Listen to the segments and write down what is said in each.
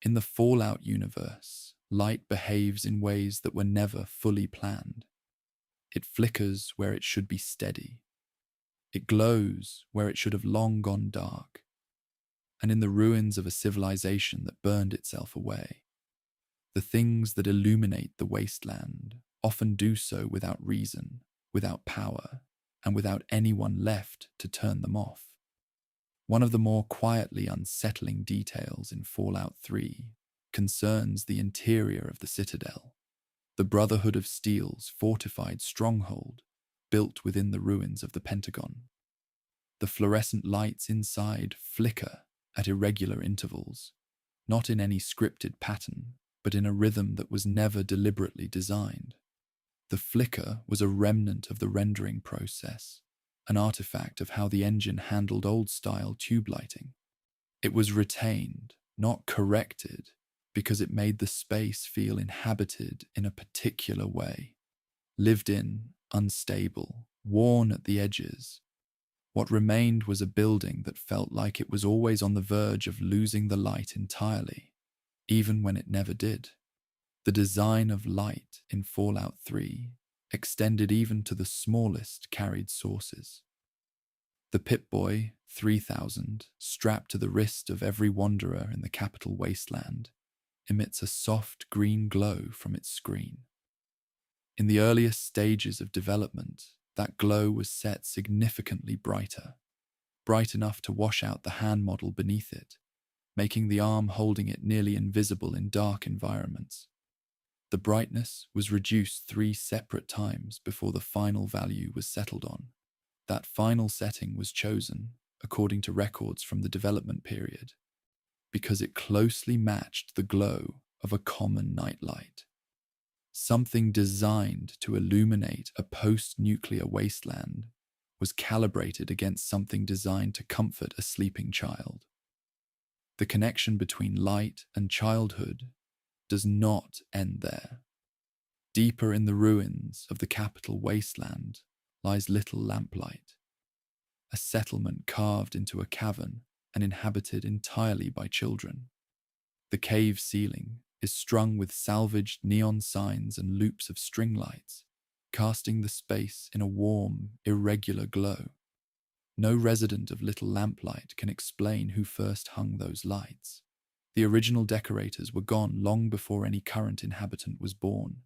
In the Fallout universe, light behaves in ways that were never fully planned. It flickers where it should be steady. It glows where it should have long gone dark. And in the ruins of a civilization that burned itself away, the things that illuminate the wasteland often do so without reason, without power, and without anyone left to turn them off. One of the more quietly unsettling details in Fallout 3 concerns the interior of the Citadel, the Brotherhood of Steel's fortified stronghold built within the ruins of the Pentagon. The fluorescent lights inside flicker at irregular intervals, not in any scripted pattern, but in a rhythm that was never deliberately designed. The flicker was a remnant of the rendering process, an artifact of how the engine handled old-style tube lighting. It was retained, not corrected, because it made the space feel inhabited in a particular way. Lived in, unstable, worn at the edges. What remained was a building that felt like it was always on the verge of losing the light entirely, even when it never did. The design of light in Fallout 3 extended even to the smallest carried sources. The Pip-Boy 3000, strapped to the wrist of every wanderer in the capital Wasteland, emits a soft green glow from its screen. In the earliest stages of development, that glow was set significantly brighter, bright enough to wash out the hand model beneath it, making the arm holding it nearly invisible in dark environments. The brightness was reduced 3 separate times before the final value was settled on. That final setting was chosen, according to records from the development period, because it closely matched the glow of a common nightlight. Something designed to illuminate a post-nuclear wasteland was calibrated against something designed to comfort a sleeping child. The connection between light and childhood does not end there. Deeper in the ruins of the capital Wasteland lies Little Lamplight, a settlement carved into a cavern and inhabited entirely by children. The cave ceiling is strung with salvaged neon signs and loops of string lights, casting the space in a warm, irregular glow. No resident of Little Lamplight can explain who first hung those lights. The original decorators were gone long before any current inhabitant was born.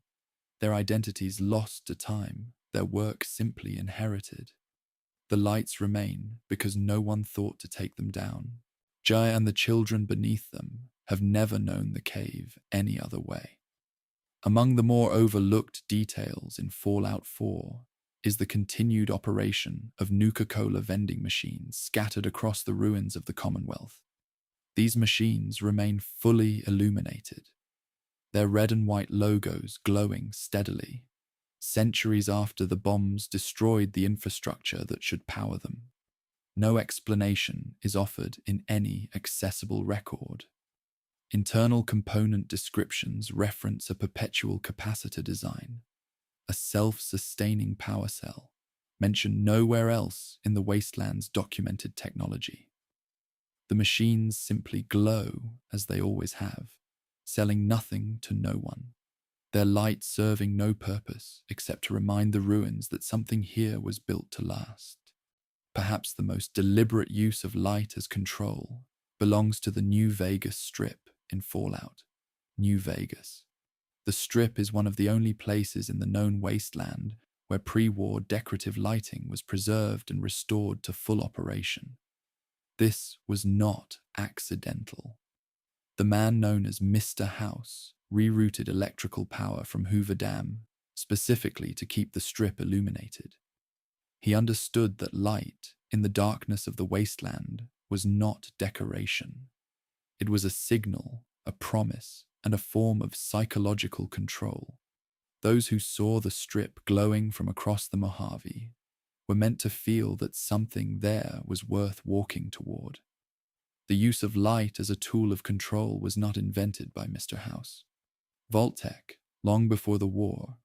Their identities lost to time, their work simply inherited. The lights remain because no one thought to take them down. Jai and the children beneath them have never known the cave any other way. Among the more overlooked details in Fallout 4 is the continued operation of Nuka-Cola vending machines scattered across the ruins of the Commonwealth. These machines remain fully illuminated, their red and white logos glowing steadily, centuries after the bombs destroyed the infrastructure that should power them. No explanation is offered in any accessible record. Internal component descriptions reference a perpetual capacitor design, a self-sustaining power cell, mentioned nowhere else in the Wasteland's documented technology. The machines simply glow as they always have, selling nothing to no one, their light serving no purpose except to remind the ruins that something here was built to last. Perhaps the most deliberate use of light as control belongs to the New Vegas Strip in Fallout. New Vegas. The Strip is one of the only places in the known wasteland where pre-war decorative lighting was preserved and restored to full operation. This was not accidental. The man known as Mr. House rerouted electrical power from Hoover Dam specifically to keep the Strip illuminated. He understood that light in the darkness of the wasteland was not decoration. It was a signal, a promise, and a form of psychological control. Those who saw the Strip glowing from across the Mojave were meant to feel that something there was worth walking toward. The use of light as a tool of control was not invented by Mr. House. Vault-Tec, long before the war,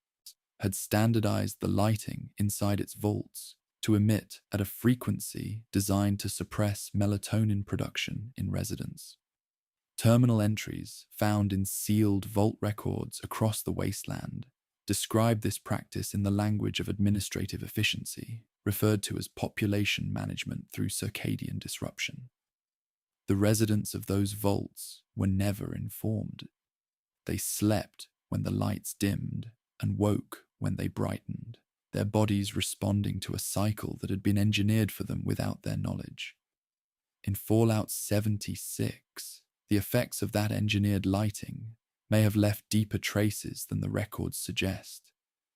had standardized the lighting inside its vaults to emit at a frequency designed to suppress melatonin production in residents. Terminal entries found in sealed vault records across the wasteland describe this practice in the language of administrative efficiency, referred to as population management through circadian disruption. The residents of those vaults were never informed. They slept when the lights dimmed and woke when they brightened, their bodies responding to a cycle that had been engineered for them without their knowledge. In Fallout 76, the effects of that engineered lighting may have left deeper traces than the records suggest.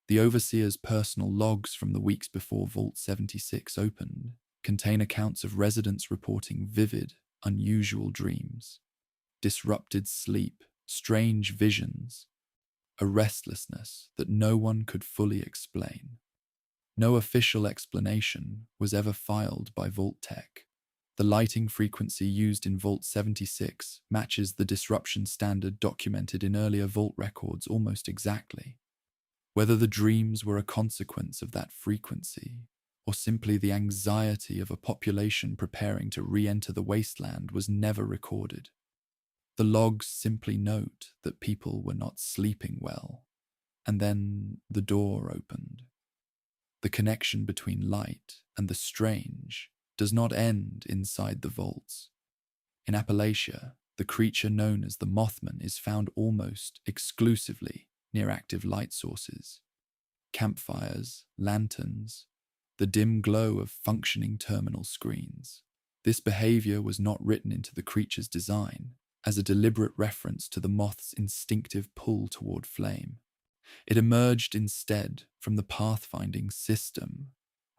The Overseer's personal logs from the weeks before Vault 76 opened contain accounts of residents reporting vivid, unusual dreams, disrupted sleep, strange visions, a restlessness that no one could fully explain. No official explanation was ever filed by Vault-Tec. The lighting frequency used in Vault 76 matches the disruption standard documented in earlier Vault records almost exactly. Whether the dreams were a consequence of that frequency, or simply the anxiety of a population preparing to re-enter the wasteland, was never recorded. The logs simply note that people were not sleeping well, and then the door opened. The connection between light and the strange does not end inside the vaults. In Appalachia, the creature known as the Mothman is found almost exclusively near active light sources. Campfires, lanterns, the dim glow of functioning terminal screens. This behavior was not written into the creature's design as a deliberate reference to the moth's instinctive pull toward flame. It emerged instead from the pathfinding system,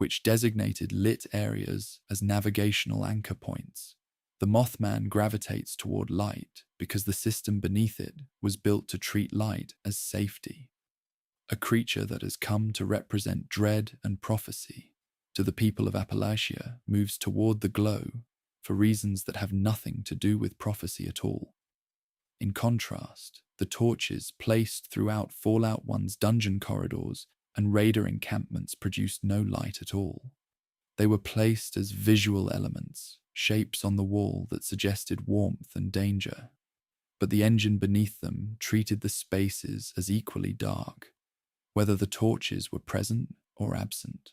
which designated lit areas as navigational anchor points. The Mothman gravitates toward light because the system beneath it was built to treat light as safety. A creature that has come to represent dread and prophecy to the people of Appalachia moves toward the glow for reasons that have nothing to do with prophecy at all. In contrast, the torches placed throughout Fallout 1's dungeon corridors and raider encampments produced no light at all. They were placed as visual elements, shapes on the wall that suggested warmth and danger, but the engine beneath them treated the spaces as equally dark, whether the torches were present or absent.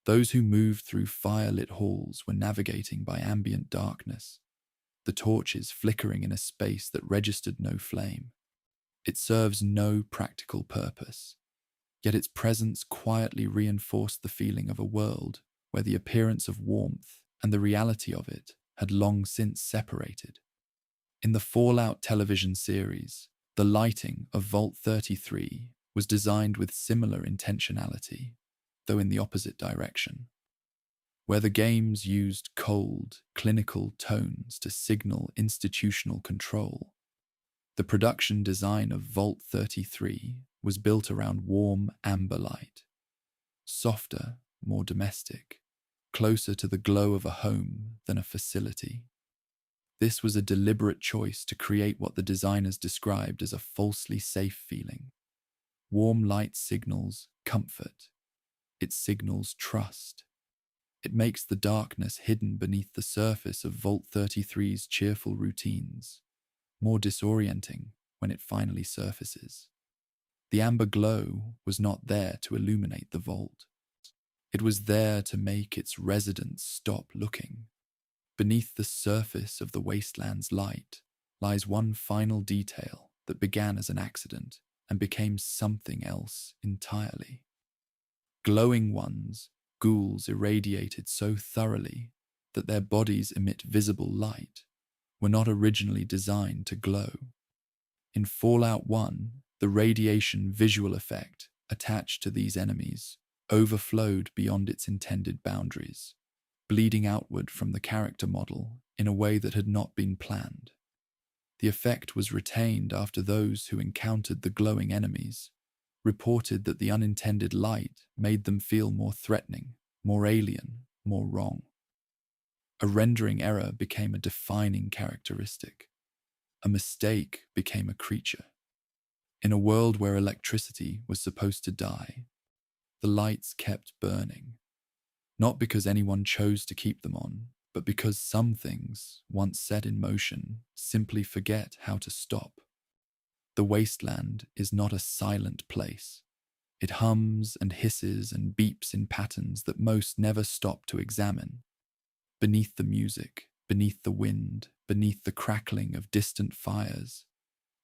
Those who moved through fire-lit halls were navigating by ambient darkness, the torches flickering in a space that registered no flame. It serves no practical purpose, yet its presence quietly reinforced the feeling of a world where the appearance of warmth and the reality of it had long since separated. In the Fallout television series, the lighting of Vault 33 was designed with similar intentionality, though in the opposite direction. Where the games used cold, clinical tones to signal institutional control, the production design of Vault 33 was built around warm amber light, softer, more domestic, closer to the glow of a home than a facility. This was a deliberate choice to create what the designers described as a falsely safe feeling. Warm light signals comfort. It signals trust. It makes the darkness hidden beneath the surface of Vault 33's cheerful routines more disorienting when it finally surfaces. The amber glow was not there to illuminate the vault. It was there to make its residents stop looking. Beneath the surface of the wasteland's light lies one final detail that began as an accident and became something else entirely. Glowing ones, ghouls irradiated so thoroughly that their bodies emit visible light, were not originally designed to glow. In Fallout 1, the radiation visual effect attached to these enemies overflowed beyond its intended boundaries, bleeding outward from the character model in a way that had not been planned. The effect was retained after those who encountered the glowing enemies reported that the unintended light made them feel more threatening, more alien, more wrong. A rendering error became a defining characteristic. A mistake became a creature. In a world where electricity was supposed to die, the lights kept burning, not because anyone chose to keep them on, but because some things, once set in motion, simply forget how to stop. The wasteland is not a silent place. It hums and hisses and beeps in patterns that most never stop to examine. Beneath the music, beneath the wind, beneath the crackling of distant fires,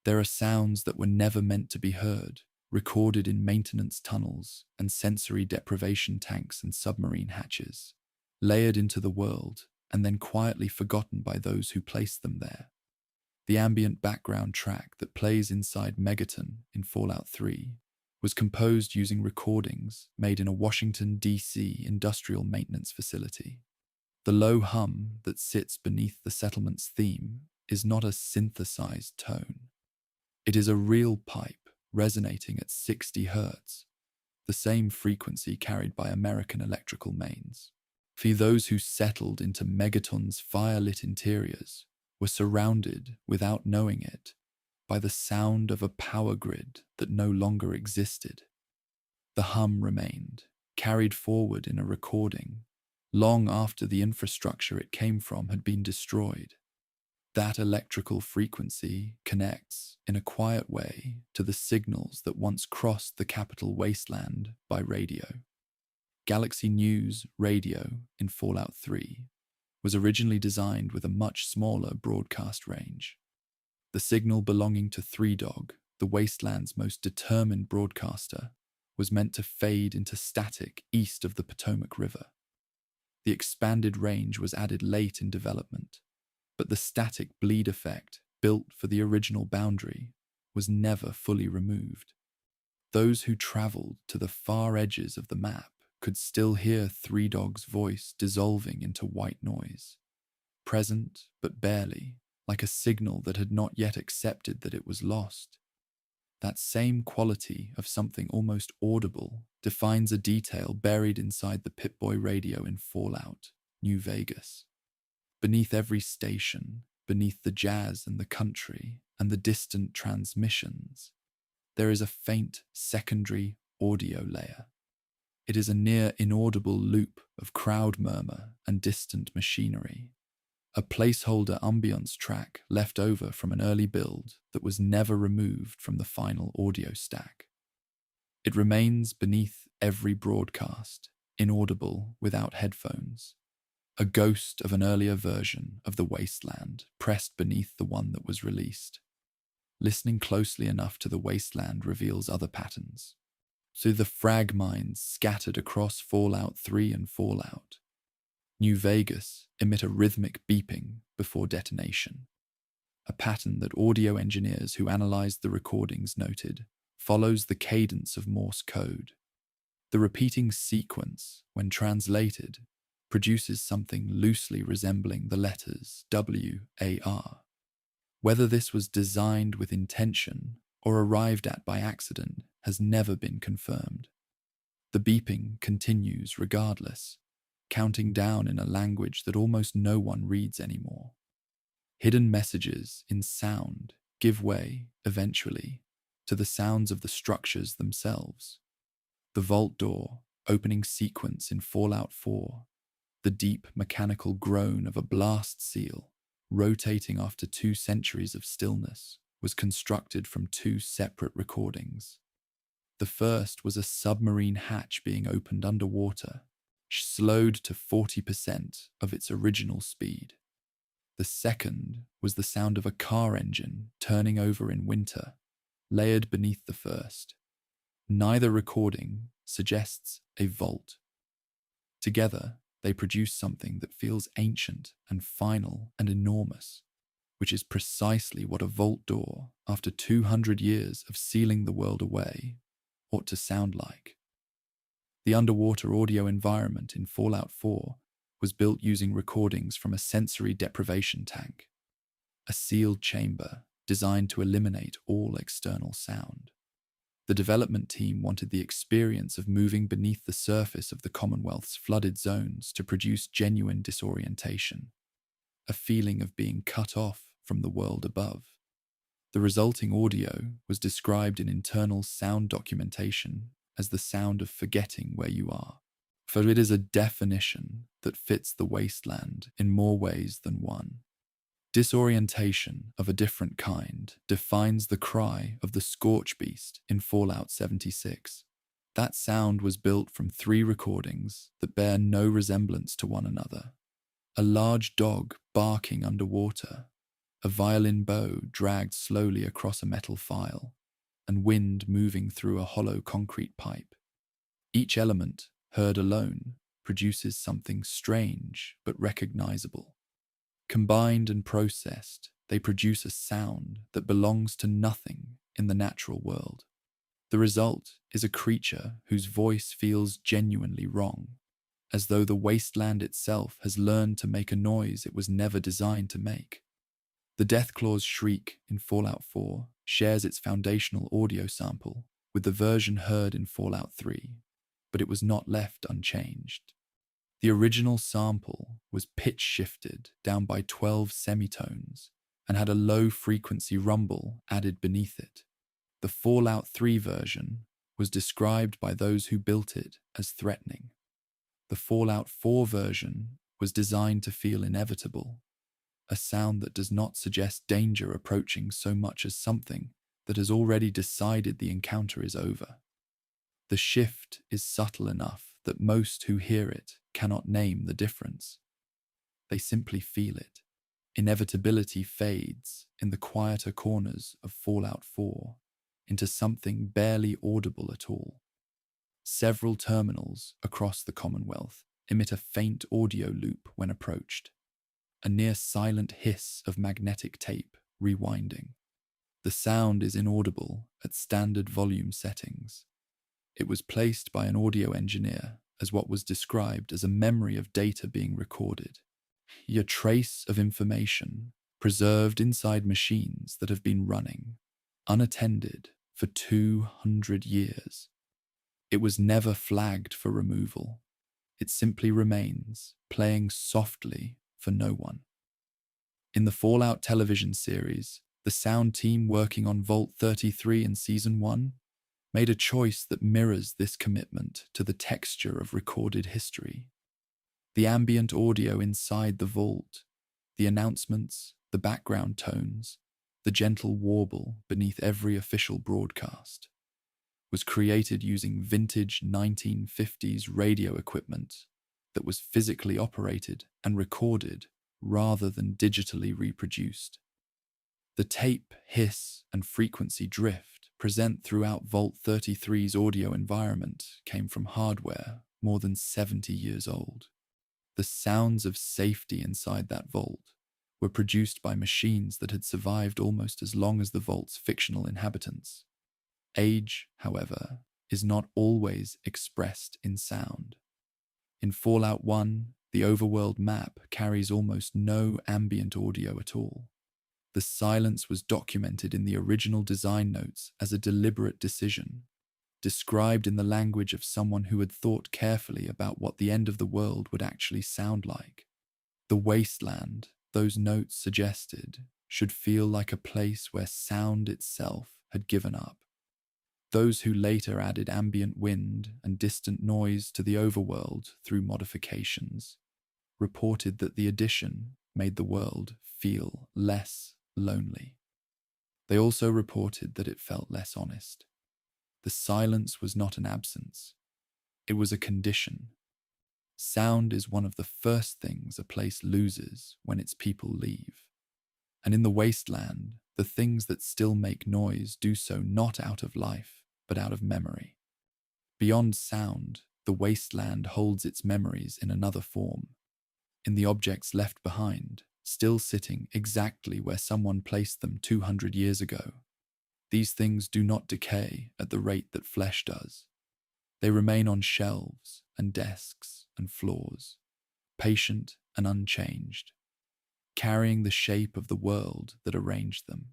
there are sounds that were never meant to be heard, recorded in maintenance tunnels and sensory deprivation tanks and submarine hatches, layered into the world and then quietly forgotten by those who placed them there. The ambient background track that plays inside Megaton in Fallout 3 was composed using recordings made in a Washington, D.C. industrial maintenance facility. The low hum that sits beneath the settlement's theme is not a synthesized tone. It is a real pipe resonating at 60 Hz, the same frequency carried by American electrical mains. For those who settled into Megaton's fire-lit interiors were surrounded, without knowing it, by the sound of a power grid that no longer existed. The hum remained, carried forward in a recording, long after the infrastructure it came from had been destroyed. That electrical frequency connects, in a quiet way, to the signals that once crossed the capital wasteland by radio. Galaxy News radio in Fallout 3 was originally designed with a much smaller broadcast range. The signal belonging to Three Dog, the Wasteland's most determined broadcaster, was meant to fade into static east of the Potomac River. The expanded range was added late in development, but the static bleed effect built for the original boundary was never fully removed. Those who traveled to the far edges of the map could still hear Three Dog's voice dissolving into white noise, present but barely, like a signal that had not yet accepted that it was lost. That same quality of something almost audible defines a detail buried inside the Pip-Boy radio in Fallout, New Vegas. Beneath every station, beneath the jazz and the country and the distant transmissions, there is a faint secondary audio layer. It is a near inaudible loop of crowd murmur and distant machinery, a placeholder ambience track left over from an early build that was never removed from the final audio stack. It remains beneath every broadcast, inaudible without headphones, a ghost of an earlier version of the Wasteland pressed beneath the one that was released. Listening closely enough to the Wasteland reveals other patterns. So the frag mines scattered across Fallout 3 and Fallout, New Vegas emit a rhythmic beeping before detonation, a pattern that audio engineers who analyzed the recordings noted follows the cadence of Morse code. The repeating sequence, when translated, produces something loosely resembling the letters W-A-R. Whether this was designed with intention or arrived at by accident has never been confirmed. The beeping continues regardless, counting down in a language that almost no one reads anymore. Hidden messages in sound give way, eventually, to the sounds of the structures themselves. The vault door opening sequence in Fallout 4, the deep mechanical groan of a blast seal rotating after 2 centuries of stillness, was constructed from 2 separate recordings. The first was a submarine hatch being opened underwater, slowed to 40% of its original speed. The second was the sound of a car engine turning over in winter, layered beneath the first. Neither recording suggests a vault. Together, they produce something that feels ancient and final and enormous, which is precisely what a vault door, after 200 years of sealing the world away, ought to sound like. The underwater audio environment in Fallout 4 was built using recordings from a sensory deprivation tank, a sealed chamber designed to eliminate all external sound. The development team wanted the experience of moving beneath the surface of the Commonwealth's flooded zones to produce genuine disorientation, a feeling of being cut off from the world above. The resulting audio was described in internal sound documentation as the sound of forgetting where you are. for it is a definition that fits the wasteland in more ways than one. Disorientation of a different kind defines the cry of the Scorch Beast in Fallout 76. That sound was built from 3 recordings that bear no resemblance to one another. A large dog barking underwater, a violin bow dragged slowly across a metal file, and wind moving through a hollow concrete pipe. Each element, heard alone, produces something strange but recognizable. Combined and processed, they produce a sound that belongs to nothing in the natural world. The result is a creature whose voice feels genuinely wrong, as though the wasteland itself has learned to make a noise it was never designed to make. The Deathclaw's shriek in Fallout 4 shares its foundational audio sample with the version heard in Fallout 3, but it was not left unchanged. The original sample was pitch-shifted down by 12 semitones and had a low-frequency rumble added beneath it. The Fallout 3 version was described by those who built it as threatening. The Fallout 4 version was designed to feel inevitable, a sound that does not suggest danger approaching so much as something that has already decided the encounter is over. The shift is subtle enough that most who hear it cannot name the difference. They simply feel it. Inevitability fades in the quieter corners of Fallout 4 into something barely audible at all. Several terminals across the Commonwealth emit a faint audio loop when approached, a near-silent hiss of magnetic tape rewinding. The sound is inaudible at standard volume settings. It was placed by an audio engineer as what was described as a memory of data being recorded, a trace of information preserved inside machines that have been running, unattended, for 200 years. It was never flagged for removal. It simply remains, playing softly for no one. In the Fallout television series, the sound team working on Vault-33 in Season 1 made a choice that mirrors this commitment to the texture of recorded history. The ambient audio inside the vault, the announcements, the background tones, the gentle warble beneath every official broadcast, was created using vintage 1950s radio equipment that was physically operated and recorded rather than digitally reproduced. The tape, hiss, and frequency drift present throughout Vault-33's audio environment came from hardware more than 70 years old. The sounds of safety inside that vault were produced by machines that had survived almost as long as the vault's fictional inhabitants. Age, however, is not always expressed in sound. In Fallout 1, the overworld map carries almost no ambient audio at all. The silence was documented in the original design notes as a deliberate decision, described in the language of someone who had thought carefully about what the end of the world would actually sound like. The wasteland, those notes suggested, should feel like a place where sound itself had given up. Those who later added ambient wind and distant noise to the overworld through modifications reported that the addition made the world feel less lonely. They also reported that it felt less honest. The silence was not an absence. It was a condition. Sound is one of the first things a place loses when its people leave. And in the wasteland, the things that still make noise do so not out of life, but out of memory. Beyond sound, the wasteland holds its memories in another form, in the objects left behind, still sitting exactly where someone placed them 200 years ago. These things do not decay at the rate that flesh does. They remain on shelves and desks and floors, patient and unchanged, carrying the shape of the world that arranged them.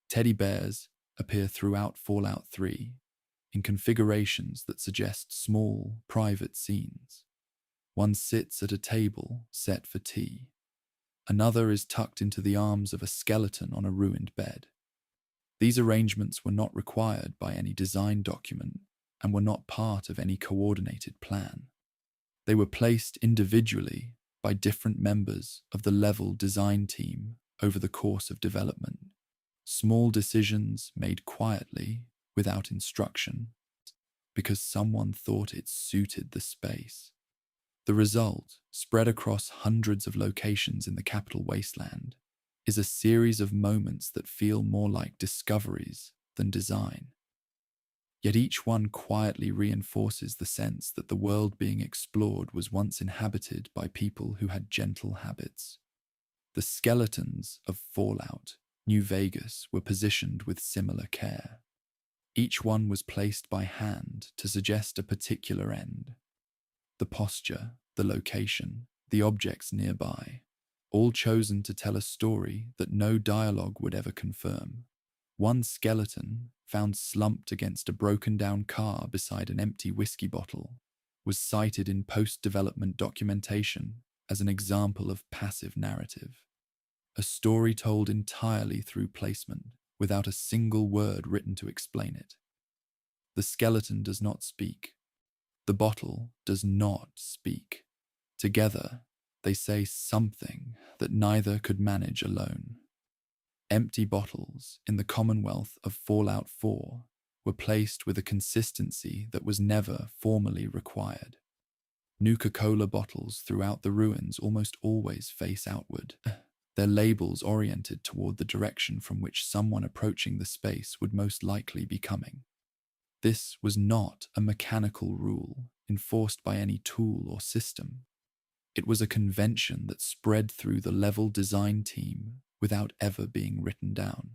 Teddy bears appear throughout Fallout 3 in configurations that suggest small, private scenes. One sits at a table set for tea. Another is tucked into the arms of a skeleton on a ruined bed. These arrangements were not required by any design document and were not part of any coordinated plan. They were placed individually by different members of the level design team over the course of development. Small decisions made quietly, without instruction, because someone thought it suited the space. The result, spread across hundreds of locations in the capital Wasteland, is a series of moments that feel more like discoveries than design. Yet each one quietly reinforces the sense that the world being explored was once inhabited by people who had gentle habits. The skeletons of Fallout, New Vegas were positioned with similar care. Each one was placed by hand to suggest a particular end. The posture, the location, the objects nearby, all chosen to tell a story that no dialogue would ever confirm. One skeleton, found slumped against a broken-down car beside an empty whiskey bottle, was cited in post-development documentation as an example of passive narrative. A story told entirely through placement, without a single word written to explain it. The skeleton does not speak. The bottle does not speak. Together, they say something that neither could manage alone. Empty bottles in the Commonwealth of Fallout 4 were placed with a consistency that was never formally required. Nuka-Cola bottles throughout the ruins almost always face outward, their labels oriented toward the direction from which someone approaching the space would most likely be coming. This was not a mechanical rule enforced by any tool or system. It was a convention that spread through the level design team without ever being written down.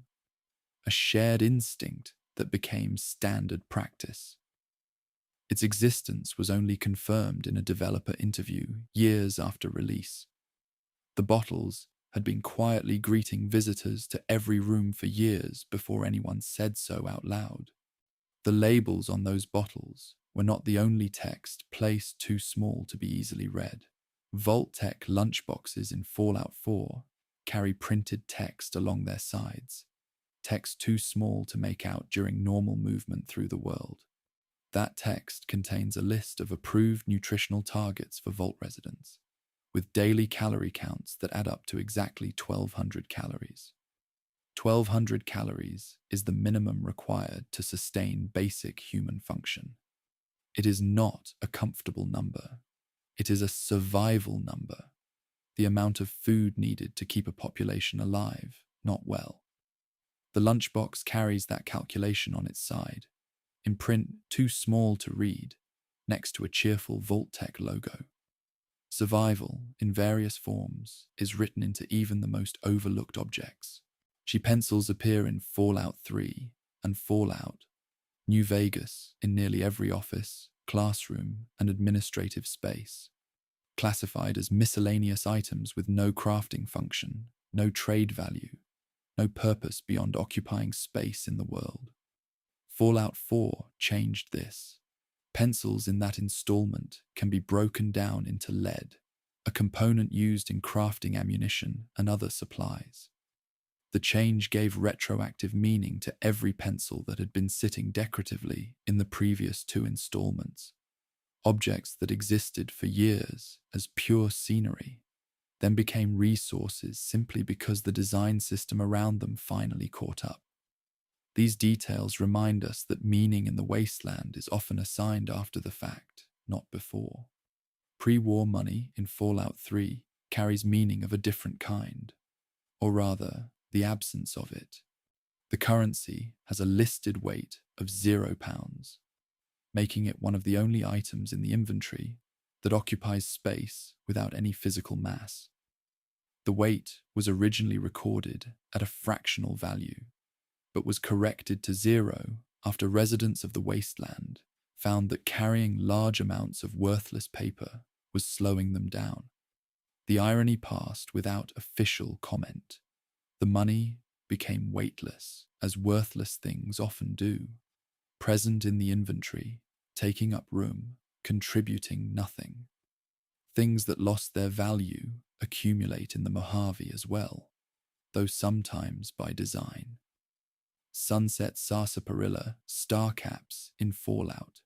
A shared instinct that became standard practice. Its existence was only confirmed in a developer interview years after release. The bottles had been quietly greeting visitors to every room for years before anyone said so out loud. The labels on those bottles were not the only text placed too small to be easily read. Vault-Tec lunchboxes in Fallout 4 carry printed text along their sides, text too small to make out during normal movement through the world. That text contains a list of approved nutritional targets for Vault residents, with daily calorie counts that add up to exactly 1,200 calories. 1,200 calories is the minimum required to sustain basic human function. It is not a comfortable number. It is a survival number, the amount of food needed to keep a population alive, not well. The lunchbox carries that calculation on its side, in print too small to read, next to a cheerful Vault-Tec logo. Survival, in various forms, is written into even the most overlooked objects. Pencils appear in Fallout 3 and Fallout, New Vegas in nearly every office, classroom, and administrative space, classified as miscellaneous items with no crafting function, no trade value, no purpose beyond occupying space in the world. Fallout 4 changed this. Pencils in that installment can be broken down into lead, a component used in crafting ammunition and other supplies. The change gave retroactive meaning to every pencil that had been sitting decoratively in the previous 2 installments. Objects that existed for years as pure scenery then became resources simply because the design system around them finally caught up. These details remind us that meaning in the Wasteland is often assigned after the fact, not before. Pre-war money in Fallout 3 carries meaning of a different kind, or rather, the absence of it. The currency has a listed weight of £0, making it one of the only items in the inventory that occupies space without any physical mass. The weight was originally recorded at a fractional value, but was corrected to 0 after residents of the Wasteland found that carrying large amounts of worthless paper was slowing them down. The irony passed without official comment. The money became weightless, as worthless things often do, present in the inventory, taking up room, contributing nothing. Things that lost their value accumulate in the Mojave as well, though sometimes by design. Sunset sarsaparilla star caps in Fallout.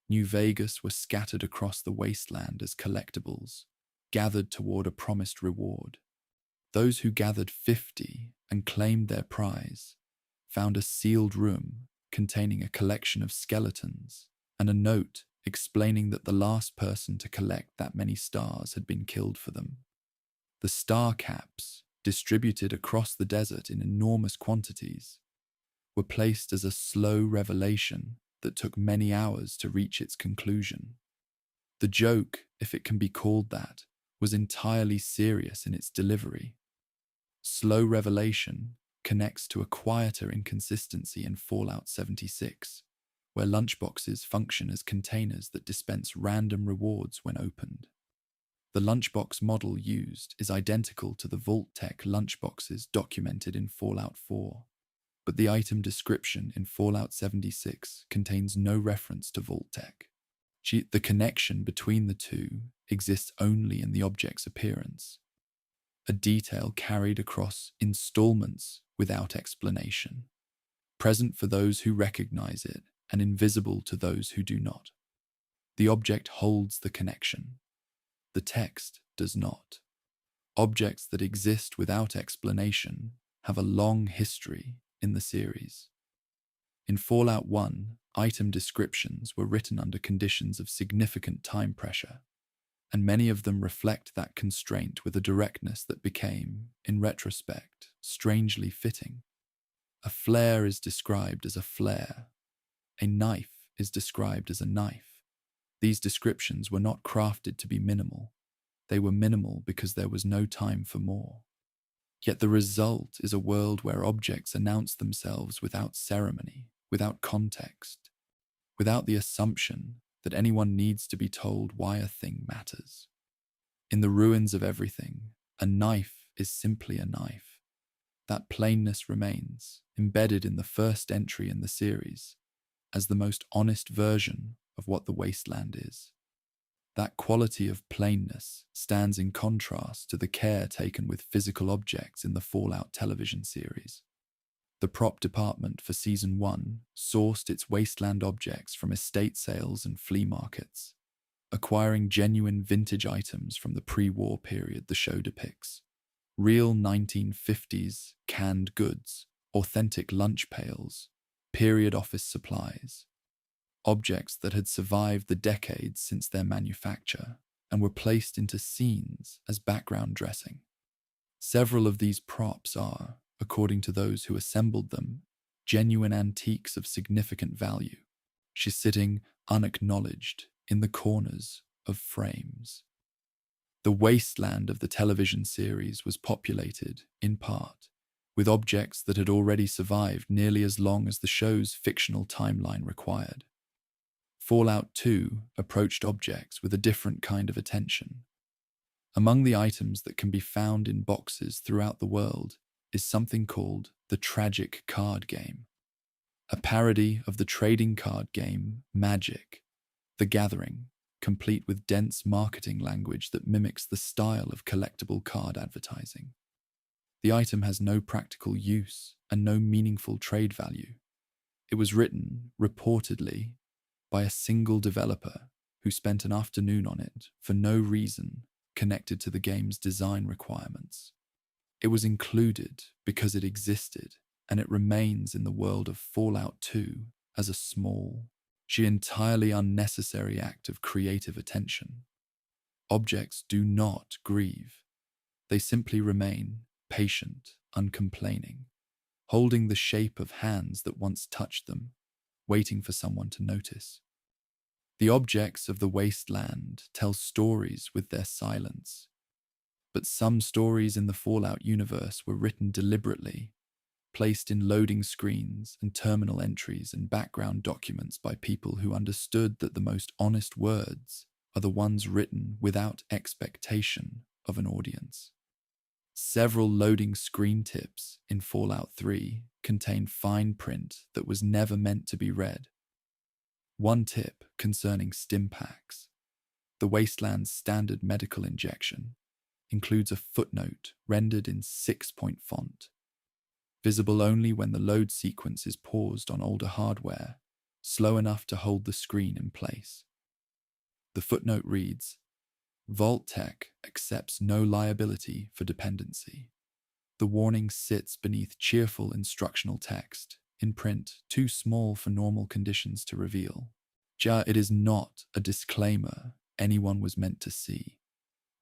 New Vegas were scattered across the wasteland as collectibles, gathered toward a promised reward. Those who gathered 50 and claimed their prize found a sealed room containing a collection of skeletons and a note explaining that the last person to collect that many stars had been killed for them. The star caps, distributed across the desert in enormous quantities, were placed as a slow revelation that took many hours to reach its conclusion. The joke, if it can be called that, was entirely serious in its delivery. Slow revelation connects to a quieter inconsistency in Fallout 76, where lunchboxes function as containers that dispense random rewards when opened. The lunchbox model used is identical to the Vault-Tec lunchboxes documented in Fallout 4, but the item description in Fallout 76 contains no reference to Vault-Tec. The connection between the two exists only in the object's appearance, a detail carried across installments without explanation, present for those who recognize it and invisible to those who do not. The object holds the connection. The text does not. Objects that exist without explanation have a long history in the series. In Fallout 1, item descriptions were written under conditions of significant time pressure, and many of them reflect that constraint with a directness that became, in retrospect, strangely fitting. A flare is described as a flare. A knife is described as a knife. These descriptions were not crafted to be minimal. They were minimal because there was no time for more. Yet the result is a world where objects announce themselves without ceremony, without context, without the assumption that anyone needs to be told why a thing matters. In the ruins of everything, a knife is simply a knife. That plainness remains, embedded in the first entry in the series, as the most honest version of what the Wasteland is. That quality of plainness stands in contrast to the care taken with physical objects in the Fallout television series. The prop department for Season 1 sourced its Wasteland objects from estate sales and flea markets, acquiring genuine vintage items from the pre-war period the show depicts. Real 1950s canned goods, authentic lunch pails, period office supplies, objects that had survived the decades since their manufacture and were placed into scenes as background dressing. Several of these props are, according to those who assembled them, genuine antiques of significant value. She's sitting unacknowledged in the corners of frames. The Wasteland of the television series was populated, in part, with objects that had already survived nearly as long as the show's fictional timeline required. Fallout 2 approached objects with a different kind of attention. Among the items that can be found in boxes throughout the world is something called the Tragic Card Game, a parody of the trading card game Magic: The Gathering, complete with dense marketing language that mimics the style of collectible card advertising. The item has no practical use and no meaningful trade value. It was written, reportedly, by a single developer who spent an afternoon on it for no reason connected to the game's design requirements. It was included because it existed, and it remains in the world of Fallout 2 as a small, entirely unnecessary act of creative attention. Objects do not grieve. They simply remain patient, uncomplaining, holding the shape of hands that once touched them, waiting for someone to notice. The objects of the Wasteland tell stories with their silence, but some stories in the Fallout universe were written deliberately, placed in loading screens and terminal entries and background documents by people who understood that the most honest words are the ones written without expectation of an audience. Several loading screen tips in Fallout 3 contain fine print that was never meant to be read. One tip concerning Stimpaks, the Wasteland's standard medical injection, includes a footnote rendered in 6-point font, visible only when the load sequence is paused on older hardware slow enough to hold the screen in place. The footnote reads, Vault-Tec accepts no liability for dependency. The warning sits beneath cheerful instructional text, in print too small for normal conditions to reveal. It is not a disclaimer anyone was meant to see.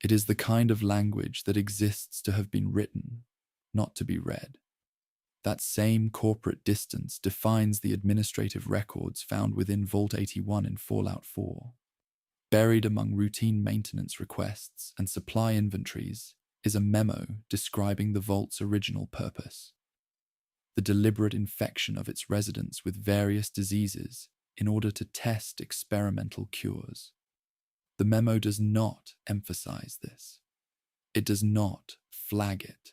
It is the kind of language that exists to have been written, not to be read. That same corporate distance defines the administrative records found within Vault 81 in Fallout 4. Buried among routine maintenance requests and supply inventories is a memo describing the Vault's original purpose: the deliberate infection of its residents with various diseases in order to test experimental cures. The memo does not emphasize this. It does not flag it.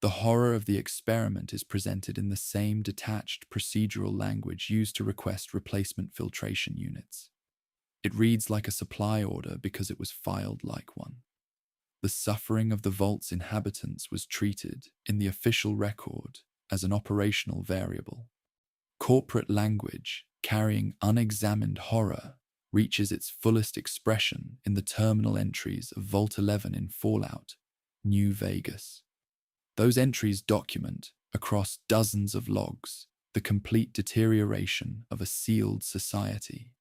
The horror of the experiment is presented in the same detached procedural language used to request replacement filtration units. It reads like a supply order because it was filed like one. The suffering of the Vault's inhabitants was treated, in the official record, as an operational variable. Corporate language, carrying unexamined horror, reaches its fullest expression in the terminal entries of Vault 11 in Fallout, New Vegas. Those entries document, across dozens of logs, the complete deterioration of a sealed society.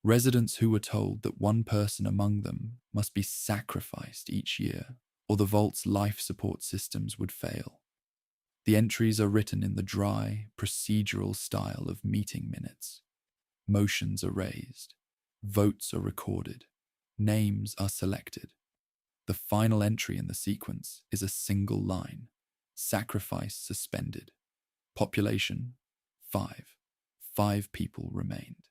Residents who were told that one person among them must be sacrificed each year, or the Vault's life support systems would fail. The entries are written in the dry, procedural style of meeting minutes. Motions are raised. Votes are recorded. Names are selected. The final entry in the sequence is a single line: sacrifice suspended. Population 5. 5 people remained.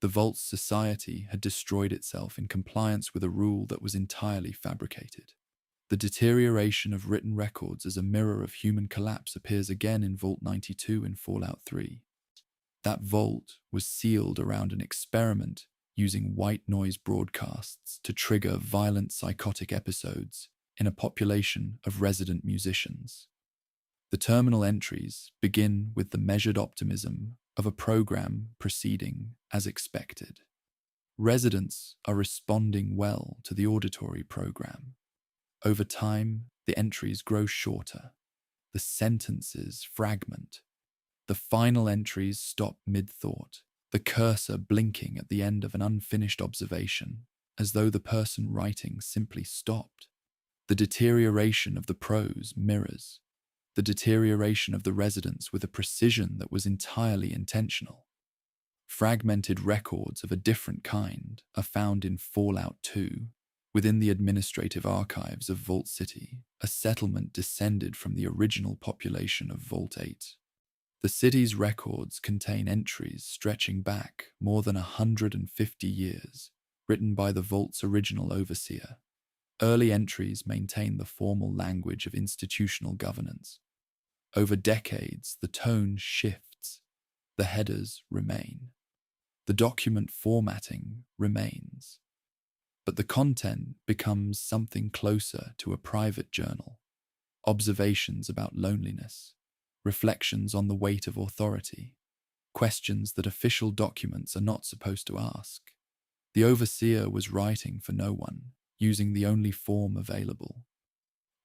The Vault's society had destroyed itself in compliance with a rule that was entirely fabricated. The deterioration of written records as a mirror of human collapse appears again in Vault 92 in Fallout 3. That vault was sealed around an experiment using white noise broadcasts to trigger violent psychotic episodes in a population of resident musicians. The terminal entries begin with the measured optimism of a program proceeding as expected. Residents are responding well to the auditory program. Over time, the entries grow shorter. The sentences fragment. The final entries stop mid-thought, the cursor blinking at the end of an unfinished observation, as though the person writing simply stopped. The deterioration of the prose mirrors the deterioration of the residents with a precision that was entirely intentional. Fragmented records of a different kind are found in Fallout 2, within the administrative archives of Vault City, a settlement descended from the original population of Vault 8. The city's records contain entries stretching back more than 150 years, written by the Vault's original overseer. Early entries maintain the formal language of institutional governance. Over decades, the tone shifts. The headers remain. The document formatting remains. But the content becomes something closer to a private journal. Observations about loneliness, reflections on the weight of authority, questions that official documents are not supposed to ask. The overseer was writing for no one, using the only form available.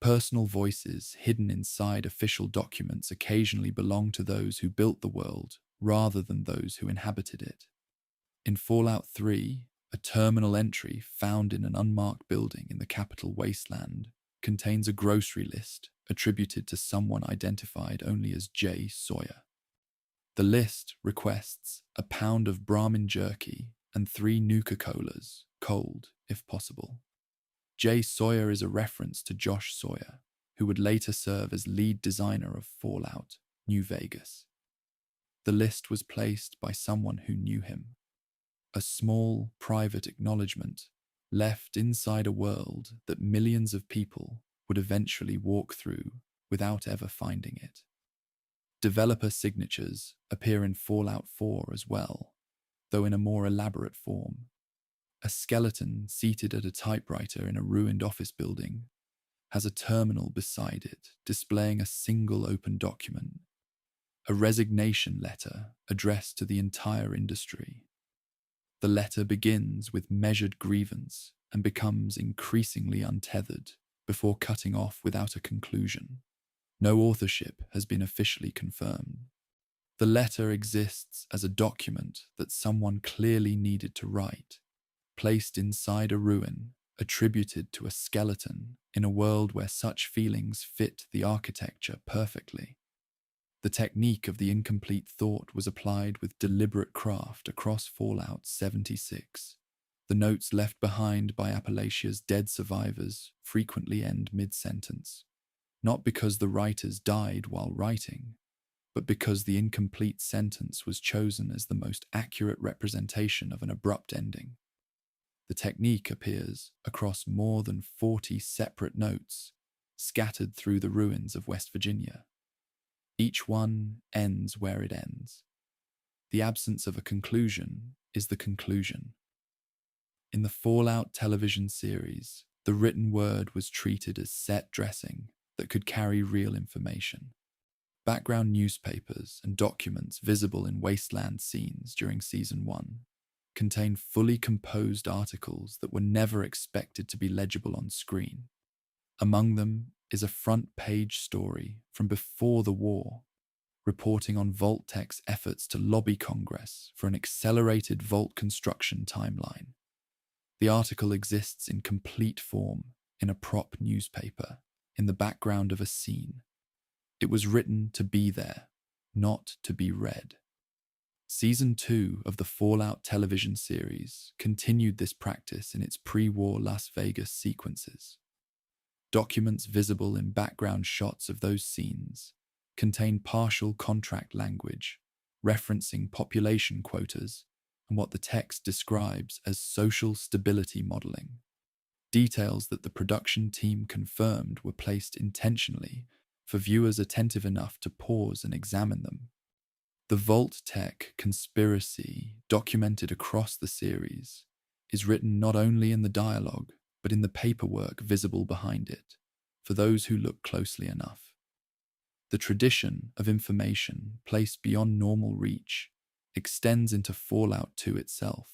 Personal voices hidden inside official documents occasionally belong to those who built the world rather than those who inhabited it. In Fallout 3, a terminal entry found in an unmarked building in the capital Wasteland contains a grocery list attributed to someone identified only as J. Sawyer. The list requests a pound of Brahmin jerky and 3 Nuka-Colas, cold if possible. J. Sawyer is a reference to Josh Sawyer, who would later serve as lead designer of Fallout, New Vegas. The list was placed by someone who knew him. A small, private acknowledgement left inside a world that millions of people would eventually walk through without ever finding it. Developer signatures appear in Fallout 4 as well, though in a more elaborate form. A skeleton seated at a typewriter in a ruined office building has a terminal beside it displaying a single open document. a resignation letter addressed to the entire industry. The letter begins with measured grievance and becomes increasingly untethered before cutting off without a conclusion. No authorship has been officially confirmed. The letter exists as a document that someone clearly needed to write, placed inside a ruin, attributed to a skeleton in a world where such feelings fit the architecture perfectly. The technique of the incomplete thought was applied with deliberate craft across Fallout 76. The notes left behind by Appalachia's dead survivors frequently end mid-sentence, not because the writers died while writing, but because the incomplete sentence was chosen as the most accurate representation of an abrupt ending. The technique appears across more than 40 separate notes scattered through the ruins of West Virginia. Each one ends where it ends. The absence of a conclusion is the conclusion. In the Fallout television series, the written word was treated as set dressing that could carry real information. Background newspapers and documents visible in Wasteland scenes during Season 1 contain fully composed articles that were never expected to be legible on screen. Among them is a front-page story from before the war, reporting on Vault-Tec's efforts to lobby Congress for an accelerated vault construction timeline. The article exists in complete form in a prop newspaper in the background of a scene. It was written to be there, not to be read. Season 2 of the Fallout television series continued this practice in its pre-war Las Vegas sequences. Documents visible in background shots of those scenes contain partial contract language, referencing population quotas and what the text describes as social stability modeling. Details that the production team confirmed were placed intentionally for viewers attentive enough to pause and examine them. The Vault-Tec conspiracy, documented across the series, is written not only in the dialogue, but in the paperwork visible behind it, for those who look closely enough. The tradition of information placed beyond normal reach extends into Fallout 2 itself,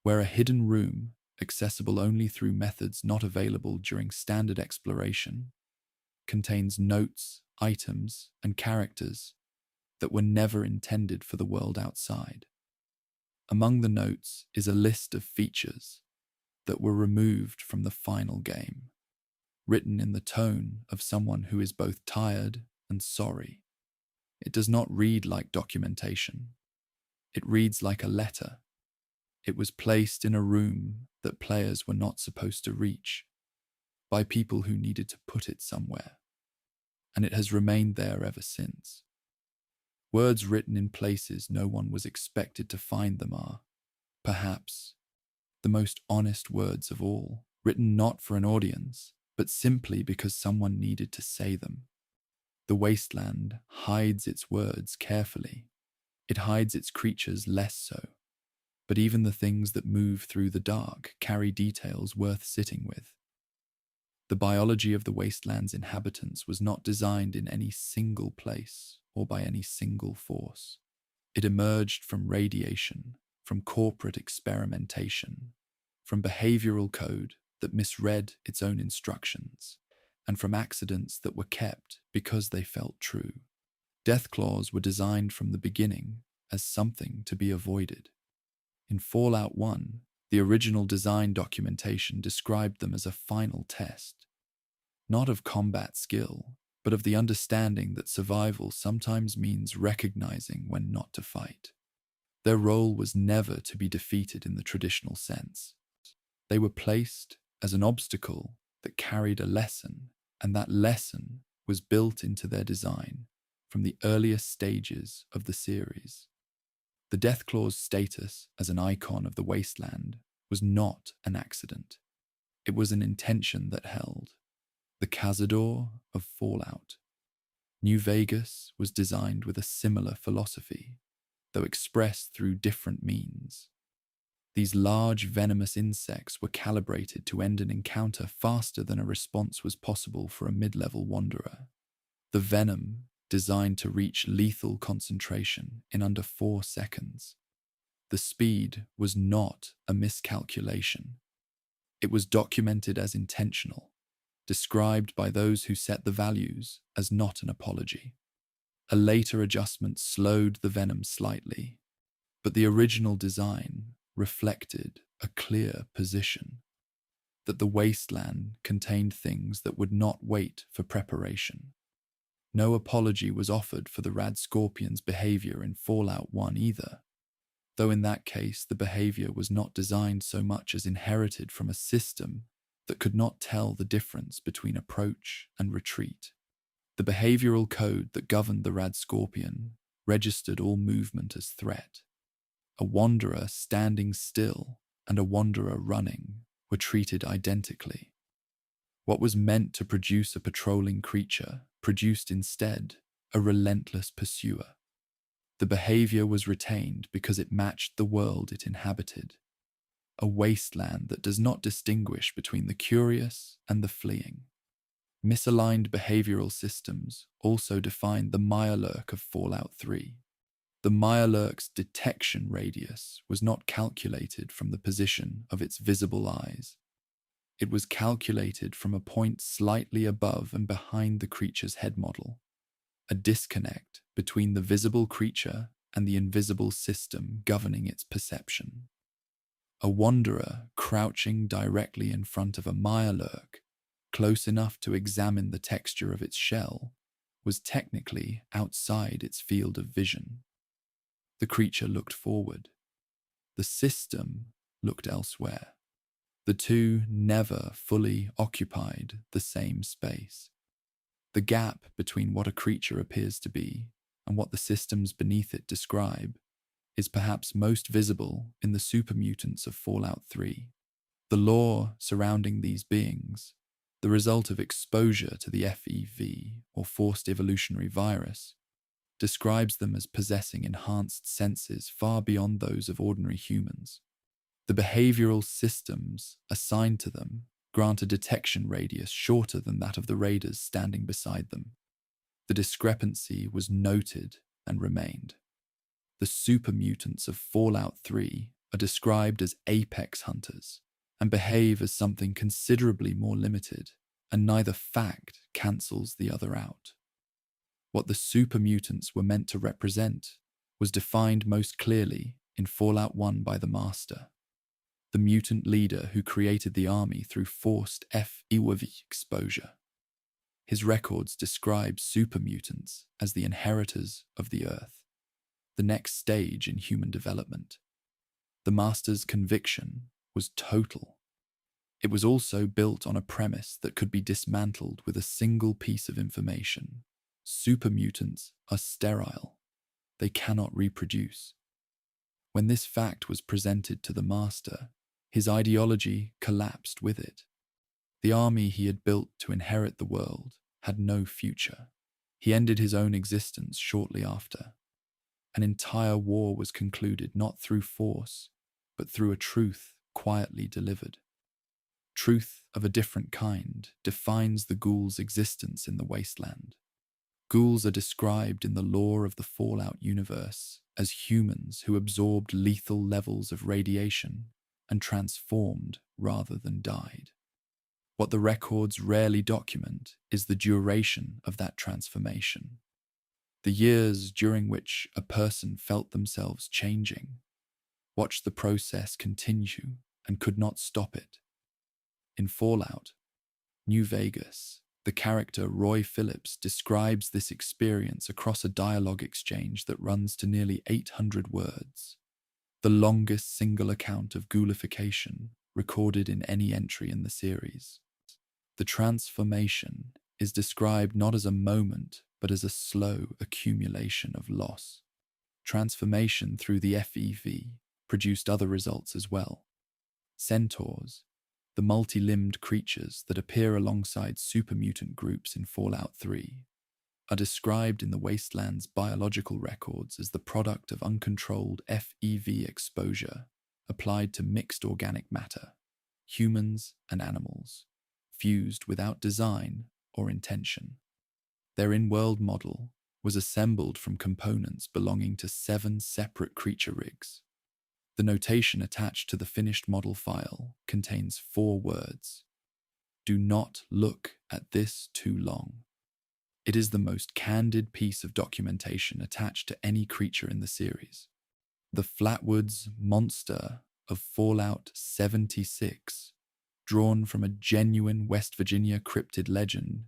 where a hidden room, accessible only through methods not available during standard exploration, contains notes, items, and characters that were never intended for the world outside. Among the notes is a list of features that were removed from the final game, written in the tone of someone who is both tired and sorry. It does not read like documentation. It reads like a letter. It was placed in a room that players were not supposed to reach, by people who needed to put it somewhere, and it has remained there ever since. Words written in places no one was expected to find them are, perhaps, the most honest words of all, written not for an audience, but simply because someone needed to say them. The Wasteland hides its words carefully. It hides its creatures less so, but even the things that move through the dark carry details worth sitting with. The biology of the Wasteland's inhabitants was not designed in any single place or by any single force. It emerged from radiation, from corporate experimentation, from behavioral code that misread its own instructions, and from accidents that were kept because they felt true. Deathclaws were designed from the beginning as something to be avoided. In Fallout 1, the original design documentation described them as a final test, not of combat skill, but of the understanding that survival sometimes means recognizing when not to fight. Their role was never to be defeated in the traditional sense. They were placed as an obstacle that carried a lesson, and that lesson was built into their design from the earliest stages of the series. The Deathclaw's status as an icon of the Wasteland was not an accident. It was an intention that held. The Cazador of Fallout. New Vegas was designed with a similar philosophy, though expressed through different means. These large venomous insects were calibrated to end an encounter faster than a response was possible for a mid-level wanderer. The venom designed to reach lethal concentration in under 4 seconds. The speed was not a miscalculation. It was documented as intentional, described by those who set the values as not an apology. A later adjustment slowed the venom slightly, but the original design reflected a clear position that the wasteland contained things that would not wait for preparation. No apology was offered for the rad scorpion's behavior in Fallout 1 either, though in that case the behavior was not designed so much as inherited from a system that could not tell the difference between approach and retreat. The behavioral code that governed the rad scorpion registered all movement as threat. A wanderer standing still and a wanderer running were treated identically. What was meant to produce a patrolling creature produced instead a relentless pursuer. The behavior was retained because it matched the world it inhabited, a wasteland that does not distinguish between the curious and the fleeing. Misaligned behavioral systems also defined the Mirelurk of Fallout 3. The Mirelurk's detection radius was not calculated from the position of its visible eyes. It was calculated from a point slightly above and behind the creature's head model, a disconnect between the visible creature and the invisible system governing its perception. A wanderer crouching directly in front of a Mirelurk, close enough to examine the texture of its shell, was technically outside its field of vision. The creature looked forward. The system looked elsewhere. The two never fully occupied the same space. The gap between what a creature appears to be and what the systems beneath it describe is perhaps most visible in the supermutants of Fallout 3. The lore surrounding these beings, the result of exposure to the FEV, or forced evolutionary virus, describes them as possessing enhanced senses far beyond those of ordinary humans. The behavioral systems assigned to them grant a detection radius shorter than that of the raiders standing beside them. The discrepancy was noted and remained. The supermutants of Fallout 3 are described as apex hunters and behave as something considerably more limited, and neither fact cancels the other out. What the supermutants were meant to represent was defined most clearly in Fallout 1 by the Master, the mutant leader who created the army through forced FEV exposure. His records describe supermutants as the inheritors of the Earth, the next stage in human development. The Master's conviction was total. It was also built on a premise that could be dismantled with a single piece of information. Supermutants are sterile. They cannot reproduce. When this fact was presented to the Master, his ideology collapsed with it. The army he had built to inherit the world had no future. He ended his own existence shortly after. An entire war was concluded not through force, but through a truth quietly delivered. Truth of a different kind defines the ghoul's existence in the wasteland. Ghouls are described in the lore of the Fallout universe as humans who absorbed lethal levels of radiation and transformed rather than died. What the records rarely document is the duration of that transformation, the years during which a person felt themselves changing, watched the process continue and could not stop it. In Fallout New Vegas, the character Roy Phillips describes this experience across a dialogue exchange that runs to nearly 800 words, the longest single account of ghoulification recorded in any entry in the series. The transformation is described not as a moment, but as a slow accumulation of loss. Transformation through the FEV produced other results as well. Centaurs, the multi-limbed creatures that appear alongside supermutant groups in Fallout 3, are described in the Wasteland's biological records as the product of uncontrolled FEV exposure applied to mixed organic matter, humans and animals, fused without design or intention. Their in-world model was assembled from components belonging to 7 separate creature rigs. The notation attached to the finished model file contains 4 words. Do not look at this too long. It is the most candid piece of documentation attached to any creature in the series. The Flatwoods monster of Fallout 76, drawn from a genuine West Virginia cryptid legend,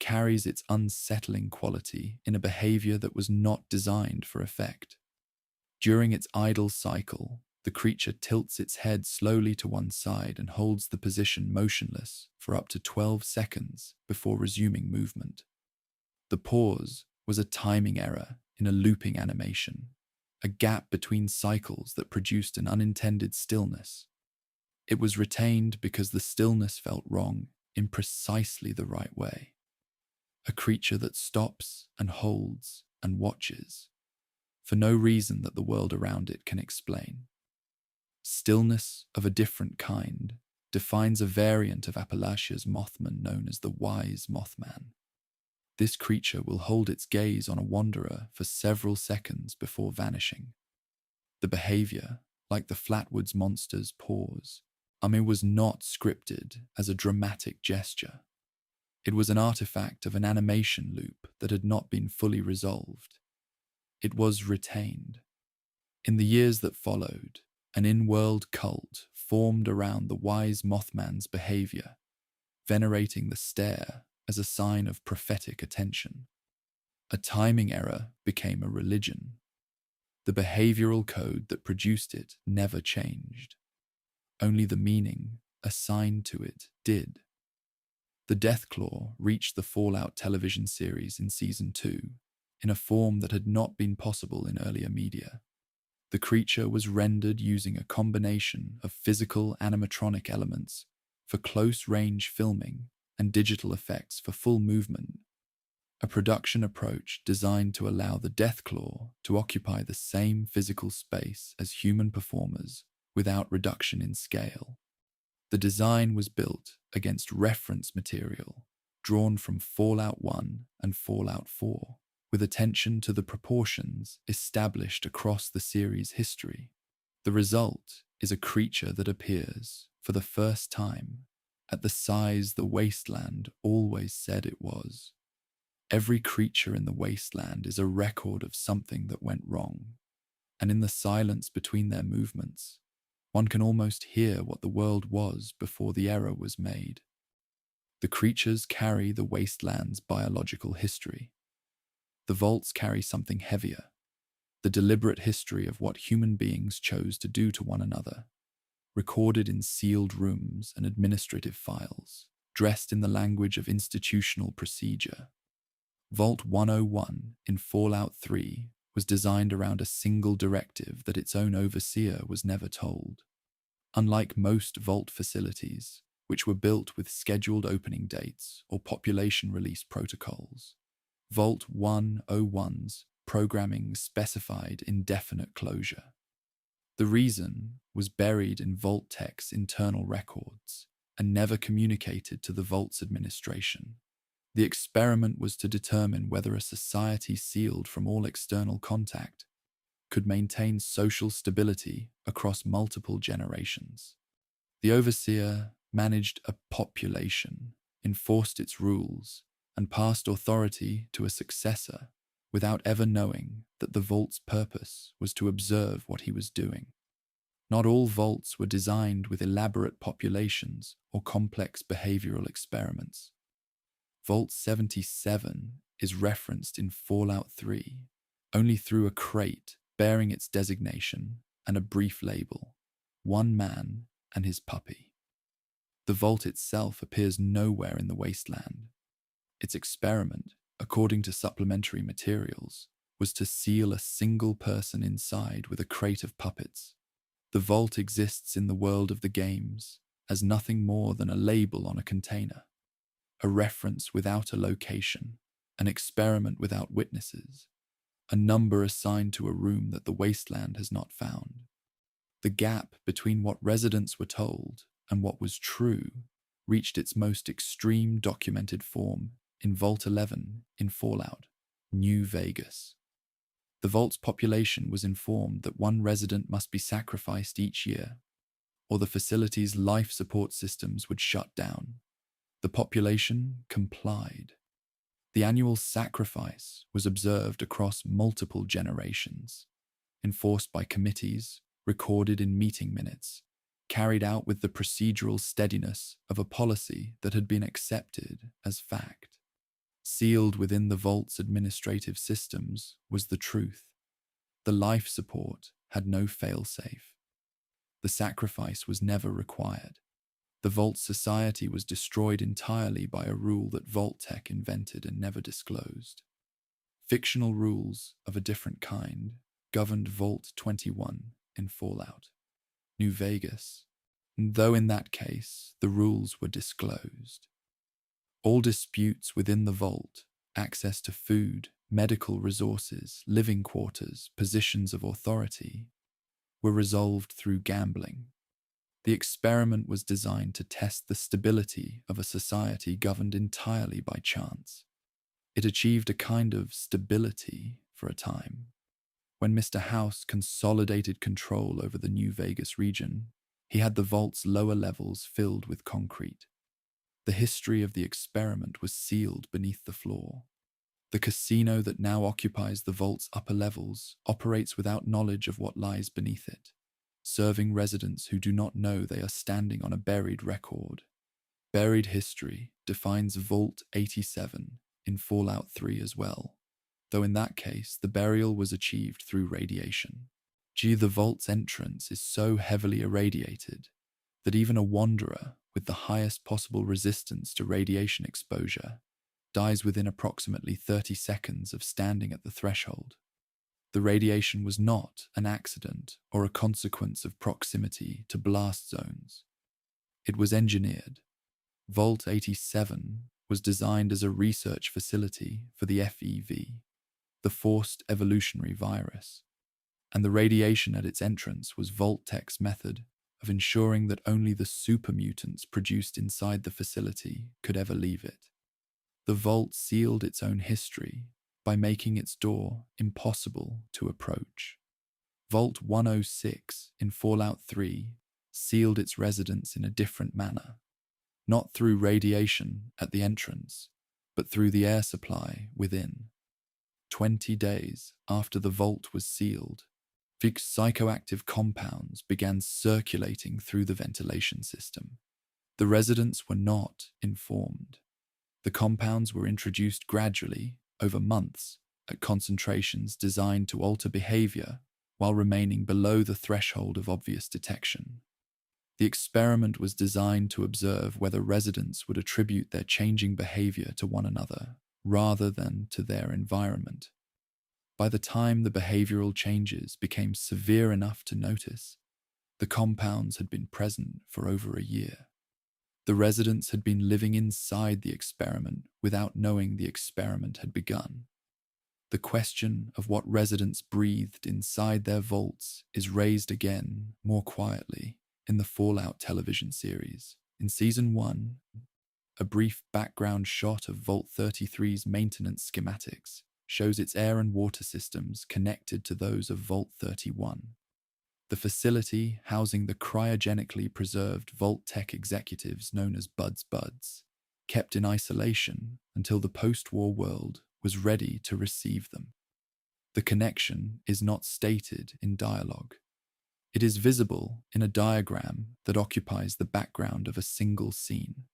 carries its unsettling quality in a behavior that was not designed for effect. During its idle cycle, the creature tilts its head slowly to one side and holds the position motionless for up to 12 seconds before resuming movement. The pause was a timing error in a looping animation, a gap between cycles that produced an unintended stillness. It was retained because the stillness felt wrong in precisely the right way. A creature that stops and holds and watches, for no reason that the world around it can explain. Stillness of a different kind defines a variant of Appalachia's Mothman known as the Wise Mothman. This creature will hold its gaze on a wanderer for several seconds before vanishing. The behavior, like the Flatwoods monster's pause, was not scripted as a dramatic gesture. It was an artifact of an animation loop that had not been fully resolved. It was retained. In the years that followed, an in-world cult formed around the Wise Mothman's behavior, venerating the stare as a sign of prophetic attention. A timing error became a religion. The behavioral code that produced it never changed. Only the meaning assigned to it did. The Deathclaw reached the Fallout television series in Season 2 in a form that had not been possible in earlier media. The creature was rendered using a combination of physical animatronic elements for close-range filming and digital effects for full movement, a production approach designed to allow the Deathclaw to occupy the same physical space as human performers without reduction in scale. The design was built against reference material drawn from Fallout 1 and Fallout 4, with attention to the proportions established across the series' history. The result is a creature that appears, for the first time, at the size the Wasteland always said it was. Every creature in the Wasteland is a record of something that went wrong, and in the silence between their movements, one can almost hear what the world was before the error was made. The creatures carry the Wasteland's biological history. The vaults carry something heavier, the deliberate history of what human beings chose to do to one another, recorded in sealed rooms and administrative files, dressed in the language of institutional procedure. Vault 101 in Fallout 3 was designed around a single directive that its own overseer was never told. Unlike most vault facilities, which were built with scheduled opening dates or population release protocols, Vault 101's programming specified indefinite closure. The reason was buried in Vault-Tec's internal records and never communicated to the Vault's administration. The experiment was to determine whether a society sealed from all external contact could maintain social stability across multiple generations. The overseer managed a population, enforced its rules, and passed authority to a successor without ever knowing that the vault's purpose was to observe what he was doing. Not all vaults were designed with elaborate populations or complex behavioral experiments. Vault 77 is referenced in Fallout 3 only through a crate bearing its designation and a brief label, one man and his puppy. The vault itself appears nowhere in the Wasteland. Its experiment, according to supplementary materials, was to seal a single person inside with a crate of puppets. The vault exists in the world of the games as nothing more than a label on a container, a reference without a location, an experiment without witnesses, a number assigned to a room that the Wasteland has not found. The gap between what residents were told and what was true reached its most extreme documented form in Vault 11 in Fallout. New Vegas. The vault's population was informed that one resident must be sacrificed each year, or the facility's life support systems would shut down. The population complied. The annual sacrifice was observed across multiple generations, enforced by committees, recorded in meeting minutes, carried out with the procedural steadiness of a policy that had been accepted as fact. Sealed within the vault's administrative systems was the truth. The life support had no fail-safe. The sacrifice was never required. The Vault Society was destroyed entirely by a rule that Vault-Tec invented and never disclosed. Fictional rules of a different kind governed Vault 21 in Fallout New Vegas, though in that case the rules were disclosed. All disputes within the vault, access to food, medical resources, living quarters, positions of authority, were resolved through gambling. The experiment was designed to test the stability of a society governed entirely by chance. It achieved a kind of stability for a time. When Mr. House consolidated control over the New Vegas region, he had the vault's lower levels filled with concrete. The history of the experiment was sealed beneath the floor. The casino that now occupies the vault's upper levels operates without knowledge of what lies beneath it, serving residents who do not know they are standing on a buried record. Buried history defines Vault 87 in Fallout 3 as well, though in that case the burial was achieved through radiation. The vault's entrance is so heavily irradiated that even a wanderer with the highest possible resistance to radiation exposure dies within approximately 30 seconds of standing at the threshold. The radiation was not an accident or a consequence of proximity to blast zones. It was engineered. Vault 87 was designed as a research facility for the FEV, the Forced Evolutionary Virus, and the radiation at its entrance was Vault-Tec's method of ensuring that only the super mutants produced inside the facility could ever leave it. The vault sealed its own history by making its door impossible to approach. Vault 106 in Fallout 3 sealed its residents in a different manner, not through radiation at the entrance, but through the air supply within. 20 days after the vault was sealed, psychoactive compounds began circulating through the ventilation system. The residents were not informed. The compounds were introduced gradually, over months, at concentrations designed to alter behavior while remaining below the threshold of obvious detection. The experiment was designed to observe whether residents would attribute their changing behavior to one another rather than to their environment. By the time the behavioral changes became severe enough to notice, the compounds had been present for over a year. The residents had been living inside the experiment without knowing the experiment had begun. The question of what residents breathed inside their vaults is raised again, more quietly, in the Fallout television series. In Season 1, a brief background shot of Vault 33's maintenance schematics shows its air and water systems connected to those of Vault 31. The facility housing the cryogenically preserved Vault-Tec executives known as Buds, kept in isolation until the post-war world was ready to receive them. The connection is not stated in dialogue. It is visible in a diagram that occupies the background of a single scene.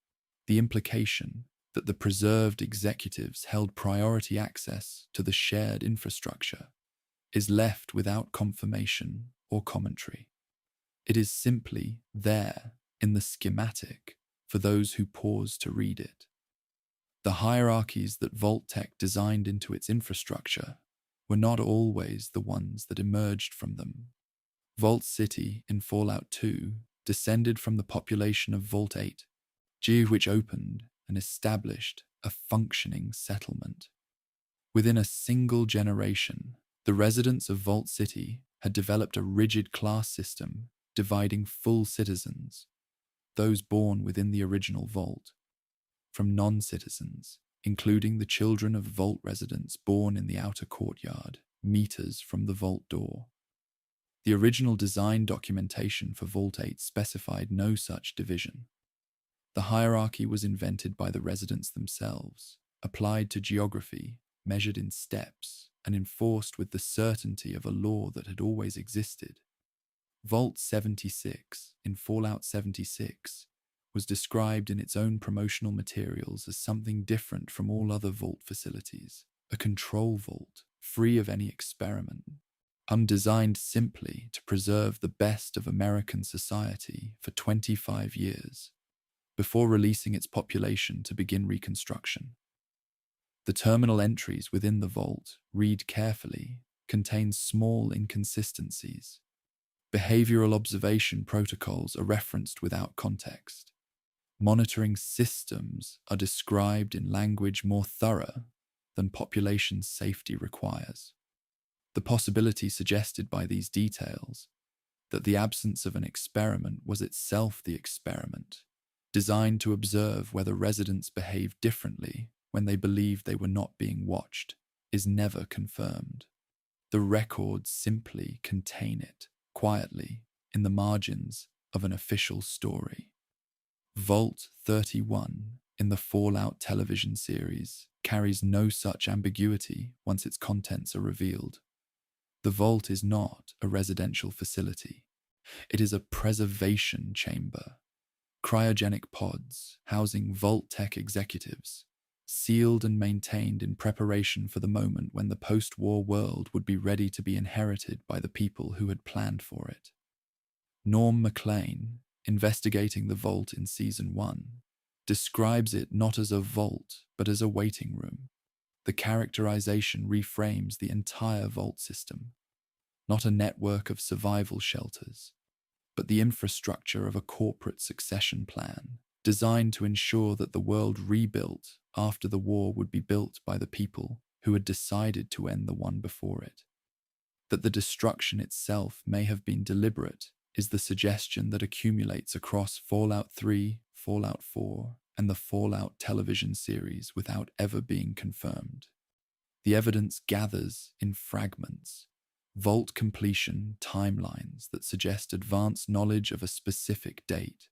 The implication that the preserved executives held priority access to the shared infrastructure is left without confirmation or commentary. It is simply there in the schematic for those who pause to read it. The hierarchies that Vault-Tec designed into its infrastructure were not always the ones that emerged from them. Vault City in Fallout 2 descended from the population of Vault 8, which opened and established a functioning settlement. Within a single generation, the residents of Vault City had developed a rigid class system dividing full citizens, those born within the original vault, from non-citizens, including the children of vault residents born in the outer courtyard, meters from the vault door. The original design documentation for Vault 8 specified no such division. The hierarchy was invented by the residents themselves, applied to geography, measured in steps, and enforced with the certainty of a law that had always existed. Vault 76 in Fallout 76 was described in its own promotional materials as something different from all other vault facilities, a control vault, free of any experiment, designed simply to preserve the best of American society for 25 years, before releasing its population to begin reconstruction. The terminal entries within the vault, read carefully, contain small inconsistencies. Behavioral observation protocols are referenced without context. Monitoring systems are described in language more thorough than population safety requires. The possibility suggested by these details, that the absence of an experiment was itself the experiment, designed to observe whether residents behaved differently when they believed they were not being watched, is never confirmed. The records simply contain it, quietly, in the margins of an official story. Vault 31 in the Fallout television series carries no such ambiguity once its contents are revealed. The vault is not a residential facility. It is a preservation chamber. Cryogenic pods housing Vault-Tec executives, sealed and maintained in preparation for the moment when the post-war world would be ready to be inherited by the people who had planned for it. Norm MacLean, investigating the vault in Season 1, describes it not as a vault but as a waiting room. The characterization reframes the entire vault system, not a network of survival shelters, but the infrastructure of a corporate succession plan designed to ensure that the world rebuilt after the war would be built by the people who had decided to end the one before it. That the destruction itself may have been deliberate is the suggestion that accumulates across Fallout 3, Fallout 4, and the Fallout television series without ever being confirmed. The evidence gathers in fragments, vault completion timelines that suggest advanced knowledge of a specific date,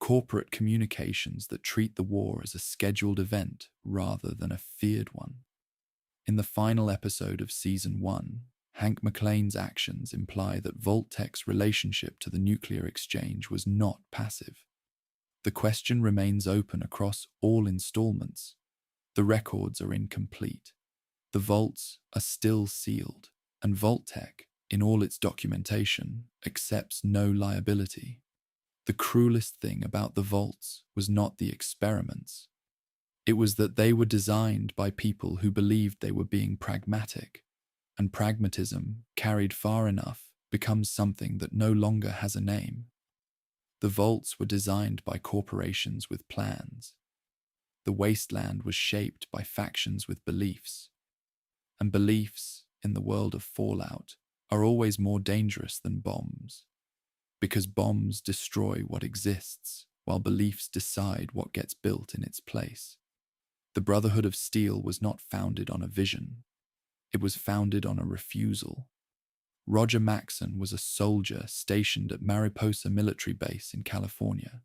corporate communications that treat the war as a scheduled event rather than a feared one. In the final episode of Season 1, Hank McClane's actions imply that Vault-Tec's relationship to the nuclear exchange was not passive. The question remains open across all installments. The records are incomplete. The vaults are still sealed, and Vault-Tec, in all its documentation, accepts no liability. The cruelest thing about the vaults was not the experiments. It was that they were designed by people who believed they were being pragmatic, and pragmatism, carried far enough, becomes something that no longer has a name. The vaults were designed by corporations with plans. The wasteland was shaped by factions with beliefs. And beliefs, in the world of Fallout, are always more dangerous than bombs, because bombs destroy what exists, while beliefs decide what gets built in its place. The Brotherhood of Steel was not founded on a vision. It was founded on a refusal. Roger Maxson was a soldier stationed at Mariposa Military Base in California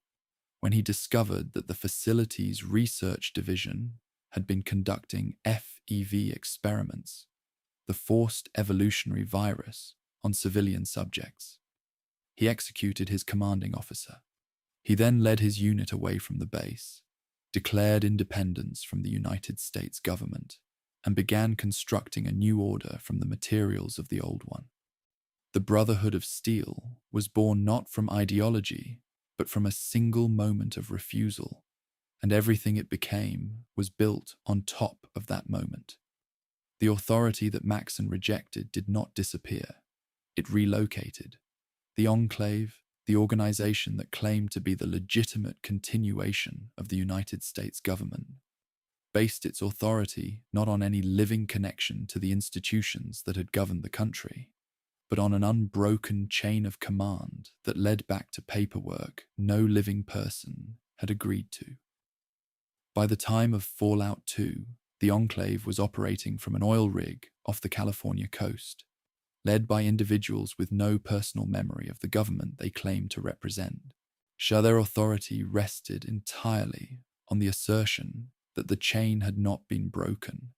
when he discovered that the facility's research division had been conducting FEV experiments, the forced evolutionary virus, on civilian subjects. He executed his commanding officer. He then led his unit away from the base, declared independence from the United States government, and began constructing a new order from the materials of the old one. The Brotherhood of Steel was born not from ideology, but from a single moment of refusal, and everything it became was built on top of that moment. The authority that Maxson rejected did not disappear. It relocated. The Enclave, the organization that claimed to be the legitimate continuation of the United States government, based its authority not on any living connection to the institutions that had governed the country, but on an unbroken chain of command that led back to paperwork no living person had agreed to. By the time of Fallout 2, the Enclave was operating from an oil rig off the California coast, led by individuals with no personal memory of the government they claimed to represent. Their authority rested entirely on the assertion that the chain had not been broken,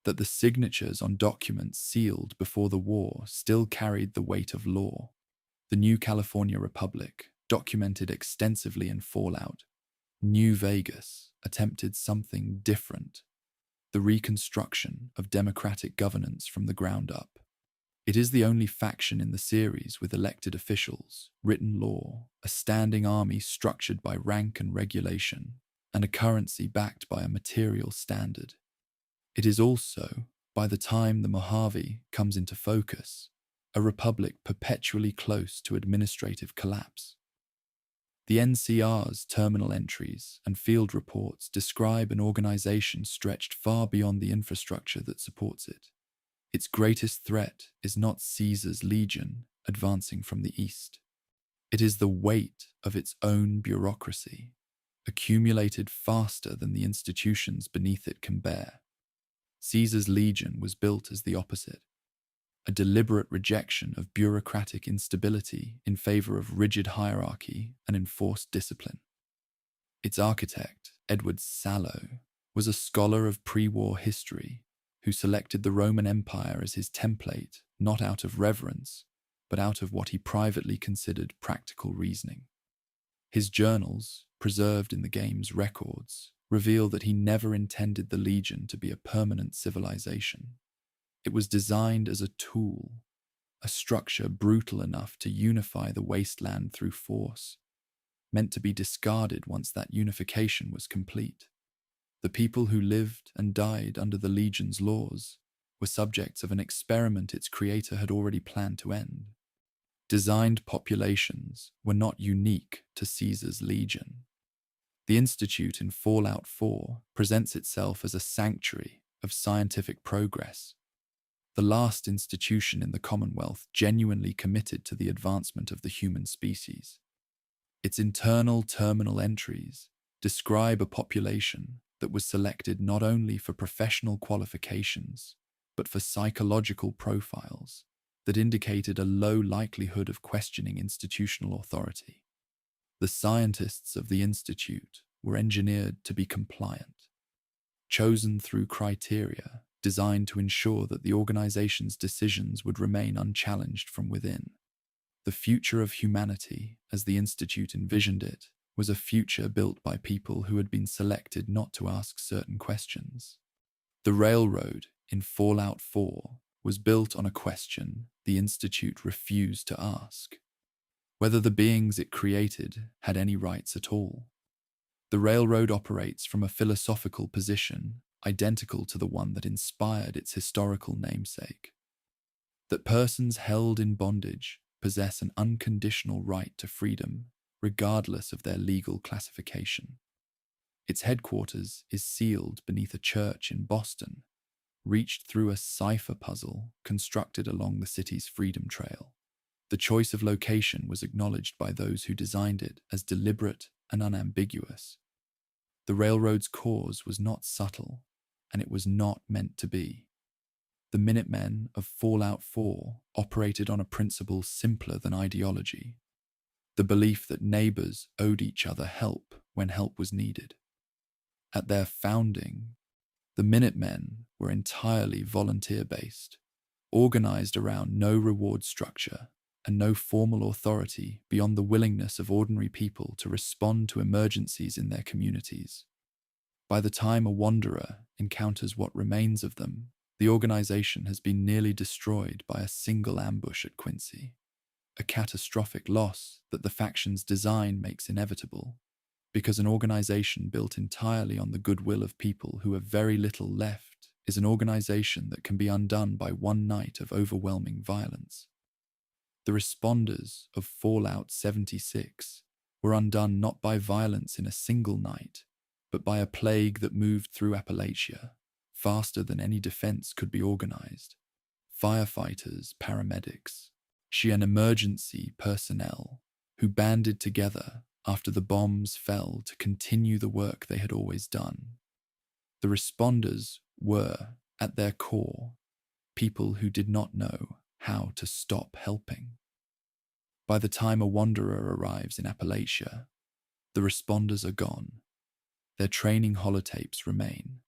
that the signatures on documents sealed before the war still carried the weight of law. The new California Republic, documented extensively in Fallout, New Vegas attempted something different: the reconstruction of democratic governance from the ground up. It is the only faction in the series with elected officials, written law, a standing army structured by rank and regulation, and a currency backed by a material standard. It is also, by the time the Mojave comes into focus, a republic perpetually close to administrative collapse. The NCR's terminal entries and field reports describe an organization stretched far beyond the infrastructure that supports it. Its greatest threat is not Caesar's legion advancing from the east. It is the weight of its own bureaucracy, accumulated faster than the institutions beneath it can bear. Caesar's legion was built as the opposite: a deliberate rejection of bureaucratic instability in favor of rigid hierarchy and enforced discipline. Its architect, Edward Sallow, was a scholar of pre-war history who selected the Roman Empire as his template not out of reverence, but out of what he privately considered practical reasoning. His journals, preserved in the game's records, reveal that he never intended the Legion to be a permanent civilization. It was designed as a tool, a structure brutal enough to unify the wasteland through force, meant to be discarded once that unification was complete. The people who lived and died under the Legion's laws were subjects of an experiment its creator had already planned to end. Designed populations were not unique to Caesar's Legion. The Institute in Fallout 4 presents itself as a sanctuary of scientific progress, the last institution in the Commonwealth genuinely committed to the advancement of the human species. Its internal terminal entries describe a population that was selected not only for professional qualifications, but for psychological profiles that indicated a low likelihood of questioning institutional authority. The scientists of the Institute were engineered to be compliant, chosen through criteria designed to ensure that the organization's decisions would remain unchallenged from within. The future of humanity, as the Institute envisioned it, was a future built by people who had been selected not to ask certain questions. The railroad in Fallout 4 was built on a question the Institute refused to ask: whether the beings it created had any rights at all. The railroad operates from a philosophical position identical to the one that inspired its historical namesake: that persons held in bondage possess an unconditional right to freedom, regardless of their legal classification. Its headquarters is sealed beneath a church in Boston, reached through a cipher puzzle constructed along the city's Freedom Trail. The choice of location was acknowledged by those who designed it as deliberate and unambiguous. The railroad's cause was not subtle, and it was not meant to be. The Minutemen of Fallout 4 operated on a principle simpler than ideology: the belief that neighbors owed each other help when help was needed. At their founding, the Minutemen were entirely volunteer-based, organized around no reward structure and no formal authority beyond the willingness of ordinary people to respond to emergencies in their communities. By the time a wanderer encounters what remains of them, the organization has been nearly destroyed by a single ambush at Quincy, a catastrophic loss that the faction's design makes inevitable, because an organization built entirely on the goodwill of people who have very little left is an organization that can be undone by one night of overwhelming violence. The responders of Fallout 76 were undone not by violence in a single night, but by a plague that moved through Appalachia faster than any defense could be organized. Firefighters, paramedics, and emergency personnel who banded together after the bombs fell to continue the work they had always done. The responders were, at their core, people who did not know how to stop helping. By the time a wanderer arrives in Appalachia, the responders are gone. Their training holotapes remain.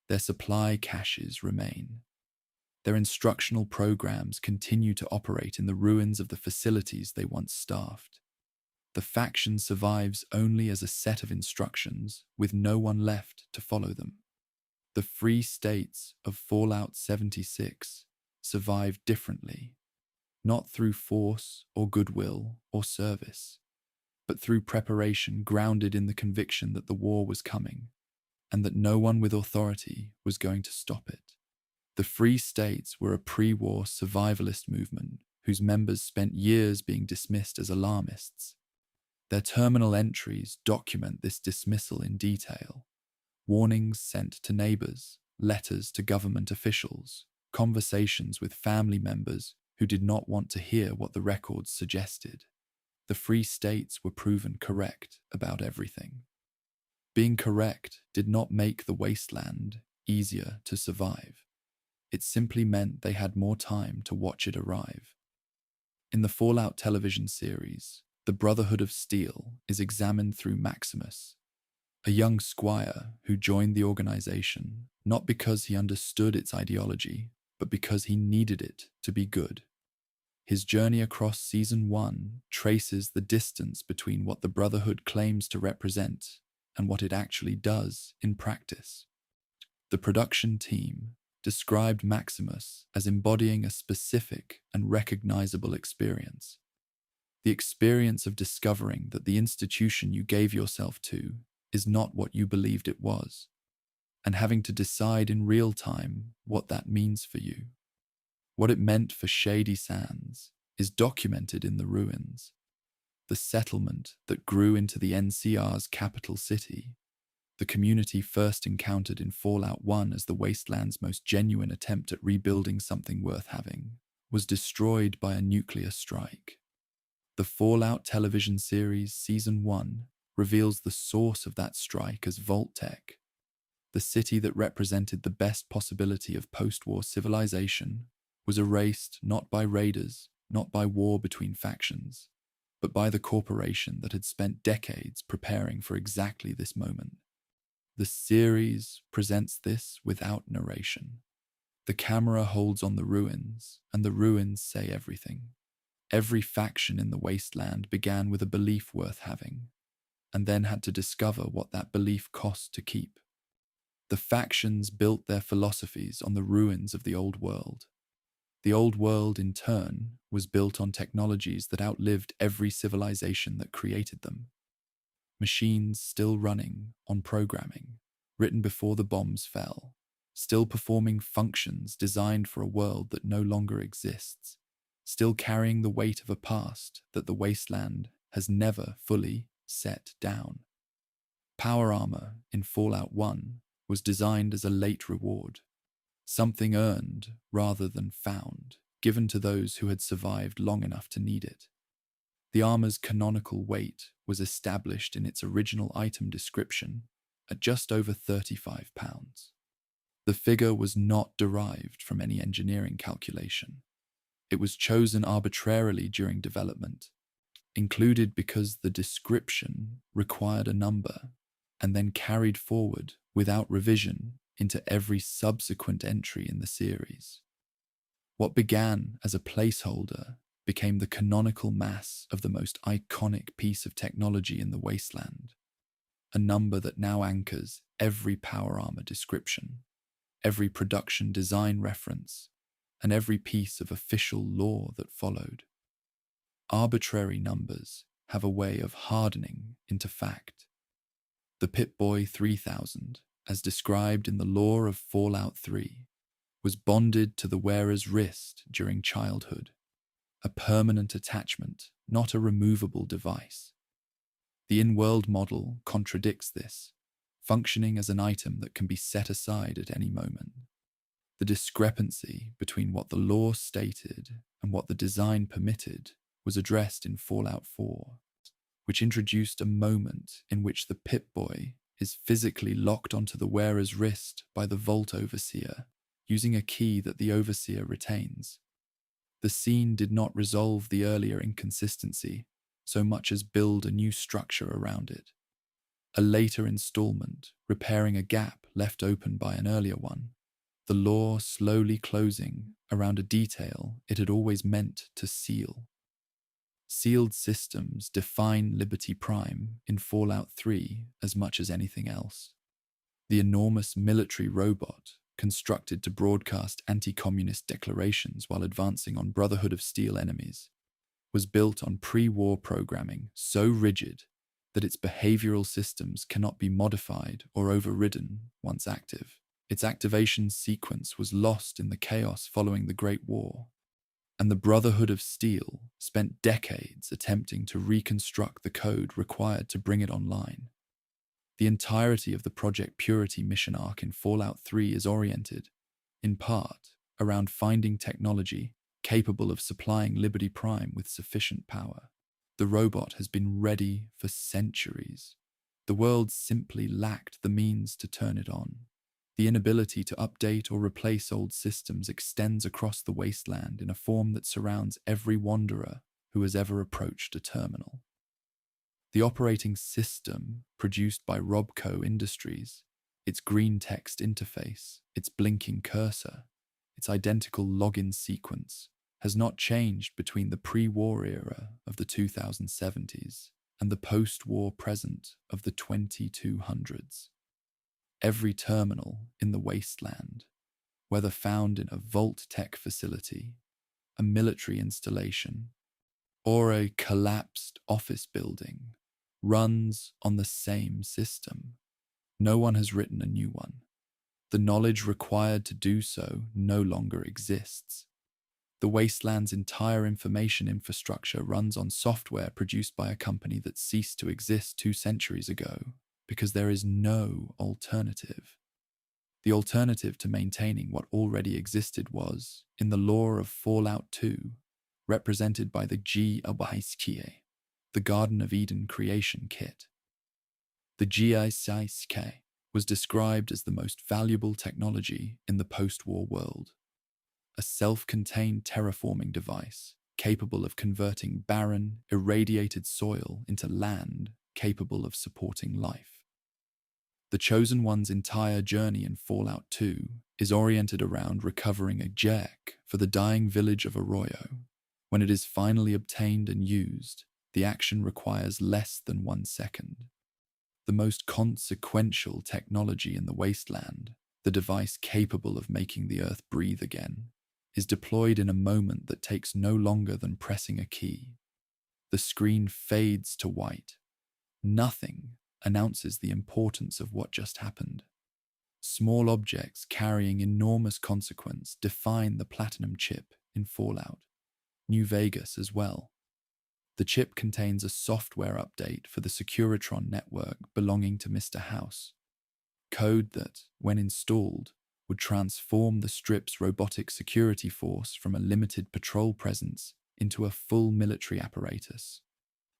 Their supply caches remain. Their instructional programs continue to operate in the ruins of the facilities they once staffed. The faction survives only as a set of instructions with no one left to follow them. The free states of Fallout 76 survive differently, not through force or goodwill or service, but through preparation grounded in the conviction that the war was coming and that no one with authority was going to stop it. The Free States were a pre-war survivalist movement whose members spent years being dismissed as alarmists. Their terminal entries document this dismissal in detail. Warnings sent to neighbors, letters to government officials, conversations with family members who did not want to hear what the records suggested. The Free States were proven correct about everything. Being correct did not make the Wasteland easier to survive. It simply meant they had more time to watch it arrive. In the Fallout television series, the Brotherhood of Steel is examined through Maximus, a young squire who joined the organization not because he understood its ideology, but because he needed it to be good. His journey across Season 1 traces the distance between what the Brotherhood claims to represent and what it actually does in practice. The production team described Maximus as embodying a specific and recognizable experience. The experience of discovering that the institution you gave yourself to is not what you believed it was, and having to decide in real time what that means for you. What it meant for Shady Sands is documented in the ruins. The settlement that grew into the NCR's capital city, the community first encountered in Fallout 1 as the Wasteland's most genuine attempt at rebuilding something worth having, was destroyed by a nuclear strike. The Fallout television series Season 1 reveals the source of that strike as Vault-Tec, the city that represented the best possibility of post-war civilization, was erased not by raiders, not by war between factions, but by the corporation that had spent decades preparing for exactly this moment. The series presents this without narration. The camera holds on the ruins, and the ruins say everything. Every faction in the Wasteland began with a belief worth having, and then had to discover what that belief cost to keep. The factions built their philosophies on the ruins of the old world. The old world, in turn, was built on technologies that outlived every civilization that created them. Machines still running on programming, written before the bombs fell, still performing functions designed for a world that no longer exists, still carrying the weight of a past that the Wasteland has never fully set down. Power armor in Fallout 1 was designed as a late reward, something earned rather than found, given to those who had survived long enough to need it. The armor's canonical weight was established in its original item description at just over 35 pounds. The figure was not derived from any engineering calculation. It was chosen arbitrarily during development, included because the description required a number, and then carried forward without revision into every subsequent entry in the series. What began as a placeholder became the canonical mass of the most iconic piece of technology in the Wasteland, a number that now anchors every power armor description, every production design reference, and every piece of official lore that followed. Arbitrary numbers have a way of hardening into fact. The Pip-Boy 3000, as described in the lore of Fallout 3, was bonded to the wearer's wrist during childhood, a permanent attachment, not a removable device. The in-world model contradicts this, functioning as an item that can be set aside at any moment. The discrepancy between what the lore stated and what the design permitted was addressed in Fallout 4. which introduced a moment in which the Pip-Boy is physically locked onto the wearer's wrist by the Vault Overseer, using a key that the Overseer retains. The scene did not resolve the earlier inconsistency so much as build a new structure around it. A later installment, repairing a gap left open by an earlier one, the lore slowly closing around a detail it had always meant to seal. Sealed systems define Liberty Prime in Fallout 3 as much as anything else. The enormous military robot, constructed to broadcast anti-communist declarations while advancing on Brotherhood of Steel enemies, was built on pre-war programming so rigid that its behavioral systems cannot be modified or overridden once active. Its activation sequence was lost in the chaos following the Great War, and the Brotherhood of Steel spent decades attempting to reconstruct the code required to bring it online. The entirety of the Project Purity mission arc in Fallout 3 is oriented, in part, around finding technology capable of supplying Liberty Prime with sufficient power. The robot has been ready for centuries. The world simply lacked the means to turn it on. The inability to update or replace old systems extends across the wasteland in a form that surrounds every wanderer who has ever approached a terminal. The operating system, produced by Robco Industries, its green text interface, its blinking cursor, its identical login sequence, has not changed between the pre-war era of the 2070s and the post-war present of the 2200s. Every terminal in the Wasteland, whether found in a Vault-Tec facility, a military installation, or a collapsed office building, runs on the same system. No one has written a new one. The knowledge required to do so no longer exists. The Wasteland's entire information infrastructure runs on software produced by a company that ceased to exist 2 centuries ago, because there is no alternative. The alternative to maintaining what already existed was, in the lore of Fallout 2, represented by the G-Abaiskie, the Garden of Eden creation kit. The G-Abaiskie was described as the most valuable technology in the post-war world, a self-contained terraforming device capable of converting barren, irradiated soil into land capable of supporting life. The Chosen One's entire journey in Fallout 2 is oriented around recovering a jack for the dying village of Arroyo. When it is finally obtained and used, the action requires less than 1 second. The most consequential technology in the Wasteland, the device capable of making the Earth breathe again, is deployed in a moment that takes no longer than pressing a key. The screen fades to white. Nothing announces the importance of what just happened. Small objects carrying enormous consequence define the Platinum chip in Fallout, New Vegas as well. The chip contains a software update for the Securitron network belonging to Mr. House, code that, when installed, would transform the Strip's robotic security force from a limited patrol presence into a full military apparatus.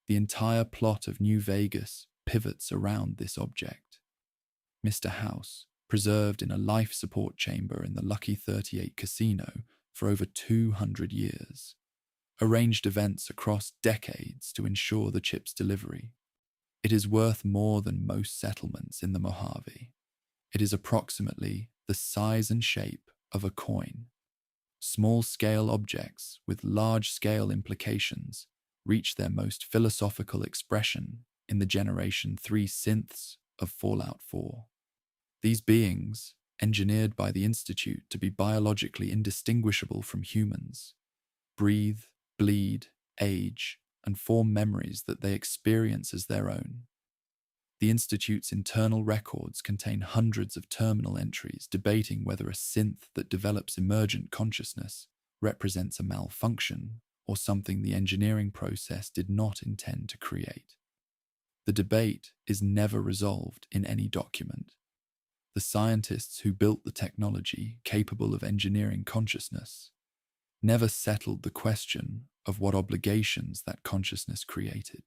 The entire plot of New Vegas pivots around this object. Mr. House, preserved in a life support chamber in the Lucky 38 casino for over 200 years, arranged events across decades to ensure the chip's delivery. It is worth more than most settlements in the Mojave. It is approximately the size and shape of a coin. Small-scale objects with large-scale implications reach their most philosophical expression in the Generation 3 synths of Fallout 4. These beings, engineered by the Institute to be biologically indistinguishable from humans, breathe, bleed, age, and form memories that they experience as their own. The Institute's internal records contain hundreds of terminal entries debating whether a synth that develops emergent consciousness represents a malfunction or something the engineering process did not intend to create. The debate is never resolved in any document. The scientists who built the technology capable of engineering consciousness never settled the question of what obligations that consciousness created.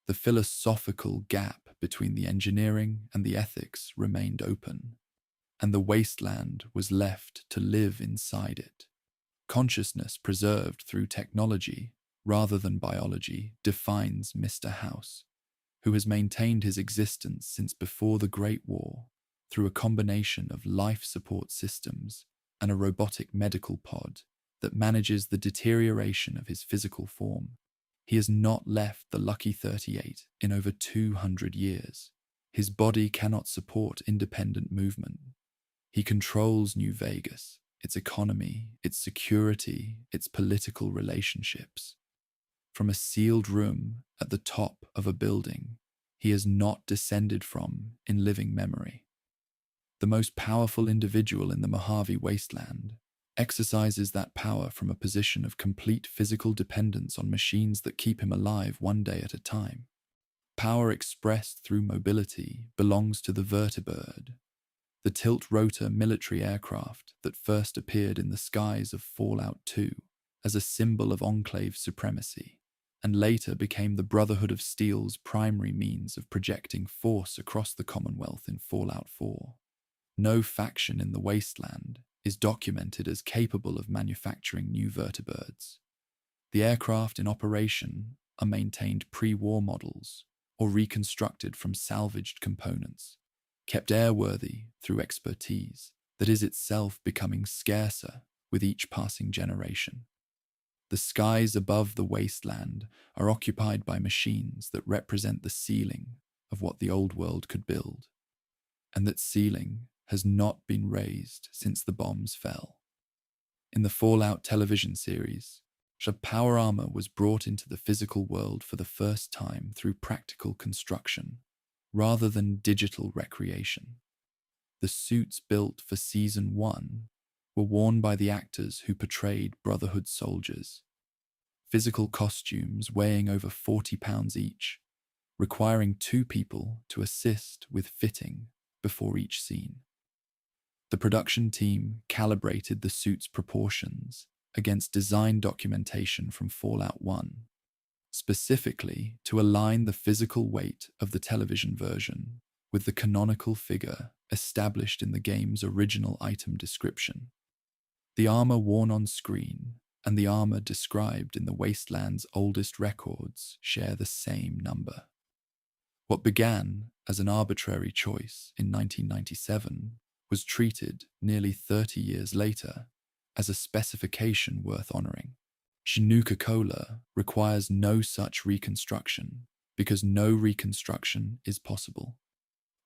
The philosophical gap between the engineering and the ethics remained open, and the wasteland was left to live inside it. Consciousness preserved through technology rather than biology defines Mr. House, who has maintained his existence since before the Great War through a combination of life support systems and a robotic medical pod that manages the deterioration of his physical form. He has not left the Lucky 38 in over 200 years. His body cannot support independent movement. He controls New Vegas, its economy, its security, its political relationships. From a sealed room at the top of a building, he has not descended from in living memory. The most powerful individual in the Mojave Wasteland exercises that power from a position of complete physical dependence on machines that keep him alive one day at a time. Power expressed through mobility belongs to the vertibird, the tilt-rotor military aircraft that first appeared in the skies of Fallout 2 as a symbol of Enclave supremacy, and later became the Brotherhood of Steel's primary means of projecting force across the Commonwealth in Fallout 4. No faction in the Wasteland is documented as capable of manufacturing new vertibirds. The aircraft in operation are maintained pre-war models or reconstructed from salvaged components, kept airworthy through expertise that is itself becoming scarcer with each passing generation. The skies above the wasteland are occupied by machines that represent the ceiling of what the old world could build, and that ceiling has not been raised since the bombs fell. In the Fallout television series, power armor was brought into the physical world for the first time through practical construction, rather than digital recreation. The suits built for Season 1 were worn by the actors who portrayed Brotherhood soldiers. Physical costumes weighing over 40 pounds each, requiring 2 people to assist with fitting before each scene. The production team calibrated the suit's proportions against design documentation from Fallout 1, specifically to align the physical weight of the television version with the canonical figure established in the game's original item description. The armor worn on screen and the armor described in the Wasteland's oldest records share the same number. What began as an arbitrary choice in 1997 was treated nearly 30 years later as a specification worth honoring. Nuka-Cola requires no such reconstruction because no reconstruction is possible.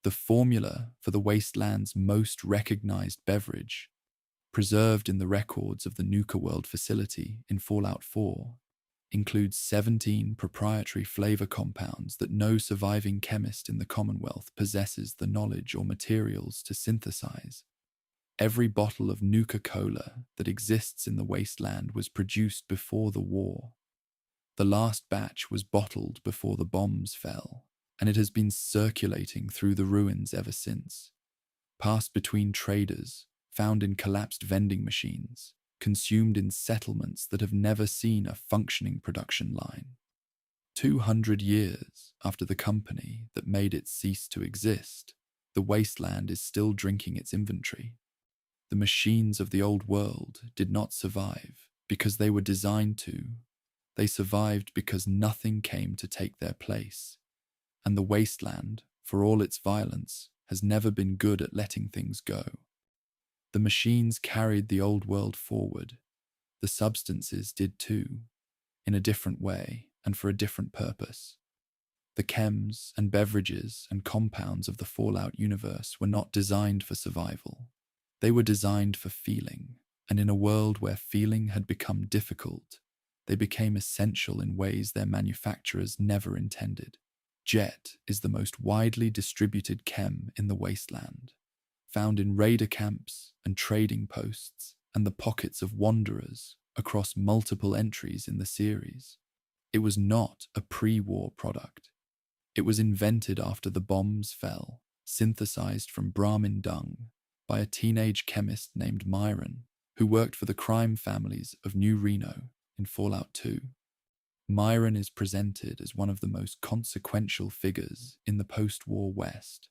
The formula for the Wasteland's most recognized beverage, preserved in the records of the Nuka World facility in Fallout 4, includes 17 proprietary flavor compounds that no surviving chemist in the Commonwealth possesses the knowledge or materials to synthesize. Every bottle of Nuka-Cola that exists in the Wasteland was produced before the war. The last batch was bottled before the bombs fell, and it has been circulating through the ruins ever since, passed between traders, found in collapsed vending machines, consumed in settlements that have never seen a functioning production line. 200 years after the company that made it cease to exist, the Wasteland is still drinking its inventory. The machines of the old world did not survive because they were designed to. They survived because nothing came to take their place. And the Wasteland, for all its violence, has never been good at letting things go. The machines carried the old world forward. The substances did too, in a different way and for a different purpose. The chems and beverages and compounds of the Fallout universe were not designed for survival. They were designed for feeling, and in a world where feeling had become difficult, they became essential in ways their manufacturers never intended. Jet is the most widely distributed chem in the Wasteland, found in raider camps and trading posts and the pockets of wanderers across multiple entries in the series. It was not a pre-war product. It was invented after the bombs fell, synthesized from Brahmin dung by a teenage chemist named Myron, who worked for the crime families of New Reno in Fallout 2. Myron is presented as one of the most consequential figures in the post-war West,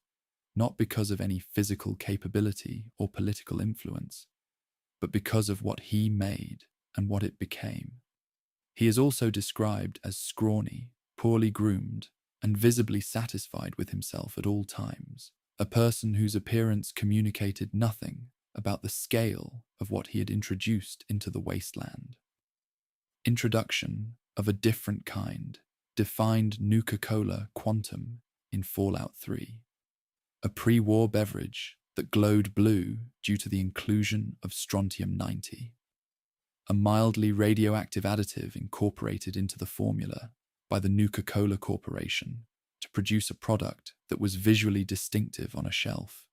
not because of any physical capability or political influence, but because of what he made and what it became. He is also described as scrawny, poorly groomed, and visibly satisfied with himself at all times, a person whose appearance communicated nothing about the scale of what he had introduced into the wasteland. Introduction of a different kind defined Nuka-Cola Quantum in Fallout 3, a pre-war beverage that glowed blue due to the inclusion of strontium-90, a mildly radioactive additive incorporated into the formula by the Nuka-Cola Corporation to produce a product that was visually distinctive on a shelf.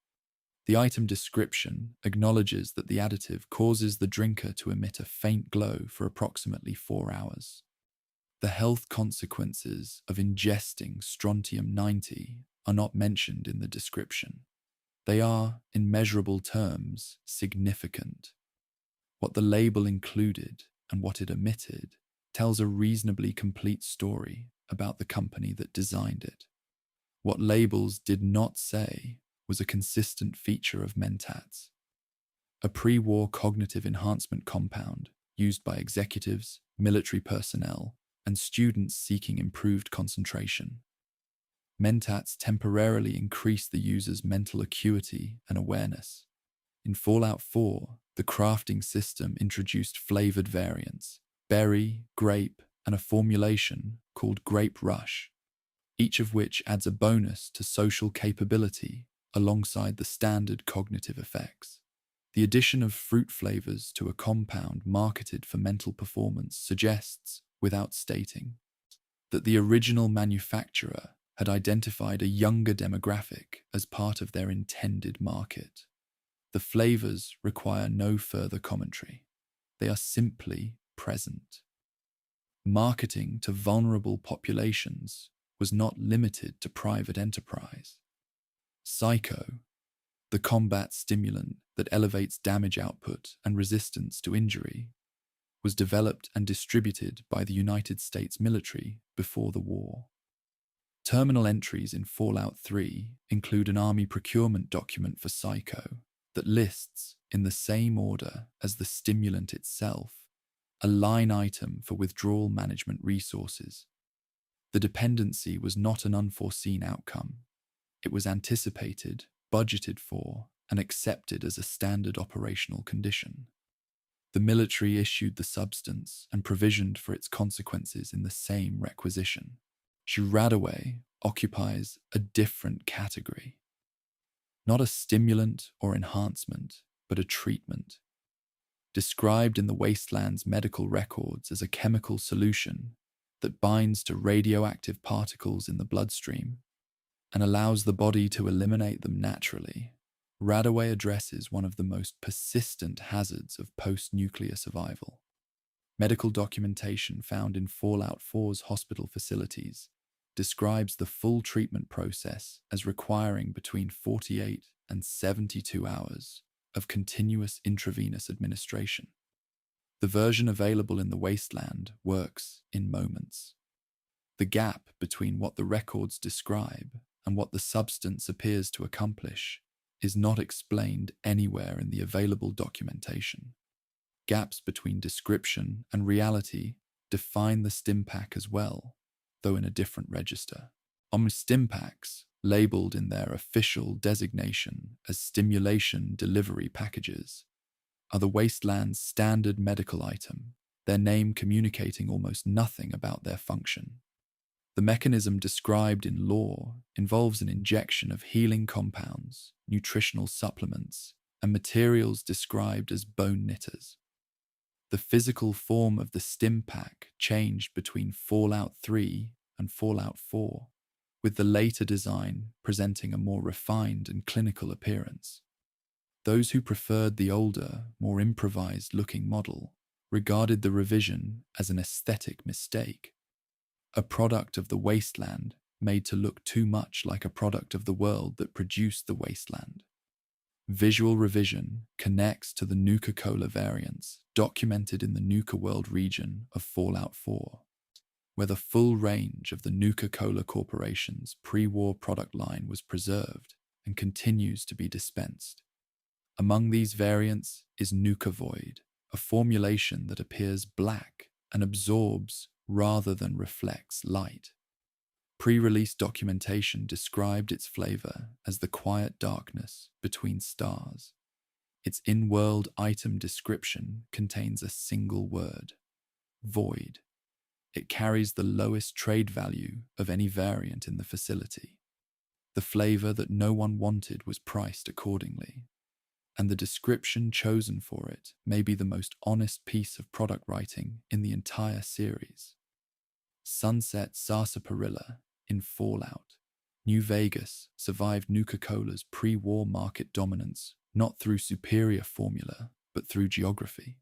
The item description acknowledges that the additive causes the drinker to emit a faint glow for approximately 4 hours. The health consequences of ingesting strontium-90 are not mentioned in the description. They are, in measurable terms, significant. What the label included and what it omitted tells a reasonably complete story about the company that designed it. What labels did not say was a consistent feature of mentats, a pre-war cognitive enhancement compound used by executives, military personnel, and students seeking improved concentration. Mentats temporarily increase the user's mental acuity and awareness. In Fallout 4, the crafting system introduced flavored variants, berry, grape, and a formulation called Grape Rush, each of which adds a bonus to social capability alongside the standard cognitive effects. The addition of fruit flavors to a compound marketed for mental performance suggests, without stating, that the original manufacturer had identified a younger demographic as part of their intended market. The flavors require no further commentary. They are simply present. Marketing to vulnerable populations was not limited to private enterprise. Psycho, the combat stimulant that elevates damage output and resistance to injury, was developed and distributed by the United States military before the war. Terminal entries in Fallout 3 include an Army procurement document for Psycho that lists, in the same order as the stimulant itself, a line item for withdrawal management resources. The dependency was not an unforeseen outcome. It was anticipated, budgeted for, and accepted as a standard operational condition. The military issued the substance and provisioned for its consequences in the same requisition. Radaway occupies a different category. Not a stimulant or enhancement, but a treatment. Described in the Wasteland's medical records as a chemical solution that binds to radioactive particles in the bloodstream and allows the body to eliminate them naturally, Radaway addresses one of the most persistent hazards of post-nuclear survival. Medical documentation found in Fallout 4's hospital facilities describes the full treatment process as requiring between 48 and 72 hours of continuous intravenous administration. The version available in the Wasteland works in moments. The gap between what the records describe and what the substance appears to accomplish is not explained anywhere in the available documentation. Gaps between description and reality define the stimpack as well, though in a different register. Stimpaks, labeled in their official designation as stimulation delivery packages, are the Wasteland's standard medical item, their name communicating almost nothing about their function. The mechanism described in lore involves an injection of healing compounds, nutritional supplements, and materials described as bone knitters. The physical form of the stimpack changed between Fallout 3 and Fallout 4, with the later design presenting a more refined and clinical appearance. Those who preferred the older, more improvised-looking model regarded the revision as an aesthetic mistake, a product of the Wasteland made to look too much like a product of the world that produced the Wasteland. Visual revision connects to the Nuka-Cola variants documented in the Nuka World region of Fallout 4, where the full range of the Nuka-Cola Corporation's pre-war product line was preserved and continues to be dispensed. Among these variants is Nuka Void, a formulation that appears black and absorbs rather than reflects light. Pre-release documentation described its flavor as the quiet darkness between stars. Its in-world item description contains a single word: void. It carries the lowest trade value of any variant in the facility. The flavor that no one wanted was priced accordingly, and the description chosen for it may be the most honest piece of product writing in the entire series. Sunset Sarsaparilla in Fallout. New Vegas survived Nuka-Cola's pre-war market dominance not through superior formula, but through geography.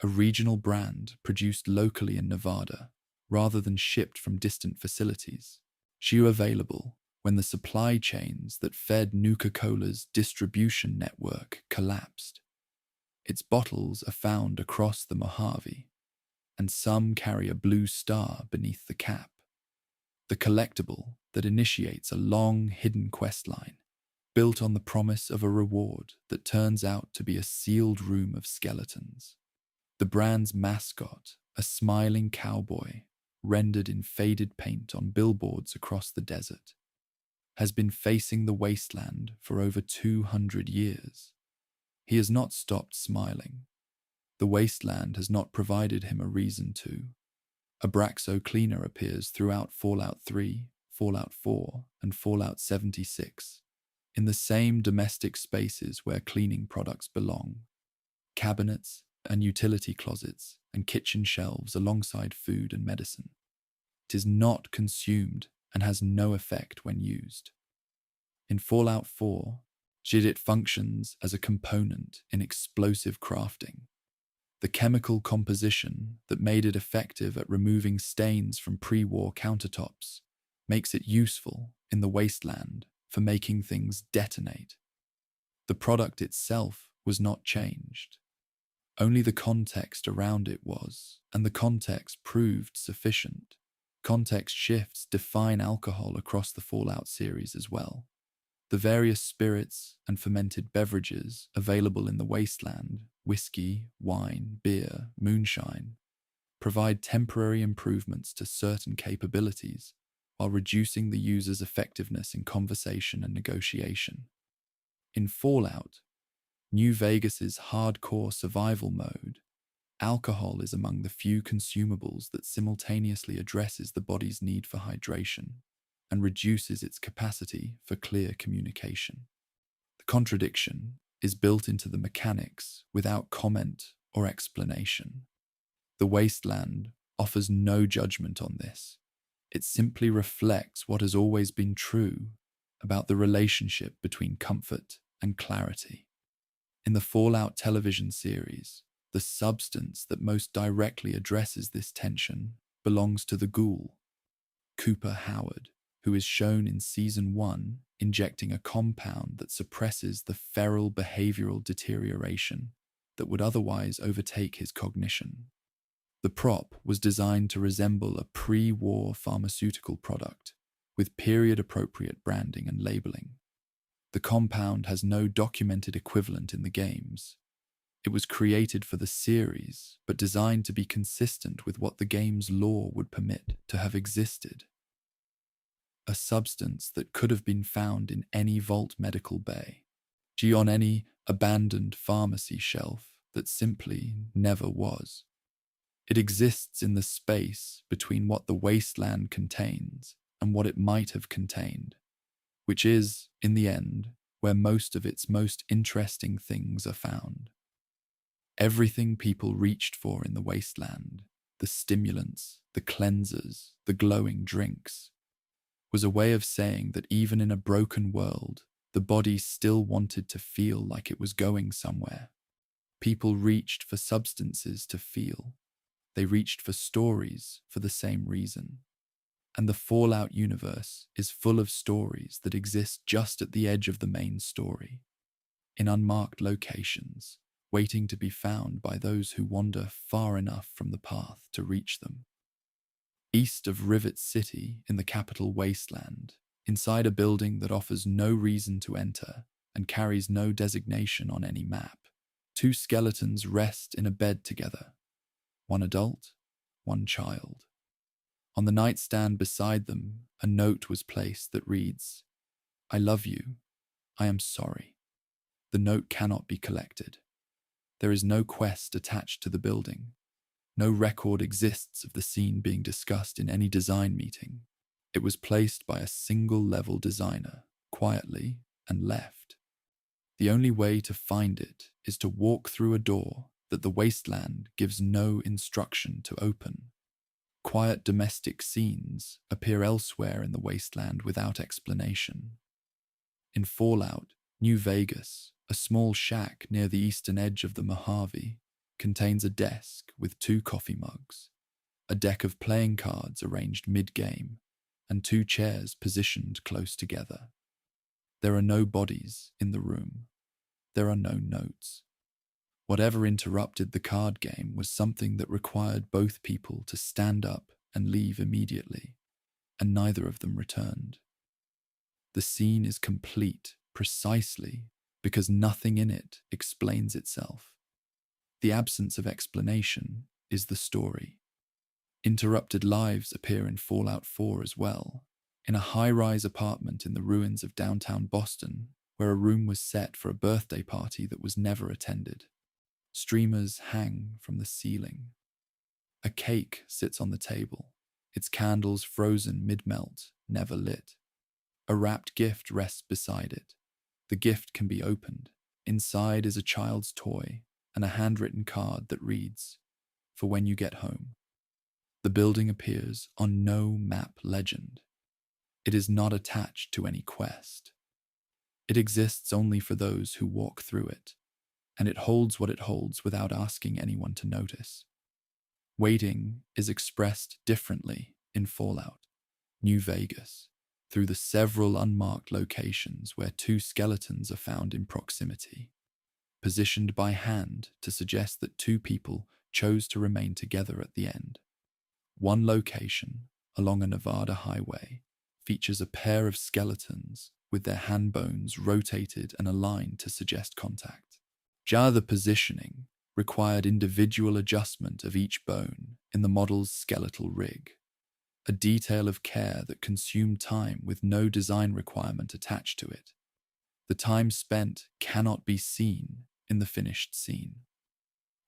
A regional brand produced locally in Nevada, rather than shipped from distant facilities. She was available when the supply chains that fed Nuka-Cola's distribution network collapsed. Its bottles are found across the Mojave, and some carry a blue star beneath the cap. The collectible that initiates a long, hidden questline, built on the promise of a reward that turns out to be a sealed room of skeletons. The brand's mascot, a smiling cowboy, rendered in faded paint on billboards across the desert, has been facing the wasteland for over 200 years. He has not stopped smiling. The wasteland has not provided him a reason to. A Braxo cleaner appears throughout Fallout 3, Fallout 4, and Fallout 76, in the same domestic spaces where cleaning products belong: cabinets and utility closets and kitchen shelves alongside food and medicine. It is not consumed and has no effect when used. In Fallout 4, it functions as a component in explosive crafting. The chemical composition that made it effective at removing stains from pre-war countertops makes it useful in the wasteland for making things detonate. The product itself was not changed. Only the context around it was, and the context proved sufficient. Context shifts define alcohol across the Fallout series as well. The various spirits and fermented beverages available in the wasteland, whiskey, wine, beer, moonshine, provide temporary improvements to certain capabilities while reducing the user's effectiveness in conversation and negotiation. In Fallout, New Vegas's hardcore survival mode, alcohol is among the few consumables that simultaneously addresses the body's need for hydration and reduces its capacity for clear communication. The contradiction is built into the mechanics without comment or explanation. The Wasteland offers no judgment on this. It simply reflects what has always been true about the relationship between comfort and clarity. In the Fallout television series, the substance that most directly addresses this tension belongs to the ghoul, Cooper Howard, who is shown in Season 1 injecting a compound that suppresses the feral behavioral deterioration that would otherwise overtake his cognition. The prop was designed to resemble a pre-war pharmaceutical product with period-appropriate branding and labeling. The compound has no documented equivalent in the games. It was created for the series, but designed to be consistent with what the game's lore would permit to have existed. A substance that could have been found in any vault medical bay, on any abandoned pharmacy shelf that simply never was. It exists in the space between what the wasteland contains and what it might have contained, which is, in the end, where most of its most interesting things are found. Everything people reached for in the wasteland, the stimulants, the cleansers, the glowing drinks, was a way of saying that even in a broken world, the body still wanted to feel like it was going somewhere. People reached for substances to feel. They reached for stories for the same reason. And the Fallout universe is full of stories that exist just at the edge of the main story, in unmarked locations, waiting to be found by those who wander far enough from the path to reach them. east of Rivet City in the capital Wasteland, inside a building that offers no reason to enter and carries no designation on any map. Two skeletons rest in a bed together, one adult, one child. On the nightstand beside them, a note was placed that reads, "I love you. I am sorry." The note cannot be collected. There is no quest attached to the building. No record exists of the scene being discussed in any design meeting. It was placed by a single-level designer, quietly, and left. The only way to find it is to walk through a door that the Wasteland gives no instruction to open. Quiet domestic scenes appear elsewhere in the Wasteland without explanation. In Fallout, New Vegas, a small shack near the eastern edge of the Mojave contains a desk with 2 coffee mugs, a deck of playing cards arranged mid-game, and 2 chairs positioned close together. There are no bodies in the room. There are no notes. Whatever interrupted the card game was something that required both people to stand up and leave immediately, and neither of them returned. The scene is complete precisely because nothing in it explains itself. The absence of explanation is the story. Interrupted lives appear in Fallout 4 as well, in a high-rise apartment in the ruins of downtown Boston, where a room was set for a birthday party that was never attended. Streamers hang from the ceiling. A cake sits on the table, its candles frozen mid-melt, never lit. A wrapped gift rests beside it. The gift can be opened. Inside is a child's toy and a handwritten card that reads, "For when you get home." The building appears on no map legend. It is not attached to any quest. It exists only for those who walk through it, and it holds what it holds without asking anyone to notice. Waiting is expressed differently in Fallout, New Vegas, through the several unmarked locations where 2 skeletons are found in proximity, positioned by hand to suggest that 2 people chose to remain together at the end. One location, along a Nevada highway, features a pair of skeletons with their hand bones rotated and aligned to suggest contact. The positioning required individual adjustment of each bone in the model's skeletal rig, a detail of care that consumed time with no design requirement attached to it. The time spent cannot be seen in the finished scene.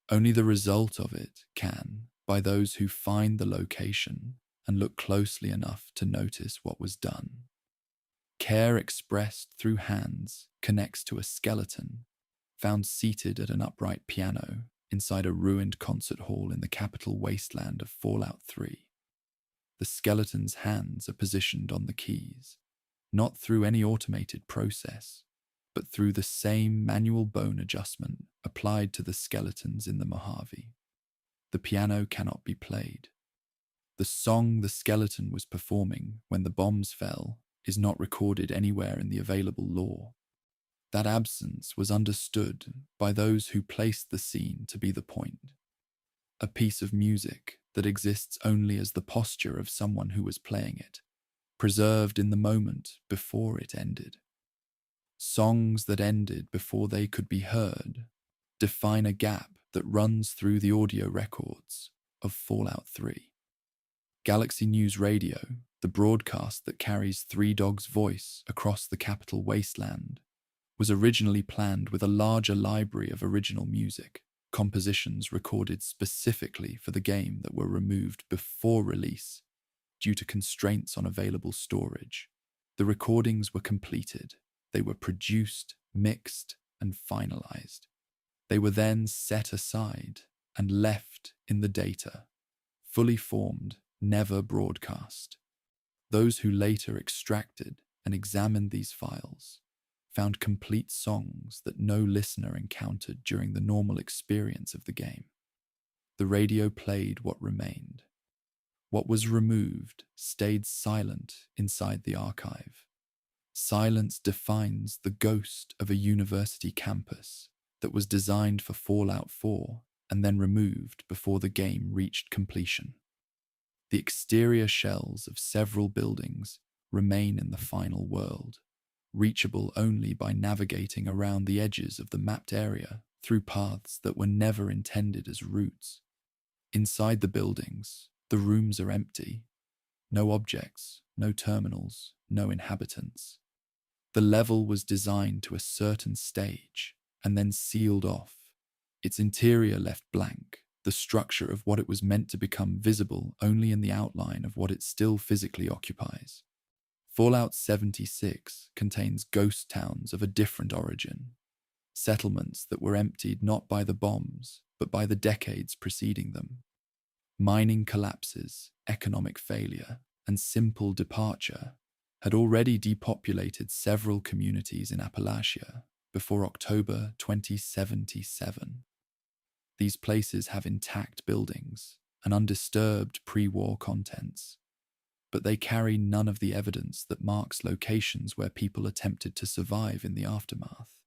Only the result of it can, by those who find the location and look closely enough to notice what was done. Care expressed through hands connects to a skeleton found seated at an upright piano inside a ruined concert hall in the capital Wasteland of Fallout 3. The skeleton's hands are positioned on the keys, not through any automated process, but through the same manual bone adjustment applied to the skeletons in the Mojave. The piano cannot be played. The song the skeleton was performing when the bombs fell is not recorded anywhere in the available lore. That absence was understood by those who placed the scene to be the point. A piece of music that exists only as the posture of someone who was playing it, preserved in the moment before it ended. Songs that ended before they could be heard define a gap that runs through the audio records of Fallout 3. Galaxy News Radio, the broadcast that carries Three Dogs' voice across the capital Wasteland, was originally planned with a larger library of original music, compositions recorded specifically for the game that were removed before release due to constraints on available storage. The recordings were completed. They were produced, mixed, and finalized. They were then set aside and left in the data, fully formed, never broadcast. Those who later extracted and examined these files found complete songs that no listener encountered during the normal experience of the game. The radio played what remained. What was removed stayed silent inside the archive. Silence defines the ghost of a university campus that was designed for Fallout 4 and then removed before the game reached completion. The exterior shells of several buildings remain in the final world, reachable only by navigating around the edges of the mapped area through paths that were never intended as routes. Inside the buildings, the rooms are empty. No objects, no terminals, no inhabitants. The level was designed to a certain stage and then sealed off, its interior left blank, the structure of what it was meant to become visible only in the outline of what it still physically occupies. Fallout 76 contains ghost towns of a different origin, settlements that were emptied not by the bombs, but by the decades preceding them. Mining collapses, economic failure, and simple departure had already depopulated several communities in Appalachia before October 2077. These places have intact buildings and undisturbed pre-war contents, but they carry none of the evidence that marks locations where people attempted to survive in the aftermath.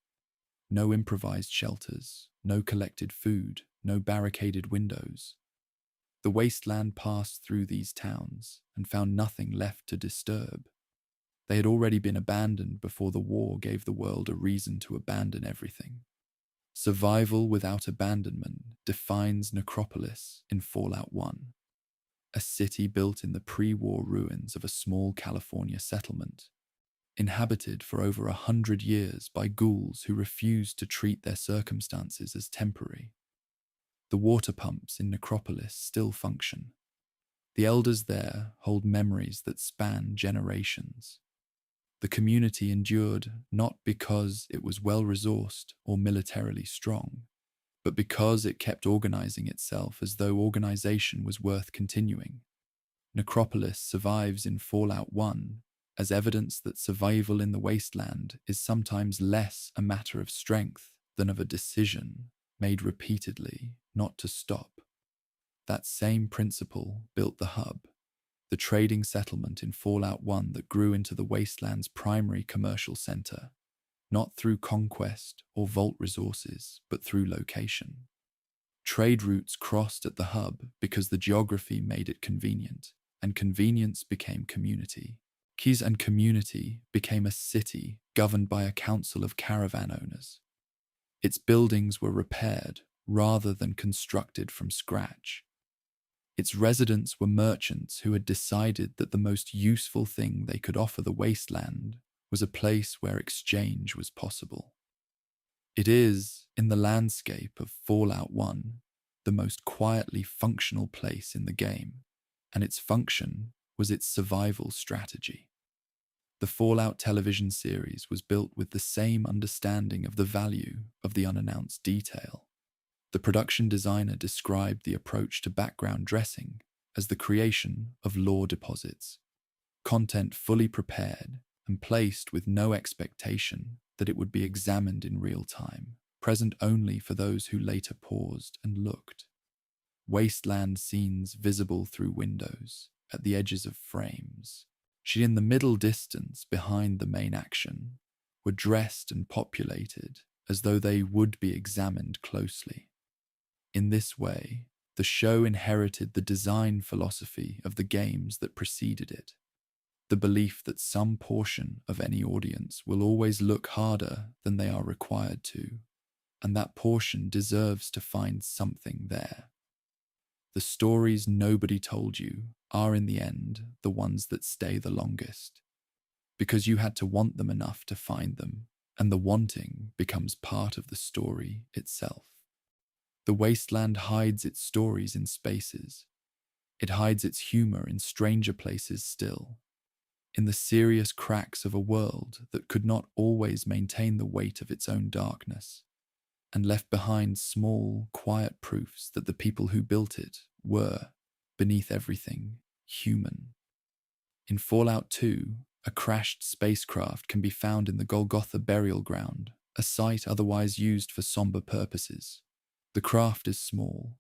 No improvised shelters, no collected food, no barricaded windows. The Wasteland passed through these towns and found nothing left to disturb. They had already been abandoned before the war gave the world a reason to abandon everything. Survival without abandonment defines Necropolis in Fallout 1, a city built in the pre-war ruins of a small California settlement, inhabited for over 100 years by ghouls who refused to treat their circumstances as temporary. The water pumps in Necropolis still function. The elders there hold memories that span generations. The community endured not because it was well-resourced or militarily strong, but because it kept organizing itself as though organization was worth continuing. Necropolis survives in Fallout 1 as evidence that survival in the Wasteland is sometimes less a matter of strength than of a decision made repeatedly not to stop. That same principle built the hub, the trading settlement in Fallout 1 that grew into the Wasteland's primary commercial center, not through conquest or vault resources, but through location. Trade routes crossed at the hub because the geography made it convenient, and convenience became community. Keys and community became a city governed by a council of caravan owners. Its buildings were repaired rather than constructed from scratch. Its residents were merchants who had decided that the most useful thing they could offer the Wasteland was a place where exchange was possible. It is, in the landscape of Fallout 1, the most quietly functional place in the game, and its function was its survival strategy. The Fallout television series was built with the same understanding of the value of the unannounced detail. The production designer described the approach to background dressing as the creation of lore deposits, content fully prepared and placed with no expectation that it would be examined in real time, present only for those who later paused and looked. Wasteland scenes visible through windows, at the edges of frames, in the middle distance behind the main action, were dressed and populated as though they would be examined closely. In this way, the show inherited the design philosophy of the games that preceded it, the belief that some portion of any audience will always look harder than they are required to, and that portion deserves to find something there. The stories nobody told you are in the end the ones that stay the longest, because you had to want them enough to find them, and the wanting becomes part of the story itself. The Wasteland hides its stories in spaces. It hides its humor in stranger places still, in the serious cracks of a world that could not always maintain the weight of its own darkness, and left behind small, quiet proofs that the people who built it were, beneath everything, human. In Fallout 2, a crashed spacecraft can be found in the Golgotha burial ground, a site otherwise used for somber purposes. The craft is small.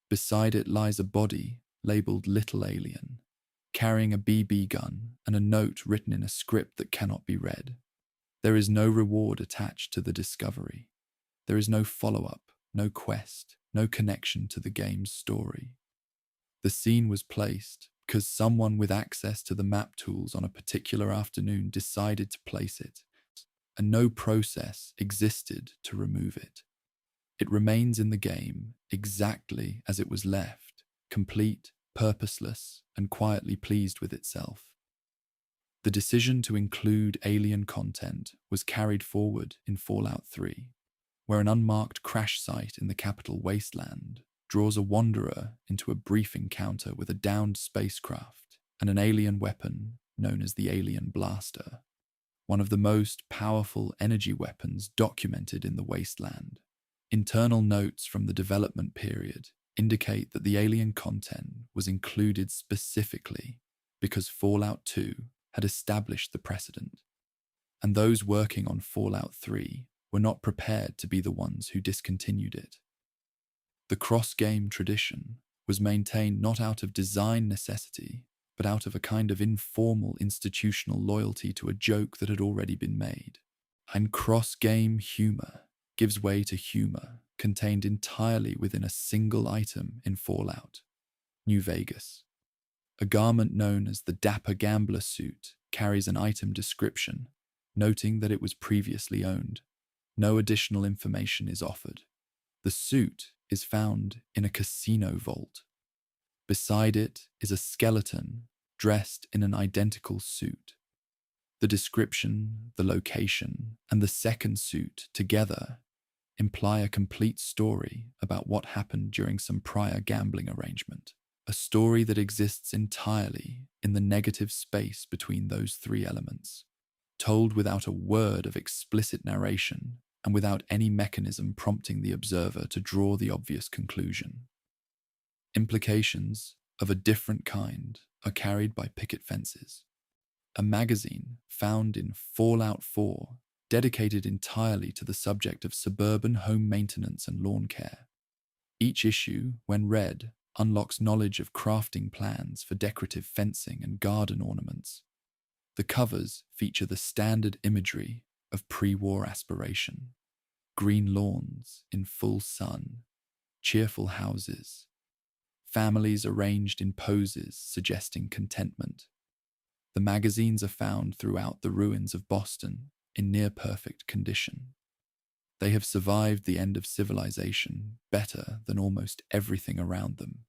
Beside it lies a body labeled Little Alien, carrying a BB gun and a note written in a script that cannot be read. There is no reward attached to the discovery. There is no follow-up, no quest, no connection to the game's story. The scene was placed because someone with access to the map tools on a particular afternoon decided to place it, and no process existed to remove it. It remains in the game exactly as it was left, complete, purposeless, and quietly pleased with itself. The decision to include alien content was carried forward in Fallout 3, where an unmarked crash site in the capital Wasteland draws a wanderer into a brief encounter with a downed spacecraft and an alien weapon known as the Alien Blaster, one of the most powerful energy weapons documented in the Wasteland. Internal notes from the development period indicate that the alien content was included specifically because Fallout 2 had established the precedent, and those working on Fallout 3 were not prepared to be the ones who discontinued it. The cross-game tradition was maintained not out of design necessity, but out of a kind of informal institutional loyalty to a joke that had already been made. And cross-game humor gives way to humor contained entirely within a single item in Fallout: New Vegas. A garment known as the Dapper Gambler suit carries an item description, noting that it was previously owned. No additional information is offered. The suit is found in a casino vault. Beside it is a skeleton dressed in an identical suit. The description, the location, and the second suit together imply a complete story about what happened during some prior gambling arrangement, a story that exists entirely in the negative space between those three elements, told without a word of explicit narration and without any mechanism prompting the observer to draw the obvious conclusion. Implications of a different kind are carried by picket fences. A magazine found in Fallout 4 dedicated entirely to the subject of suburban home maintenance and lawn care. Each issue, when read, unlocks knowledge of crafting plans for decorative fencing and garden ornaments. The covers feature the standard imagery of pre-war aspiration: green lawns in full sun, cheerful houses, families arranged in poses suggesting contentment. The magazines are found throughout the ruins of Boston in near-perfect condition. They have survived the end of civilization better than almost everything around them.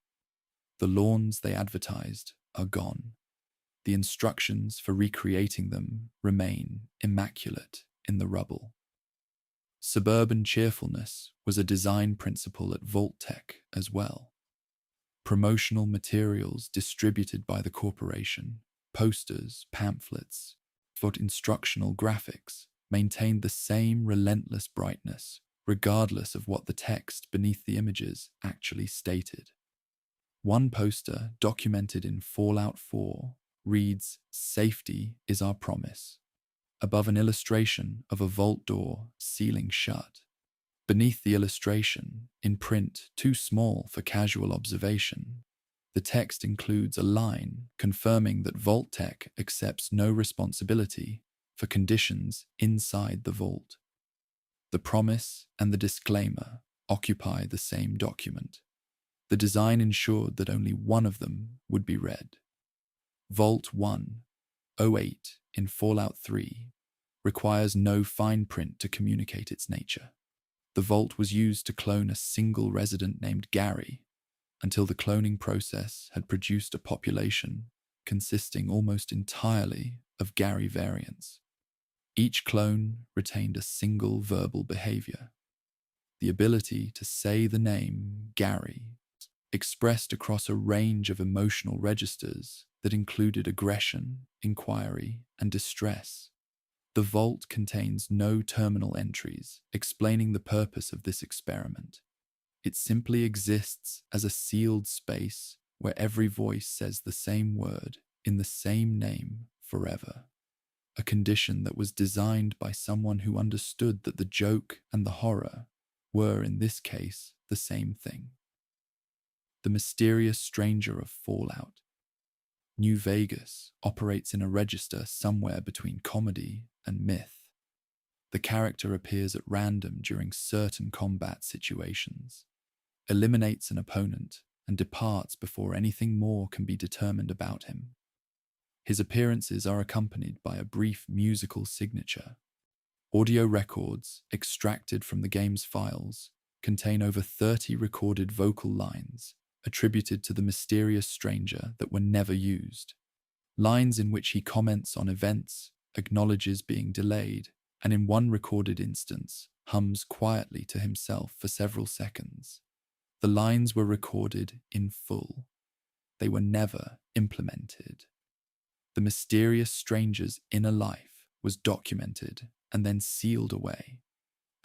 The lawns they advertised are gone. The instructions for recreating them remain immaculate in the rubble. Suburban cheerfulness was a design principle at Vault-Tec as well. Promotional materials distributed by the corporation, posters, pamphlets, instructional graphics, maintained the same relentless brightness, regardless of what the text beneath the images actually stated. One poster documented in Fallout 4 reads, "Safety is our promise," above an illustration of a vault door sealing shut. Beneath the illustration, in print too small for casual observation, the text includes a line confirming that Vault-Tec accepts no responsibility for conditions inside the vault. The promise and the disclaimer occupy the same document. The design ensured that only one of them would be read. Vault 108 in Fallout 3 requires no fine print to communicate its nature. The vault was used to clone a single resident named Gary until the cloning process had produced a population consisting almost entirely of Gary variants. Each clone retained a single verbal behavior: the ability to say the name Gary, expressed across a range of emotional registers that included aggression, inquiry, and distress. The vault contains no terminal entries explaining the purpose of this experiment. It simply exists as a sealed space where every voice says the same word in the same name forever. A condition that was designed by someone who understood that the joke and the horror were, in this case, the same thing. The mysterious stranger of Fallout. New Vegas operates in a register somewhere between comedy and myth. The character appears at random during certain combat situations, eliminates an opponent, and departs before anything more can be determined about him. His appearances are accompanied by a brief musical signature. Audio records extracted from the game's files contain over 30 recorded vocal lines attributed to the mysterious stranger that were never used. Lines in which he comments on events, acknowledges being delayed, and in one recorded instance, hums quietly to himself for several seconds. The lines were recorded in full. They were never implemented. The mysterious stranger's inner life was documented and then sealed away,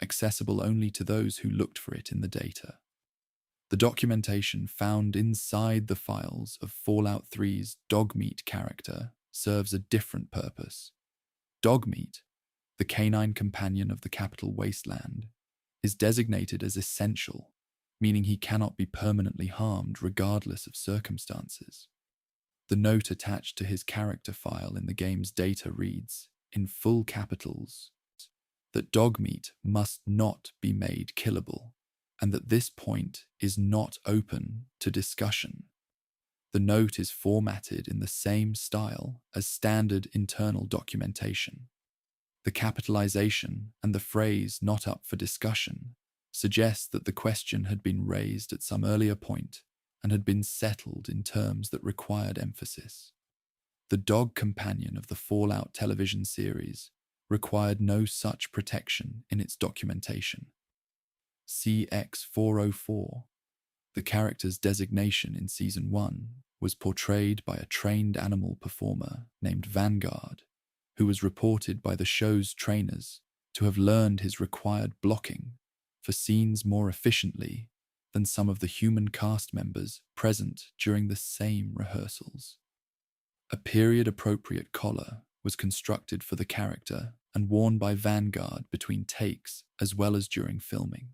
accessible only to those who looked for it in the data. The documentation found inside the files of Fallout 3's Dogmeat character serves a different purpose. Dogmeat, the canine companion of the capital Wasteland, is designated as essential, meaning he cannot be permanently harmed regardless of circumstances. The note attached to his character file in the game's data reads, in full capitals, that Dogmeat must not be made killable, and that this point is not open to discussion. The note is formatted in the same style as standard internal documentation. The capitalization and the phrase "not up for discussion" suggest that the question had been raised at some earlier point and had been settled in terms that required emphasis. The dog companion of the Fallout television series required no such protection in its documentation. CX-404, the character's designation in Season 1, was portrayed by a trained animal performer named Vanguard, who was reported by the show's trainers to have learned his required blocking for scenes more efficiently than some of the human cast members present during the same rehearsals. A period-appropriate collar was constructed for the character and worn by Vanguard between takes as well as during filming.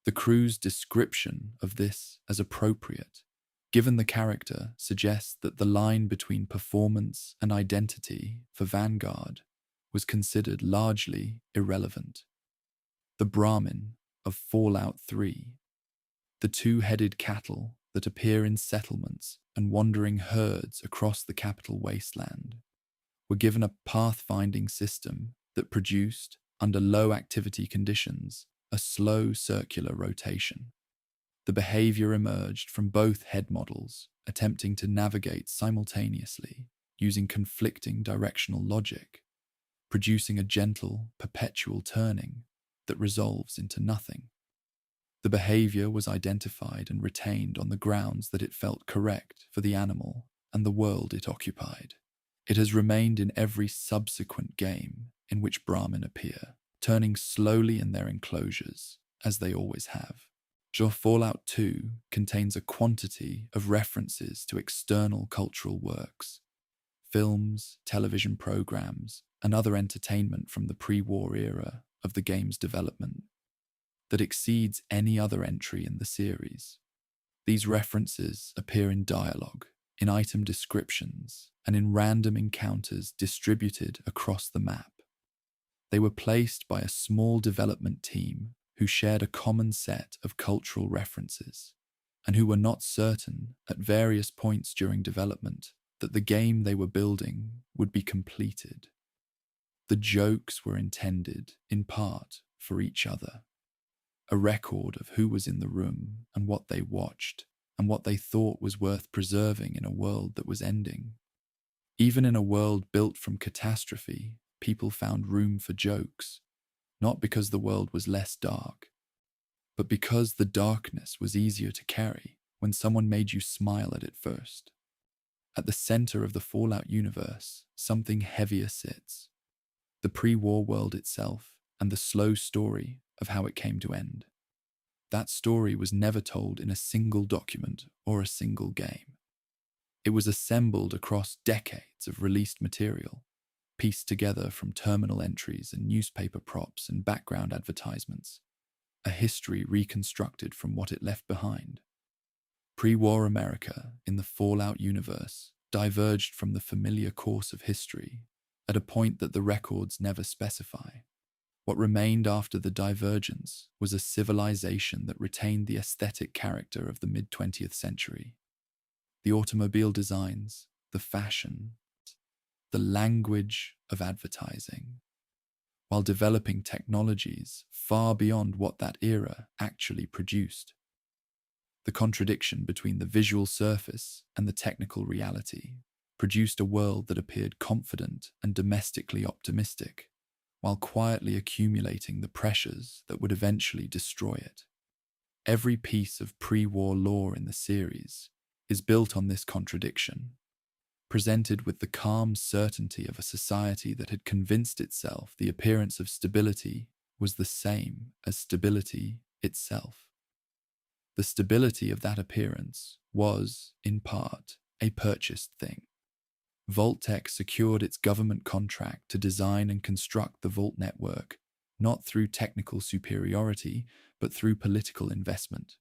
The crew's description of this as appropriate, given the character, suggests that the line between performance and identity for Vanguard was considered largely irrelevant. The Brahmin of Fallout 3, the two-headed cattle that appear in settlements and wandering herds across the capital Wasteland, were given a pathfinding system that produced, under low-activity conditions, a slow circular rotation. The behavior emerged from both head models, attempting to navigate simultaneously using conflicting directional logic, producing a gentle, perpetual turning that resolves into nothing. The behavior was identified and retained on the grounds that it felt correct for the animal and the world it occupied. It has remained in every subsequent game in which Brahmin appear, turning slowly in their enclosures, as they always have. Fallout 2 contains a quantity of references to external cultural works, films, television programs, and other entertainment from the pre-war era of the game's development that exceeds any other entry in the series. These references appear in dialogue, in item descriptions, and in random encounters distributed across the map. They were placed by a small development team who shared a common set of cultural references, and who were not certain at various points during development that the game they were building would be completed. The jokes were intended, in part, for each other. A record of who was in the room and what they watched, and what they thought was worth preserving in a world that was ending. Even in a world built from catastrophe, people found room for jokes, not because the world was less dark, but because the darkness was easier to carry when someone made you smile at it first. At the center of the Fallout universe, something heavier sits: the pre-war world itself and the slow story of how it came to end. That story was never told in a single document or a single game. It was assembled across decades of released material, pieced together from terminal entries and newspaper props and background advertisements, a history reconstructed from what it left behind. Pre-war America in the Fallout universe diverged from the familiar course of history at a point that the records never specify. What remained after the divergence was a civilization that retained the aesthetic character of the mid-20th century. The automobile designs, the fashion, the language of advertising, while developing technologies far beyond what that era actually produced. The contradiction between the visual surface and the technical reality produced a world that appeared confident and domestically optimistic, while quietly accumulating the pressures that would eventually destroy it. Every piece of pre-war lore in the series is built on this contradiction, presented with the calm certainty of a society that had convinced itself the appearance of stability was the same as stability itself. The stability of that appearance was, in part, a purchased thing. Vault-Tec secured its government contract to design and construct the Vault network, not through technical superiority, but through political investment.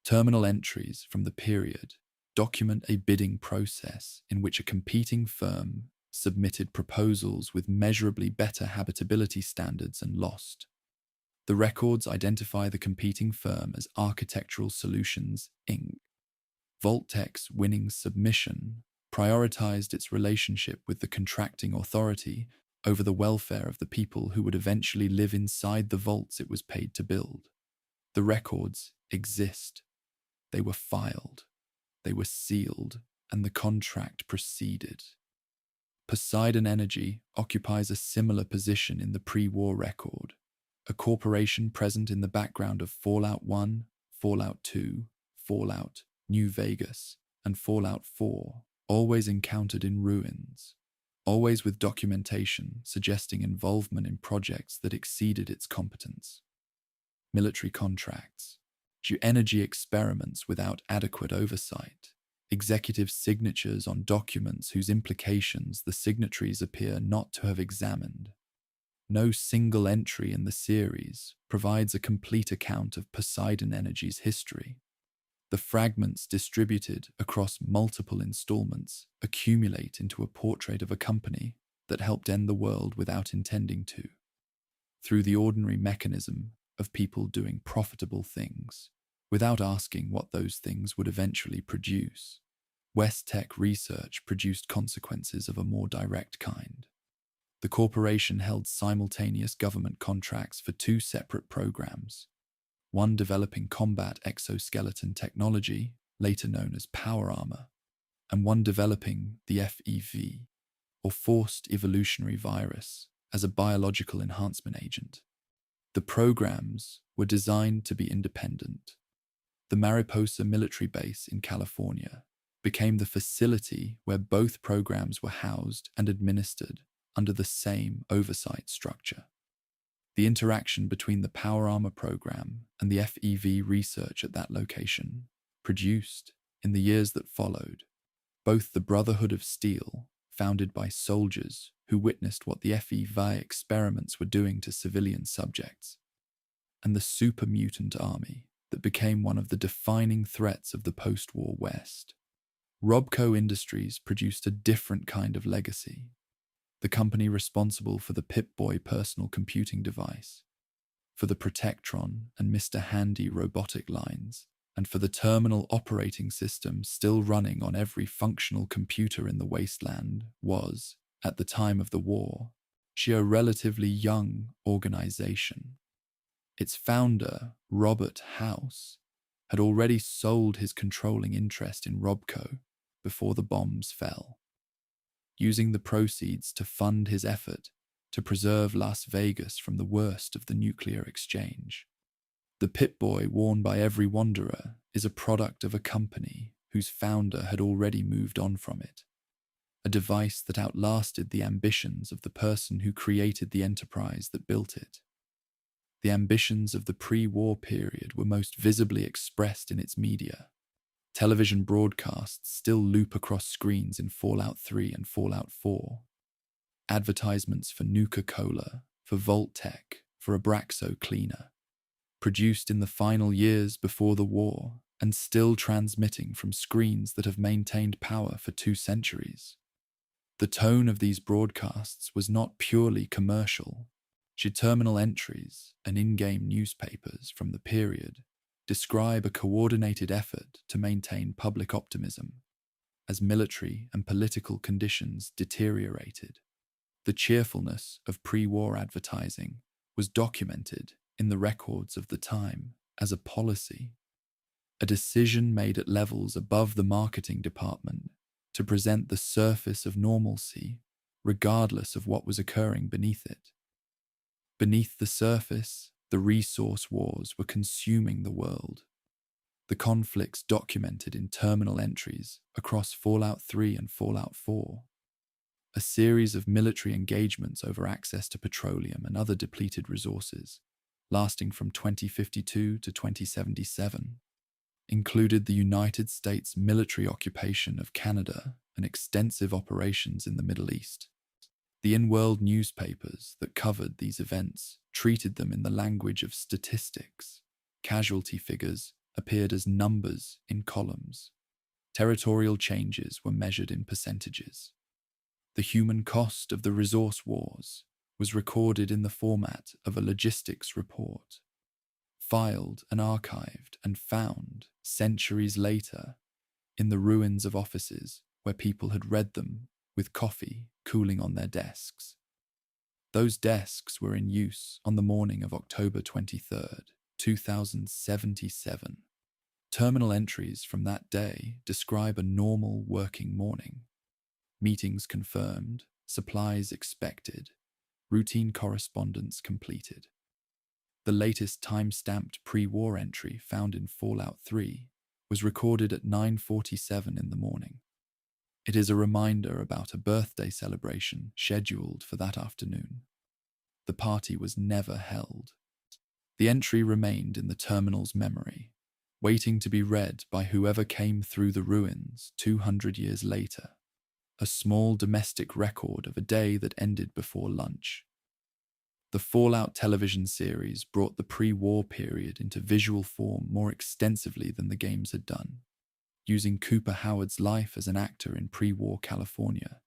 Terminal entries from the period document a bidding process in which a competing firm submitted proposals with measurably better habitability standards and lost. The records identify the competing firm as Architectural Solutions, Inc. Vault-Tec's winning submission prioritized its relationship with the contracting authority over the welfare of the people who would eventually live inside the vaults it was paid to build. The records exist. They were filed. They were sealed, and the contract proceeded. Poseidon Energy occupies a similar position in the pre-war record, a corporation present in the background of Fallout 1, Fallout 2, Fallout, New Vegas, and Fallout 4, always encountered in ruins, always with documentation suggesting involvement in projects that exceeded its competence. Military contracts, energy experiments without adequate oversight, executive signatures on documents whose implications the signatories appear not to have examined. No single entry in the series provides a complete account of Poseidon Energy's history. The fragments distributed across multiple installments accumulate into a portrait of a company that helped end the world without intending to, through the ordinary mechanism of people doing profitable things, without asking what those things would eventually produce. West-Tec research produced consequences of a more direct kind. The corporation held simultaneous government contracts for two separate programs, one developing combat exoskeleton technology, later known as power armor, and one developing the FEV, or Forced Evolutionary Virus, as a biological enhancement agent. The programs were designed to be independent. The Mariposa military base in California became the facility where both programs were housed and administered under the same oversight structure. The interaction between the power armor program and the FEV research at that location produced, in the years that followed, both the Brotherhood of Steel, founded by soldiers who witnessed what the FEV experiments were doing to civilian subjects, and the super mutant army that became one of the defining threats of the post-war West. Robco Industries produced a different kind of legacy. The company responsible for the Pip-Boy personal computing device, for the Protectron and Mr. Handy robotic lines, and for the terminal operating system still running on every functional computer in the Wasteland was, at the time of the war, a relatively young organization. Its founder, Robert House, had already sold his controlling interest in Robco before the bombs fell, using the proceeds to fund his effort to preserve Las Vegas from the worst of the nuclear exchange. The Pip-Boy worn by every wanderer is a product of a company whose founder had already moved on from it, a device that outlasted the ambitions of the person who created the enterprise that built it. The ambitions of the pre-war period were most visibly expressed in its media. Television broadcasts still loop across screens in Fallout 3 and Fallout 4. Advertisements for Nuka-Cola, for Vault-Tec, for Abraxo cleaner, produced in the final years before the war and still transmitting from screens that have maintained power for 2 centuries. The tone of these broadcasts was not purely commercial. Terminal entries and in-game newspapers from the period describe a coordinated effort to maintain public optimism as military and political conditions deteriorated. The cheerfulness of pre-war advertising was documented in the records of the time as a policy, a decision made at levels above the marketing department to present the surface of normalcy regardless of what was occurring beneath it. Beneath the surface, the resource wars were consuming the world. The conflicts documented in terminal entries across Fallout 3 and Fallout 4, a series of military engagements over access to petroleum and other depleted resources, lasting from 2052 to 2077, included the United States military occupation of Canada and extensive operations in the Middle East. The in-world newspapers that covered these events treated them in the language of statistics. Casualty figures appeared as numbers in columns. Territorial changes were measured in percentages. The human cost of the resource wars was recorded in the format of a logistics report, filed and archived and found centuries later in the ruins of offices where people had read them with coffee cooling on their desks. Those desks were in use on the morning of October 23rd, 2077. Terminal entries from that day describe a normal working morning. Meetings confirmed, supplies expected, routine correspondence completed. The latest time-stamped pre-war entry found in Fallout 3 was recorded at 9:47 in the morning. It is a reminder about a birthday celebration scheduled for that afternoon. The party was never held. The entry remained in the terminal's memory, waiting to be read by whoever came through the ruins 200 years later. A small domestic record of a day that ended before lunch. The Fallout television series brought the pre-war period into visual form more extensively than the games had done, using Cooper Howard's life as an actor in pre-war California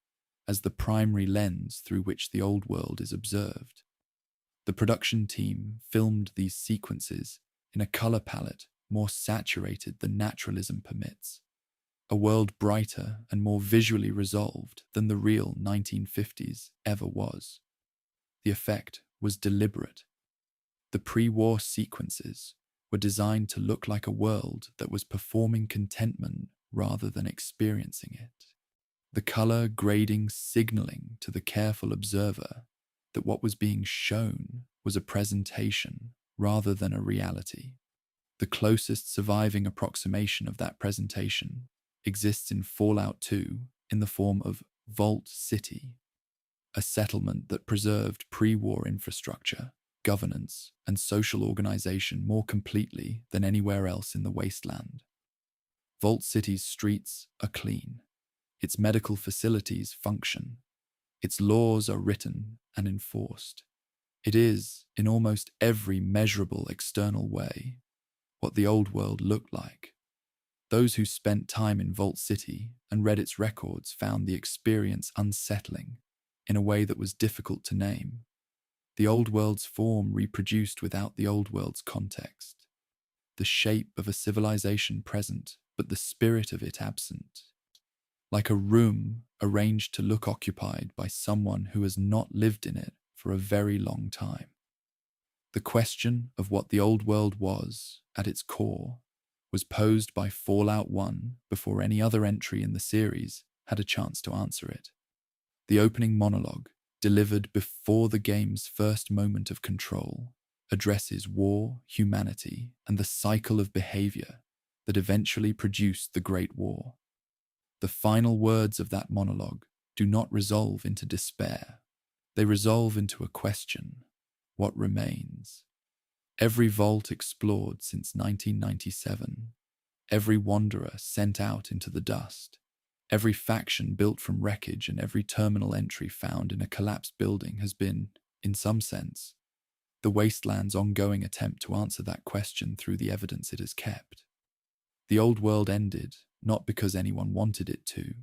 as the primary lens through which the old world is observed. The production team filmed these sequences in a color palette more saturated than naturalism permits, a world brighter and more visually resolved than the real 1950s ever was. The effect was deliberate. The pre-war sequences were designed to look like a world that was performing contentment rather than experiencing it. The color grading signaling to the careful observer that what was being shown was a presentation rather than a reality. The closest surviving approximation of that presentation exists in Fallout 2 in the form of Vault City, a settlement that preserved pre-war infrastructure, governance, and social organization more completely than anywhere else in the Wasteland. Vault City's streets are clean, its medical facilities function, its laws are written and enforced. It is, in almost every measurable external way, what the old world looked like. Those who spent time in Vault City and read its records found the experience unsettling in a way that was difficult to name. The old world's form reproduced without the old world's context. The shape of a civilization present, but the spirit of it absent. Like a room arranged to look occupied by someone who has not lived in it for a very long time. The question of what the old world was, at its core, was posed by Fallout 1 before any other entry in the series had a chance to answer it. The opening monologue, delivered before the game's first moment of control, addresses war, humanity, and the cycle of behavior that eventually produced the Great War. The final words of that monologue do not resolve into despair. They resolve into a question: what remains? Every vault explored since 1997, every wanderer sent out into the dust, every faction built from wreckage and every terminal entry found in a collapsed building has been, in some sense, the Wasteland's ongoing attempt to answer that question through the evidence it has kept. The old world ended not because anyone wanted it to,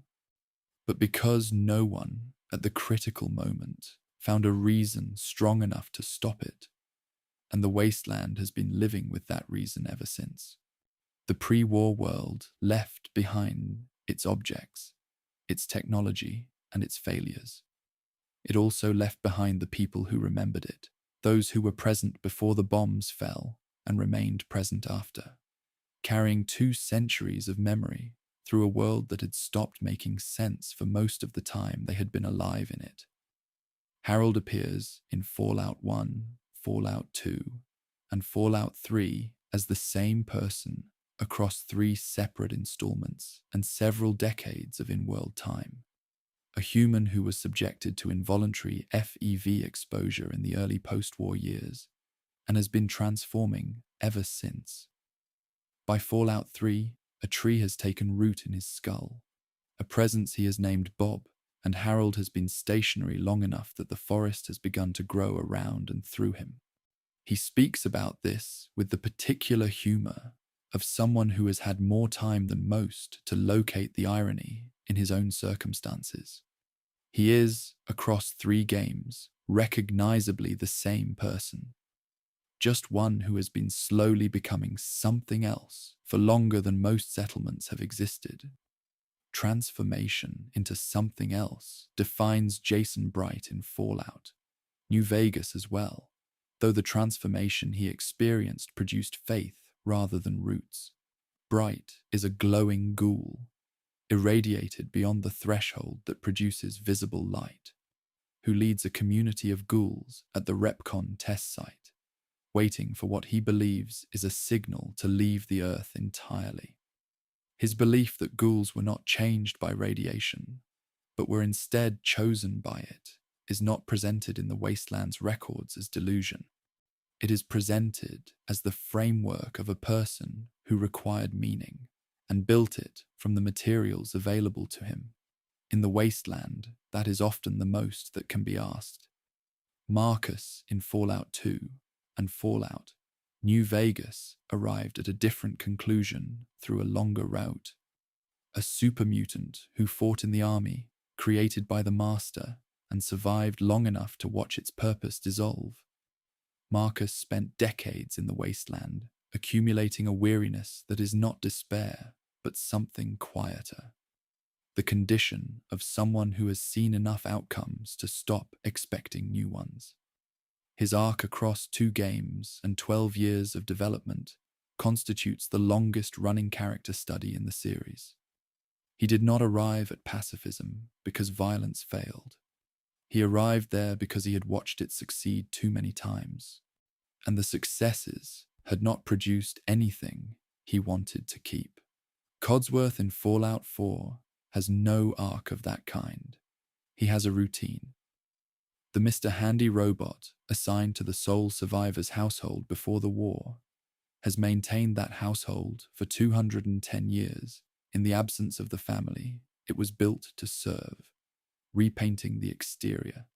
but because no one, at the critical moment, found a reason strong enough to stop it, and the Wasteland has been living with that reason ever since. The pre-war world left behind its objects, its technology, and its failures. It also left behind the people who remembered it, those who were present before the bombs fell and remained present after, carrying 2 centuries of memory through a world that had stopped making sense for most of the time they had been alive in it. Harold appears in Fallout 1, Fallout 2, and Fallout 3 as the same person across 3 separate installments and several decades of in-world time. A human who was subjected to involuntary FEV exposure in the early post-war years and has been transforming ever since. By Fallout 3, a tree has taken root in his skull, a presence he has named Bob, and Harold has been stationary long enough that the forest has begun to grow around and through him. He speaks about this with the particular humor of someone who has had more time than most to locate the irony in his own circumstances. He is, across 3 games, recognizably the same person, just one who has been slowly becoming something else for longer than most settlements have existed. Transformation into something else defines Jason Bright in Fallout, New Vegas as well, though the transformation he experienced produced faith rather than roots. Bright is a glowing ghoul, irradiated beyond the threshold that produces visible light, who leads a community of ghouls at the Repcon test site, waiting for what he believes is a signal to leave the Earth entirely. His belief that ghouls were not changed by radiation, but were instead chosen by it, is not presented in the Wasteland's records as delusion. It is presented as the framework of a person who required meaning and built it from the materials available to him. In the Wasteland, that is often the most that can be asked. Marcus in Fallout 2 and Fallout New Vegas arrived at a different conclusion through a longer route. A super mutant who fought in the army, created by the Master, and survived long enough to watch its purpose dissolve. Marcus spent decades in the Wasteland, accumulating a weariness that is not despair, but something quieter. The condition of someone who has seen enough outcomes to stop expecting new ones. His arc across 2 games and 12 years of development constitutes the longest-running character study in the series. He did not arrive at pacifism because violence failed. He arrived there because he had watched it succeed too many times, and the successes had not produced anything he wanted to keep. Codsworth in Fallout 4 has no arc of that kind. He has a routine. The Mr. Handy robot assigned to the sole survivor's household before the war has maintained that household for 210 years in the absence of the family it was built to serve, repainting the exterior,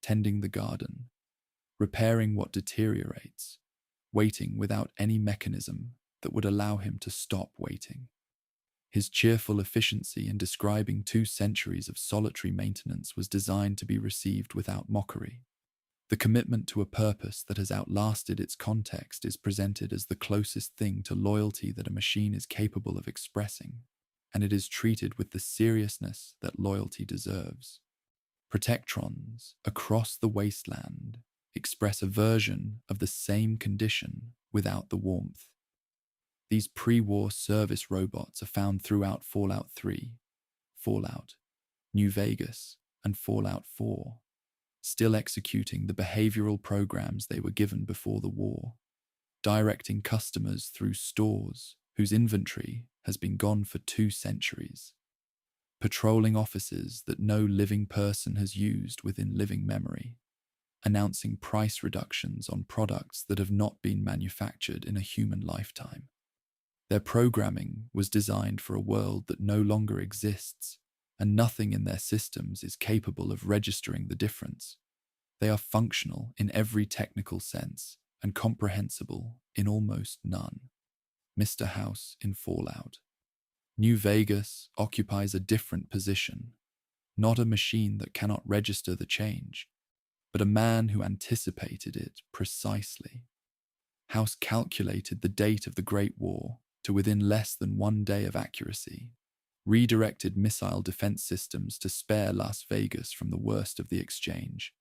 tending the garden, repairing what deteriorates, waiting without any mechanism that would allow him to stop waiting. His cheerful efficiency in describing 2 centuries of solitary maintenance was designed to be received without mockery. The commitment to a purpose that has outlasted its context is presented as the closest thing to loyalty that a machine is capable of expressing, and it is treated with the seriousness that loyalty deserves. Protectrons across the Wasteland express a version of the same condition without the warmth. These pre-war service robots are found throughout Fallout 3, Fallout, New Vegas, and Fallout 4, still executing the behavioral programs they were given before the war, directing customers through stores whose inventory has been gone for 2 centuries, patrolling offices that no living person has used within living memory, announcing price reductions on products that have not been manufactured in a human lifetime. Their programming was designed for a world that no longer exists, and nothing in their systems is capable of registering the difference. They are functional in every technical sense and comprehensible in almost none. Mr. House in Fallout. New Vegas occupies a different position, not a machine that cannot register the change, but a man who anticipated it precisely. House calculated the date of the Great War to within less than 1 day of accuracy, redirected missile defense systems to spare Las Vegas from the worst of the exchange,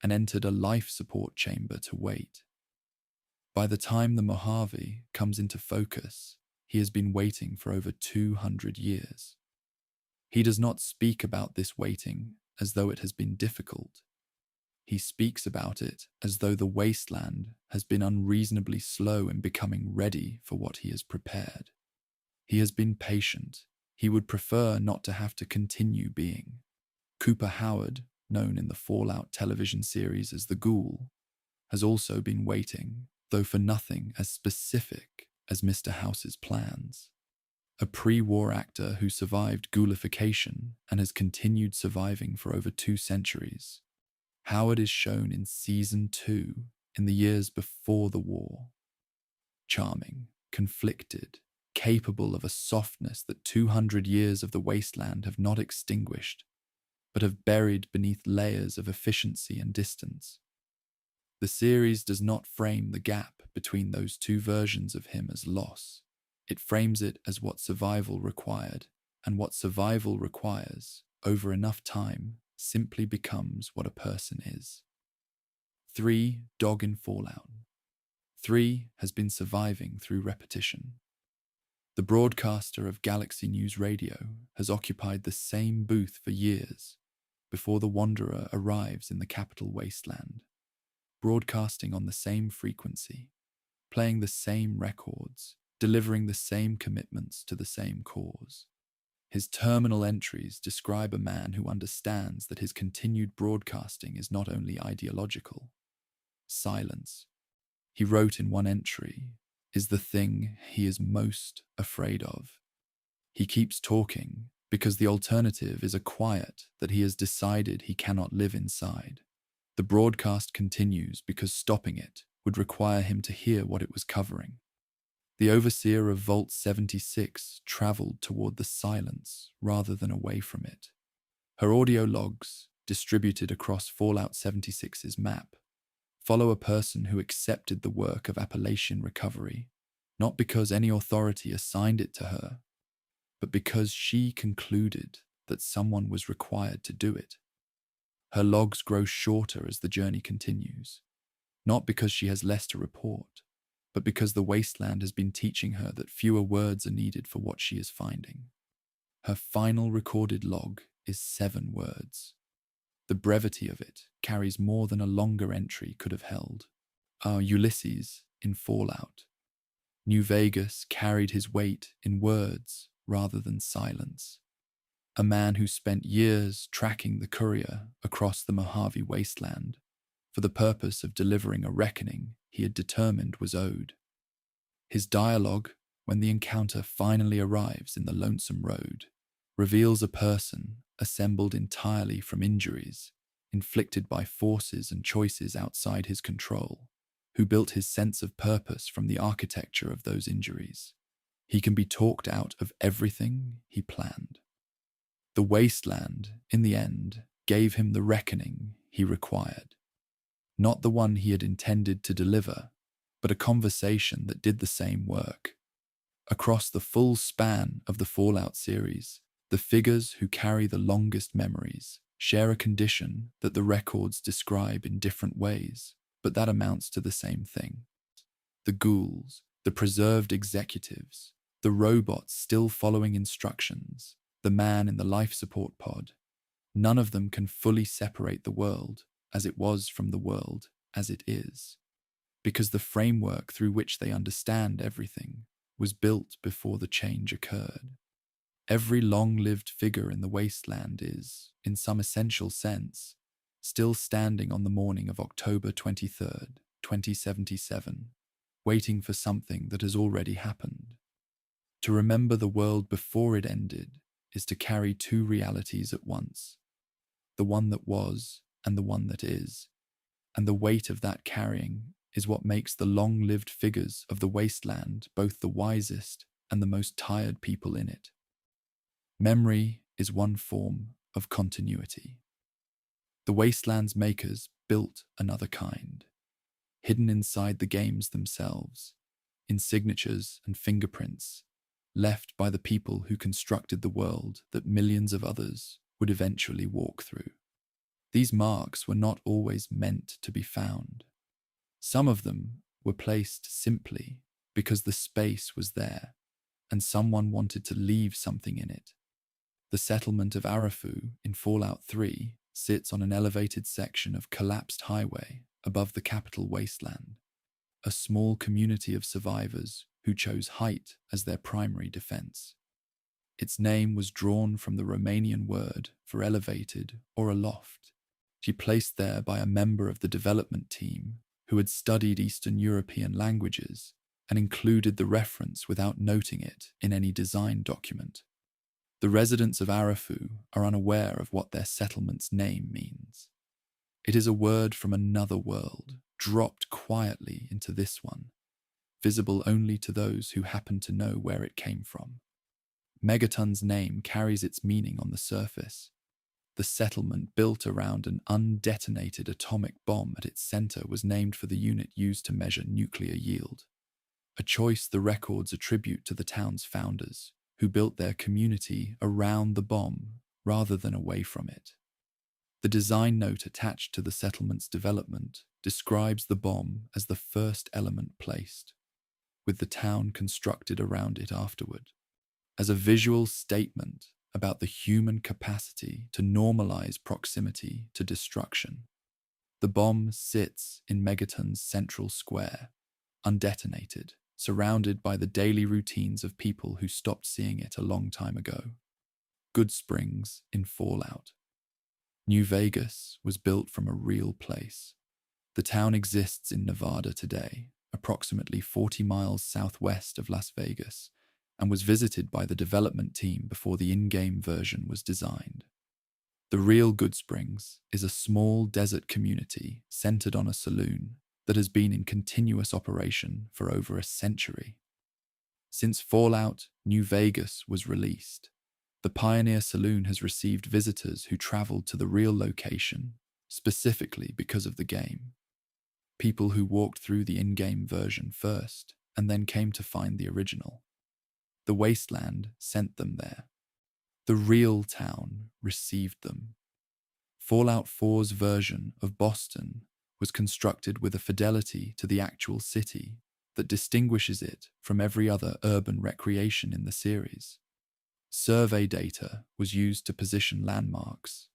and entered a life support chamber to wait. By the time the Mojave comes into focus, he has been waiting for over 200 years. He does not speak about this waiting as though it has been difficult. He speaks about it as though the wasteland has been unreasonably slow in becoming ready for what he has prepared. He has been patient. He would prefer not to have to continue being. Cooper Howard, known in the Fallout television series as the Ghoul, has also been waiting, though for nothing as specific as Mr. House's plans. A pre-war actor who survived ghoulification and has continued surviving for over 2 centuries, Howard is shown in Season 2 in the years before the war. Charming, conflicted, capable of a softness that 200 years of the wasteland have not extinguished, but have buried beneath layers of efficiency and distance. The series does not frame the gap between those two versions of him as loss. It frames it as what survival required, and what survival requires, over enough time, simply becomes what a person is. 3. Dog in Fallout. 3 has been surviving through repetition. The broadcaster of Galaxy News Radio has occupied the same booth for years before the Wanderer arrives in the capital wasteland, broadcasting on the same frequency, playing the same records, delivering the same commitments to the same cause. His terminal entries describe a man who understands that his continued broadcasting is not only ideological. Silence, he wrote in one entry, is the thing he is most afraid of. He keeps talking because the alternative is a quiet that he has decided he cannot live inside. The broadcast continues because stopping it would require him to hear what it was covering. The overseer of Vault 76 traveled toward the silence rather than away from it. Her audio logs, distributed across Fallout 76's map, follow a person who accepted the work of Appalachian recovery, not because any authority assigned it to her, but because she concluded that someone was required to do it. Her logs grow shorter as the journey continues, not because she has less to report, but because the wasteland has been teaching her that fewer words are needed for what she is finding. Her final recorded log is 7 words. The brevity of it carries more than a longer entry could have held. Our Ulysses in Fallout. New Vegas carried his weight in words rather than silence. A man who spent years tracking the courier across the Mojave wasteland for the purpose of delivering a reckoning he had determined was owed. His dialogue, when the encounter finally arrives in the lonesome road, reveals a person assembled entirely from injuries inflicted by forces and choices outside his control, who built his sense of purpose from the architecture of those injuries. He can be talked out of everything he planned. The wasteland, in the end, gave him the reckoning he required. Not the one he had intended to deliver, but a conversation that did the same work. Across the full span of the Fallout series, the figures who carry the longest memories share a condition that the records describe in different ways, but that amounts to the same thing. The ghouls, the preserved executives, the robots still following instructions, the man in the life support pod, none of them can fully separate the world as it was from the world as it is, because the framework through which they understand everything was built before the change occurred. Every long-lived figure in the wasteland is, in some essential sense, still standing on the morning of October 23rd, 2077, waiting for something that has already happened. To remember the world before it ended is to carry 2 realities at once, the one that was and the one that is, and the weight of that carrying is what makes the long-lived figures of the wasteland both the wisest and the most tired people in it. Memory is one form of continuity. The wasteland's makers built another kind, hidden inside the games themselves, in signatures and fingerprints left by the people who constructed the world that millions of others would eventually walk through. These marks were not always meant to be found. Some of them were placed simply because the space was there and someone wanted to leave something in it. The settlement of Arafu in Fallout 3 sits on an elevated section of collapsed highway above the capital Wasteland, a small community of survivors who chose height as their primary defense. Its name was drawn from the Romanian word for elevated or aloft, placed there by a member of the development team who had studied Eastern European languages and included the reference without noting it in any design document. The residents of Arafu are unaware of what their settlement's name means. It is a word from another world, dropped quietly into this one, visible only to those who happen to know where it came from. Megaton's name carries its meaning on the surface. The settlement built around an undetonated atomic bomb at its center was named for the unit used to measure nuclear yield, a choice the records attribute to the town's founders, who built their community around the bomb rather than away from it. The design note attached to the settlement's development describes the bomb as the first element placed, with the town constructed around it afterward, as a visual statement about the human capacity to normalize proximity to destruction. The bomb sits in Megaton's central square, undetonated, surrounded by the daily routines of people who stopped seeing it a long time ago. Goodsprings in Fallout. New Vegas was built from a real place. The town exists in Nevada today, approximately 40 miles southwest of Las Vegas, and was visited by the development team before the in-game version was designed. The real Goodsprings is a small desert community centered on a saloon that has been in continuous operation for over a century. Since Fallout New Vegas was released, the Pioneer Saloon has received visitors who traveled to the real location specifically because of the game. People who walked through the in-game version first and then came to find the original. The Wasteland sent them there. The real town received them. Fallout 4's version of Boston was constructed with a fidelity to the actual city that distinguishes it from every other urban recreation in the series. Survey data was used to position landmarks.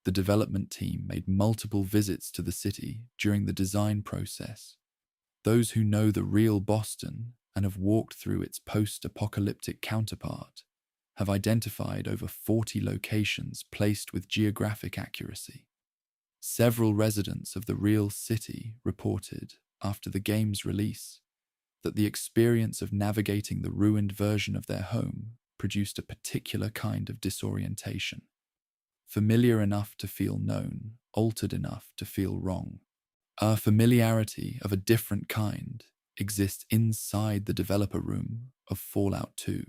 The development team made multiple visits to the city during the design process. Those who know the real Boston and have walked through its post-apocalyptic counterpart have identified over 40 locations placed with geographic accuracy. Several residents of the real city reported, after the game's release, that the experience of navigating the ruined version of their home produced a particular kind of disorientation. Familiar enough to feel known, altered enough to feel wrong. A familiarity of a different kind exists inside the developer room of Fallout 2,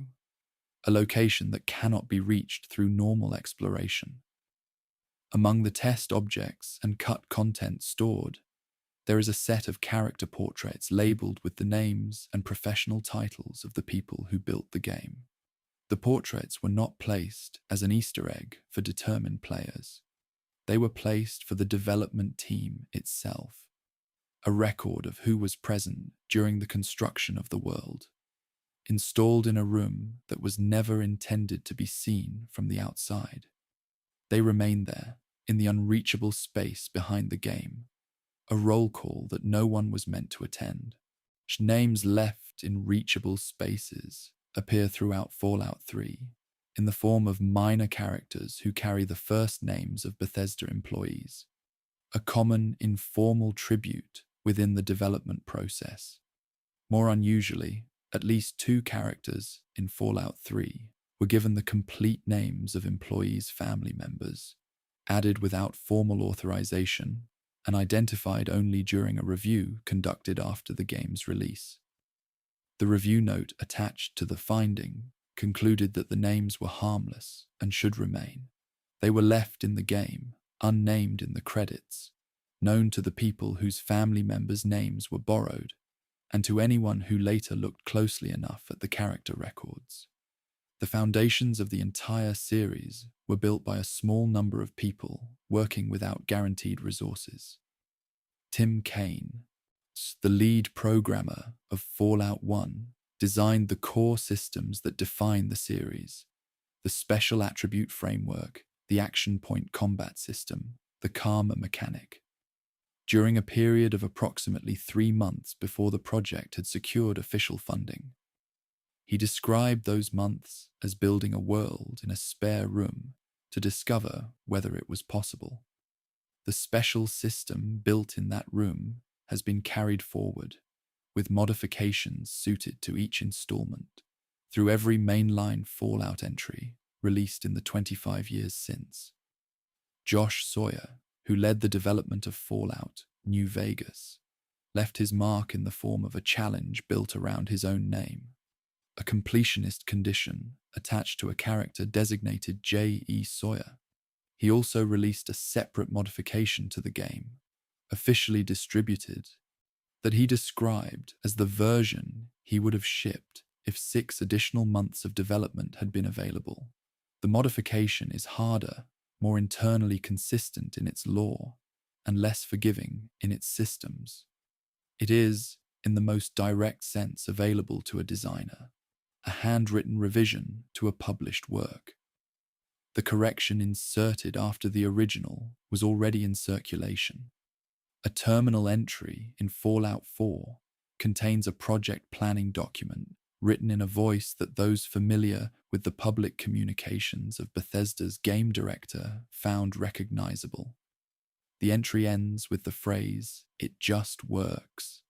a location that cannot be reached through normal exploration. Among the test objects and cut content stored, there is a set of character portraits labeled with the names and professional titles of the people who built the game. The portraits were not placed as an Easter egg for determined players. They were placed for the development team itself, a record of who was present during the construction of the world, installed in a room that was never intended to be seen from the outside. They remain there, in the unreachable space behind the game, a roll call that no one was meant to attend. Names left in reachable spaces appear throughout Fallout 3, in the form of minor characters who carry the first names of Bethesda employees, a common informal tribute within the development process. More unusually, at least 2 characters in Fallout 3 were given the complete names of employees' family members, added without formal authorization and identified only during a review conducted after the game's release. The review note attached to the finding concluded that the names were harmless and should remain. They were left in the game, unnamed in the credits, known to the people whose family members' names were borrowed, and to anyone who later looked closely enough at the character records. The foundations of the entire series were built by a small number of people working without guaranteed resources. Tim Kaine, the lead programmer of Fallout 1, designed the core systems that define the series: the special attribute framework, the action point combat system, the karma mechanic. During a period of approximately 3 months before the project had secured official funding, he described those months as building a world in a spare room to discover whether it was possible. The special system built in that room has been carried forward, with modifications suited to each installment, through every mainline Fallout entry released in the 25 years since. Josh Sawyer, who led the development of Fallout New Vegas, left his mark in the form of a challenge built around his own name, a completionist condition attached to a character designated J.E. Sawyer. He also released a separate modification to the game, officially distributed, that he described as the version he would have shipped if 6 additional months of development had been available. The modification is harder, more internally consistent in its lore, and less forgiving in its systems. It is, in the most direct sense available to a designer, a handwritten revision to a published work. The correction inserted after the original was already in circulation. A terminal entry in Fallout 4 contains a project planning document written in a voice that those familiar with the public communications of Bethesda's game director found recognizable. The entry ends with the phrase, "It just works,"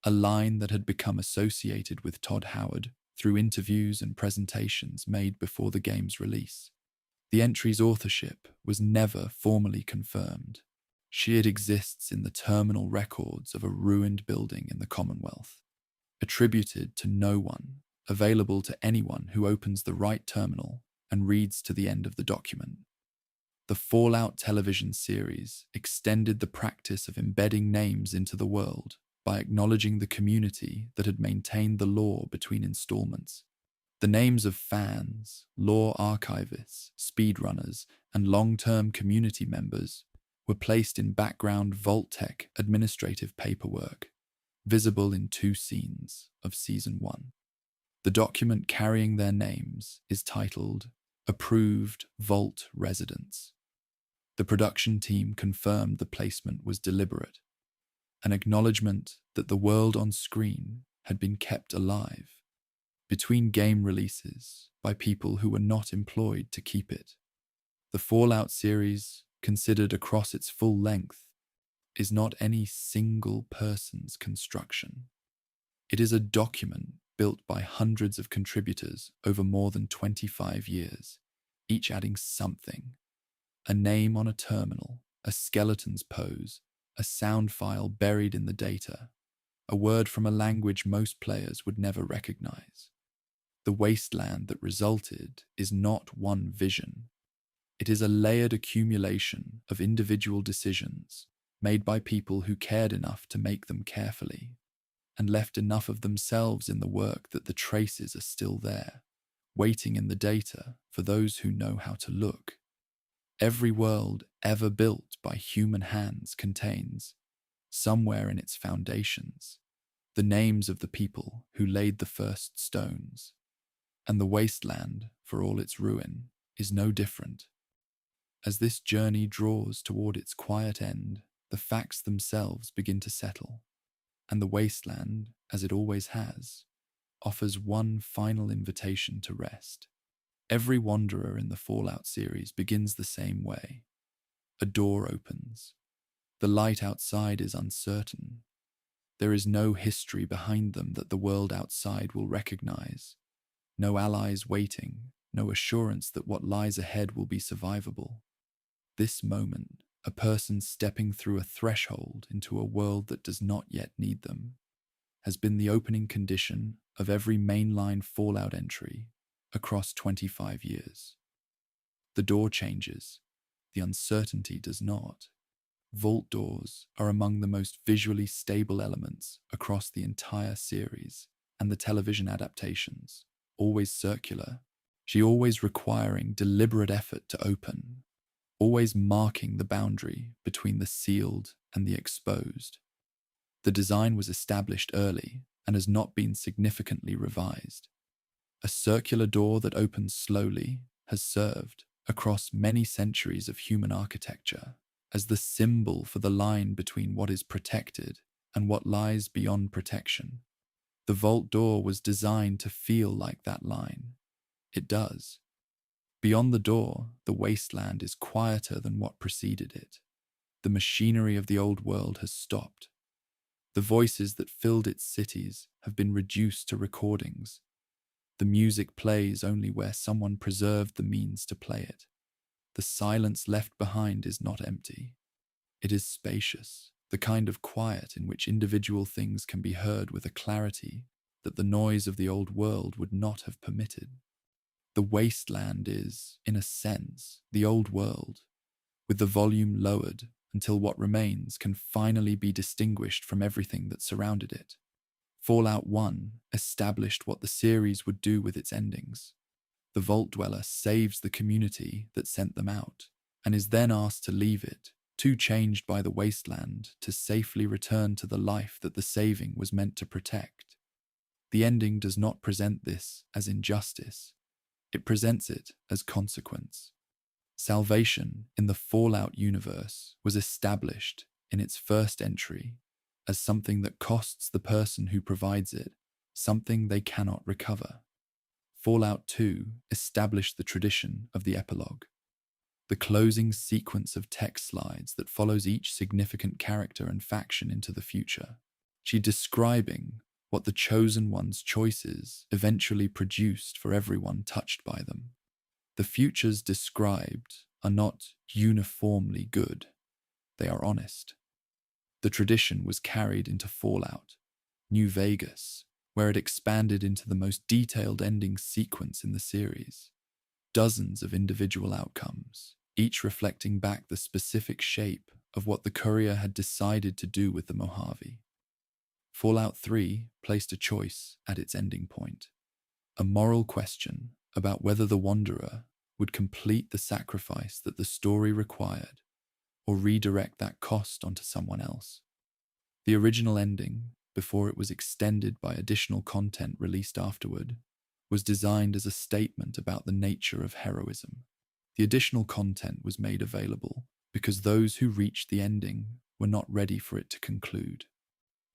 a line that had become associated with Todd Howard through interviews and presentations made before the game's release. The entry's authorship was never formally confirmed. It exists in the terminal records of a ruined building in the Commonwealth, attributed to no one, available to anyone who opens the right terminal and reads to the end of the document. The Fallout television series extended the practice of embedding names into the world by acknowledging the community that had maintained the lore between installments. The names of fans, lore archivists, speedrunners, and long-term community members were placed in background Vault-Tec administrative paperwork, visible in 2 scenes of Season 1. The document carrying their names is titled Approved Vault Residents. The production team confirmed the placement was deliberate, an acknowledgement that the world on screen had been kept alive between game releases by people who were not employed to keep it. The Fallout series, considered across its full length, is not any single person's construction. It is a document built by hundreds of contributors over more than 25 years, each adding something: a name on a terminal, a skeleton's pose, a sound file buried in the data, a word from a language most players would never recognize. The wasteland that resulted is not one vision. It is a layered accumulation of individual decisions made by people who cared enough to make them carefully, and left enough of themselves in the work that the traces are still there, waiting in the data for those who know how to look. Every world ever built by human hands contains, somewhere in its foundations, the names of the people who laid the first stones. And the wasteland, for all its ruin, is no different. As this journey draws toward its quiet end, the facts themselves begin to settle, and the wasteland, as it always has, offers one final invitation to rest. Every wanderer in the Fallout series begins the same way. A door opens. The light outside is uncertain. There is no history behind them that the world outside will recognize. No allies waiting, no assurance that what lies ahead will be survivable. This moment, a person stepping through a threshold into a world that does not yet need them, has been the opening condition of every mainline Fallout entry across 25 years. The door changes, the uncertainty does not. Vault doors are among the most visually stable elements across the entire series, and the television adaptations, always circular, she always requiring deliberate effort to open, always marking the boundary between the sealed and the exposed. The design was established early and has not been significantly revised. A circular door that opens slowly has served, across many centuries of human architecture, as the symbol for the line between what is protected and what lies beyond protection. The vault door was designed to feel like that line. It does. Beyond the door, the wasteland is quieter than what preceded it. The machinery of the old world has stopped. The voices that filled its cities have been reduced to recordings. The music plays only where someone preserved the means to play it. The silence left behind is not empty. It is spacious, the kind of quiet in which individual things can be heard with a clarity that the noise of the old world would not have permitted. The wasteland is, in a sense, the old world, with the volume lowered until what remains can finally be distinguished from everything that surrounded it. Fallout 1 established what the series would do with its endings. The Vault Dweller saves the community that sent them out, and is then asked to leave it, too changed by the wasteland to safely return to the life that the saving was meant to protect. The ending does not present this as injustice. It presents it as consequence. Salvation in the Fallout universe was established in its first entry as something that costs the person who provides it something they cannot recover. Fallout 2 established the tradition of the epilogue, the closing sequence of text slides that follows each significant character and faction into the future. She describing what the Chosen One's choices eventually produced for everyone touched by them. The futures described are not uniformly good. They are honest. The tradition was carried into Fallout, New Vegas, where it expanded into the most detailed ending sequence in the series. Dozens of individual outcomes, each reflecting back the specific shape of what the courier had decided to do with the Mojave. Fallout 3 placed a choice at its ending point, a moral question about whether the Wanderer would complete the sacrifice that the story required or redirect that cost onto someone else. The original ending, before it was extended by additional content released afterward, was designed as a statement about the nature of heroism. The additional content was made available because those who reached the ending were not ready for it to conclude.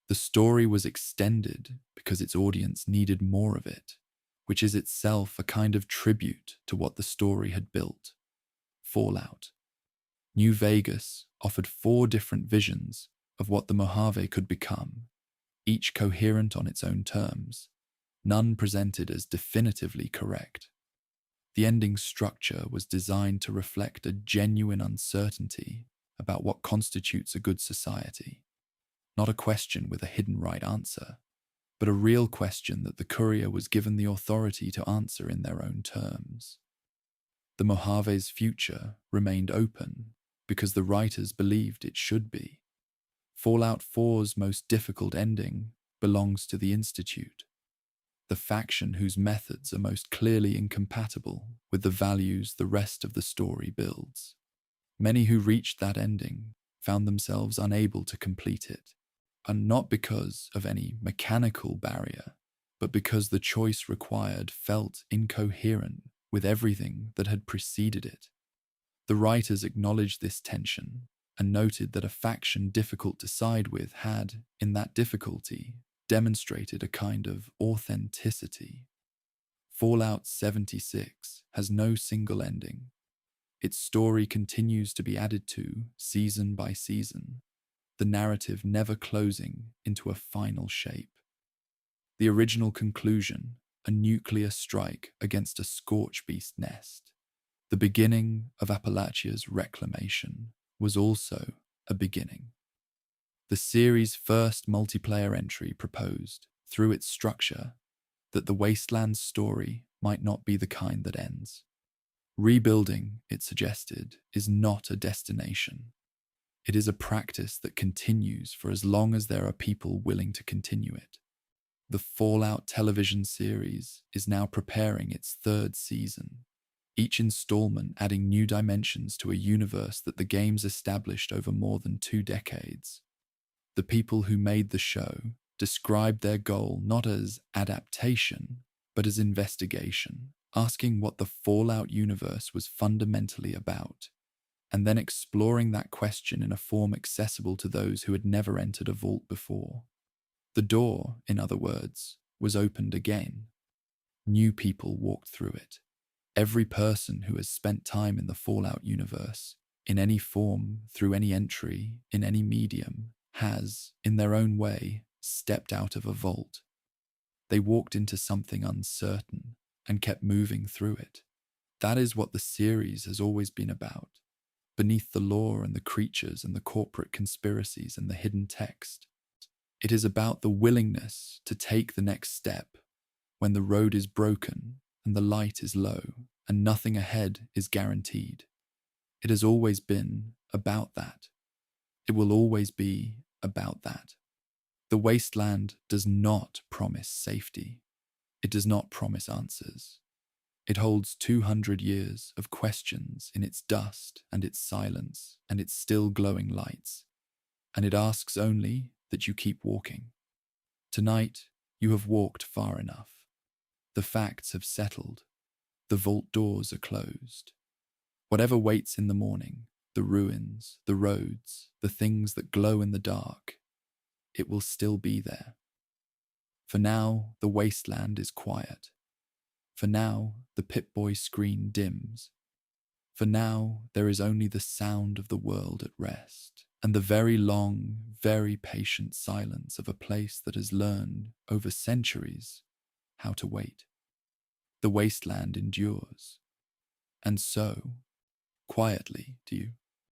The story was extended because its audience needed more of it, which is itself a kind of tribute to what the story had built. Fallout. New Vegas offered 4 different visions of what the Mojave could become, each coherent on its own terms, none presented as definitively correct. The ending structure was designed to reflect a genuine uncertainty about what constitutes a good society. Not a question with a hidden right answer, but a real question that the courier was given the authority to answer in their own terms. The Mojave's future remained open because the writers believed it should be. Fallout 4's most difficult ending belongs to the Institute, the faction whose methods are most clearly incompatible with the values the rest of the story builds. Many who reached that ending found themselves unable to complete it, and not because of any mechanical barrier, but because the choice required felt incoherent with everything that had preceded it. The writers acknowledged this tension and noted that a faction difficult to side with had, in that difficulty, demonstrated a kind of authenticity. Fallout 76 has no single ending. Its story continues to be added to season by season, the narrative never closing into a final shape. The original conclusion, a nuclear strike against a scorch beast nest, the beginning of Appalachia's reclamation, was also a beginning. The series' first multiplayer entry proposed, through its structure, that the Wasteland story might not be the kind that ends. Rebuilding, it suggested, is not a destination. It is a practice that continues for as long as there are people willing to continue it. The Fallout television series is now preparing its third season, each installment adding new dimensions to a universe that the games established over more than 2 decades. The people who made the show described their goal not as adaptation, but as investigation, asking what the Fallout universe was fundamentally about, and then exploring that question in a form accessible to those who had never entered a vault before. The door, in other words, was opened again. New people walked through it. Every person who has spent time in the Fallout universe, in any form, through any entry, in any medium, has, in their own way, stepped out of a vault. They walked into something uncertain and kept moving through it. That is what the series has always been about. Beneath the lore and the creatures and the corporate conspiracies and the hidden text, it is about the willingness to take the next step when the road is broken and the light is low and nothing ahead is guaranteed. It has always been about that. It will always be about that. The Wasteland does not promise safety. It does not promise answers. It holds 200 years of questions in its dust and its silence and its still glowing lights, and it asks only that you keep walking. Tonight, you have walked far enough. The facts have settled. The vault doors are closed. Whatever waits in the morning, the ruins, the roads, the things that glow in the dark, it will still be there. For now, the wasteland is quiet. For now, the Pip-Boy screen dims. For now, there is only the sound of the world at rest, and the very long, very patient silence of a place that has learned, over centuries, how to wait. The wasteland endures. And so, quietly, do you